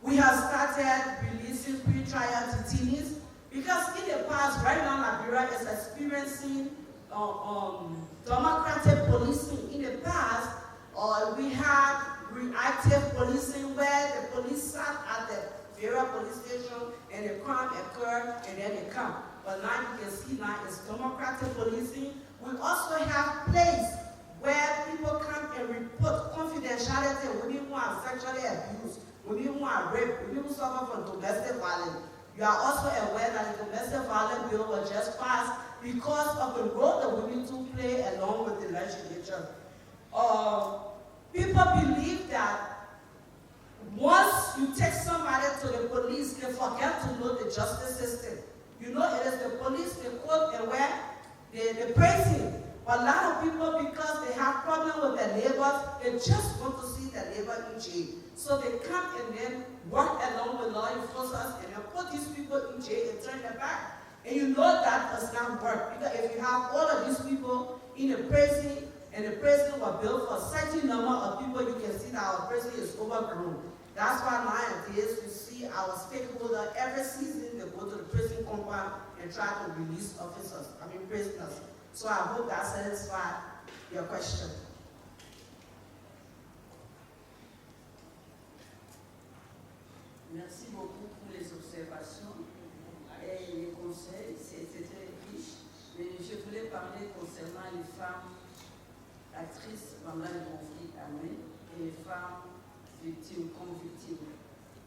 we have started releasing pre-trial detainees, because in the past, right now Liberia is experiencing democratic policing. In the past, we had reactive policing where the police sat at the area police station and the crime occurred and then they come. But now you can see now it's democratic policing. We also have places where people come and report confidentiality, women who are sexually abused, women who are raped, women who suffer from domestic violence. You are also aware that the domestic violence bill was just passed because of the role the women to play along with the legislature. People believe that once you take somebody to the police, they forget to know the justice system. You know, it is the police, the court, and where the prison. But a lot of people, because they have problems with their neighbors, they just want to see their neighbor in jail. So they come and then work along with law enforcement and then put these people in jail and turn them back. And you know that does not work, because if you have all of these people in a prison, and the prison was built for a certain number of people, you can see that our prison is overgrown. That's why nowadays you see our stakeholders every season they go to the prison compound and try to release prisoners. So I hope that satisfies your question. Merci beaucoup pour les observations et les conseils. C'était très riche. Mais je voulais parler concernant les femmes actrices pendant le conflit armé et les femmes victimes comme victimes.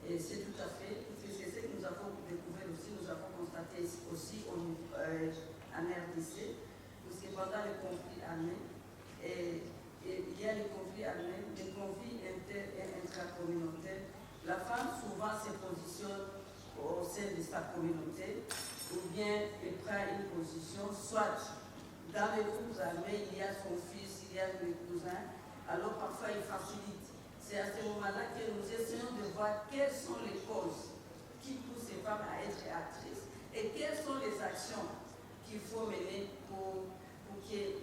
Et c'est tout à fait, c'est ce que nous avons découvert aussi, nous avons constaté aussi en RDC, parce que pendant le conflit armé, et il y a les conflits armés, les conflits inter- et intracommunautaires. La femme souvent se positionne au sein de sa communauté, ou bien elle prend une position, soit dans les groupes armés, il y a son fils, il y a les cousins, alors parfois il facilite. C'est à ce moment-là que nous essayons de voir quelles sont les causes qui poussent ces femmes à être actrices et quelles sont les actions qu'il faut mener pour que les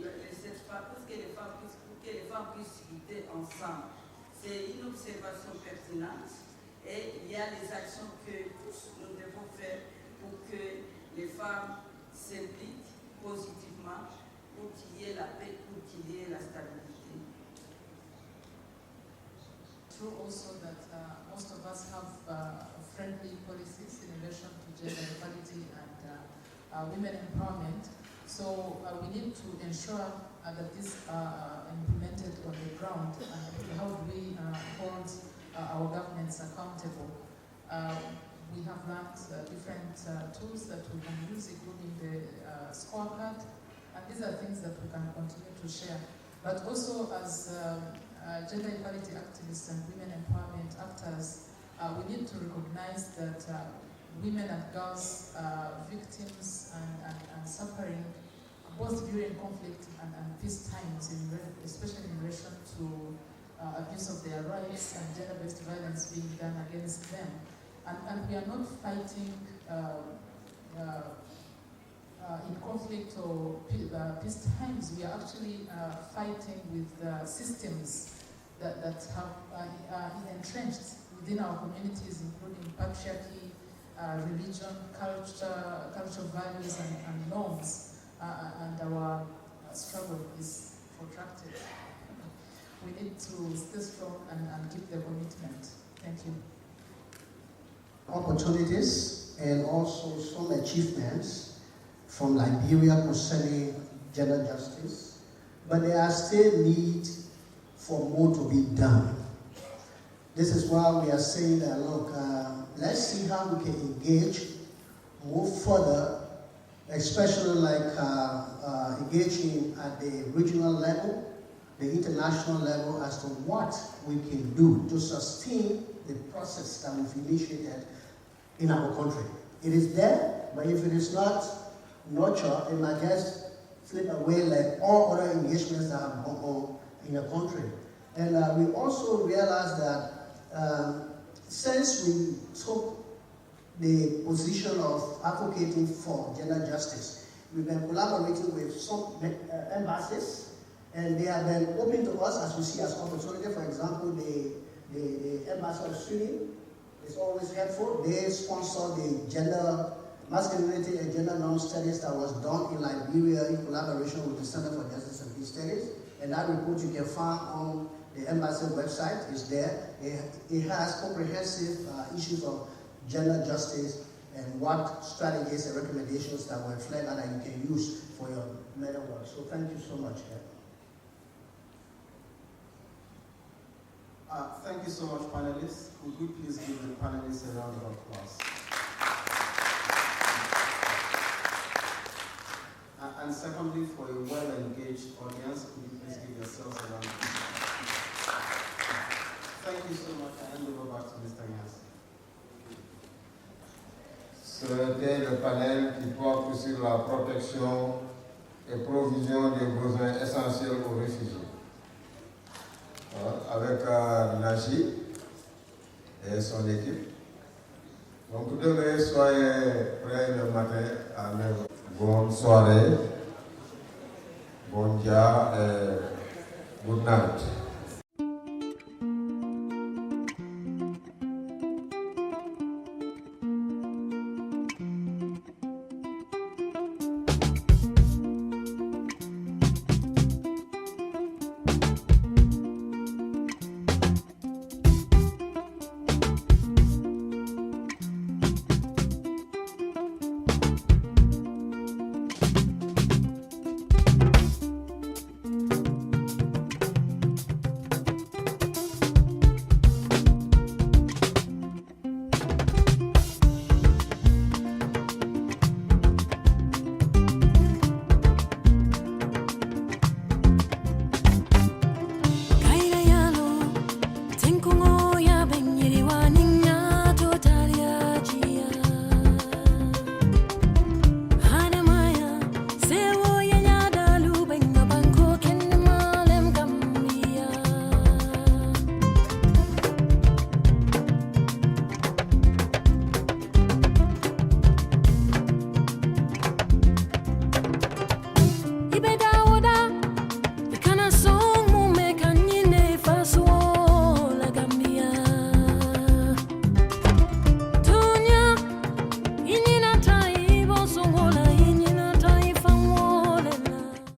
femmes puissent lutter ensemble. C'est une observation pertinente et il y a des actions que tous nous devons faire pour que les femmes s'impliquent positivement pour qu'il y ait la paix, pour qu'il y ait la stabilité. True also that most of us have friendly policies in relation to gender equality and women empowerment. So we need to ensure that these are implemented on the ground, and how do we hold our governments accountable. We have learned different tools that we can use, including the scorecard, and these are things that we can continue to share. But also as gender equality activists and women empowerment actors, we need to recognize that women and girls are victims and suffering both during conflict and peace times, especially in relation to abuse of their rights and gender-based violence being done against them. And we are not fighting in conflict or peace times. We are actually fighting with systems that have entrenched within our communities, including patriarchy, religion, cultural values and norms, and our struggle is protracted. We need to stay strong and keep the commitment. Thank you. Opportunities and also some achievements from Liberia concerning gender justice, but there are still need for more to be done. This is why we are saying that, look, let's see how we can engage, move further, especially like engaging at the regional level, the international level, as to what we can do to sustain the process that we've initiated in our country. It is there, but if it is not nurtured, it might just slip away like all other engagements that have gone on in the country. And we also realize that since we took the position of advocating for gender justice, we've been collaborating with some embassies, and they have been open to us as we see as opportunity. For example, the Embassy of Sweden is always helpful. They sponsor the gender masculinity and gender norm studies that was done in Liberia in collaboration with the Center for Justice and Peace Studies. And that report you can find on the embassy website. Is there. It has comprehensive issues of gender justice and what strategies and recommendations that were flagged that you can use for your meta work. So thank you so much. Thank you so much, panelists. Would you please give the panelists a round of applause? And secondly, for a well-engaged audience, could you please give yourselves a round of applause? Thank you so much. I hand over back to Mr. Yans. C'était le panel qui porte sur la protection et provision des besoins essentiels aux réfugiés. Avec Naji et son équipe. Donc demain, soyez prêts le matin à 9h. Bonne soirée, bon dia et good night.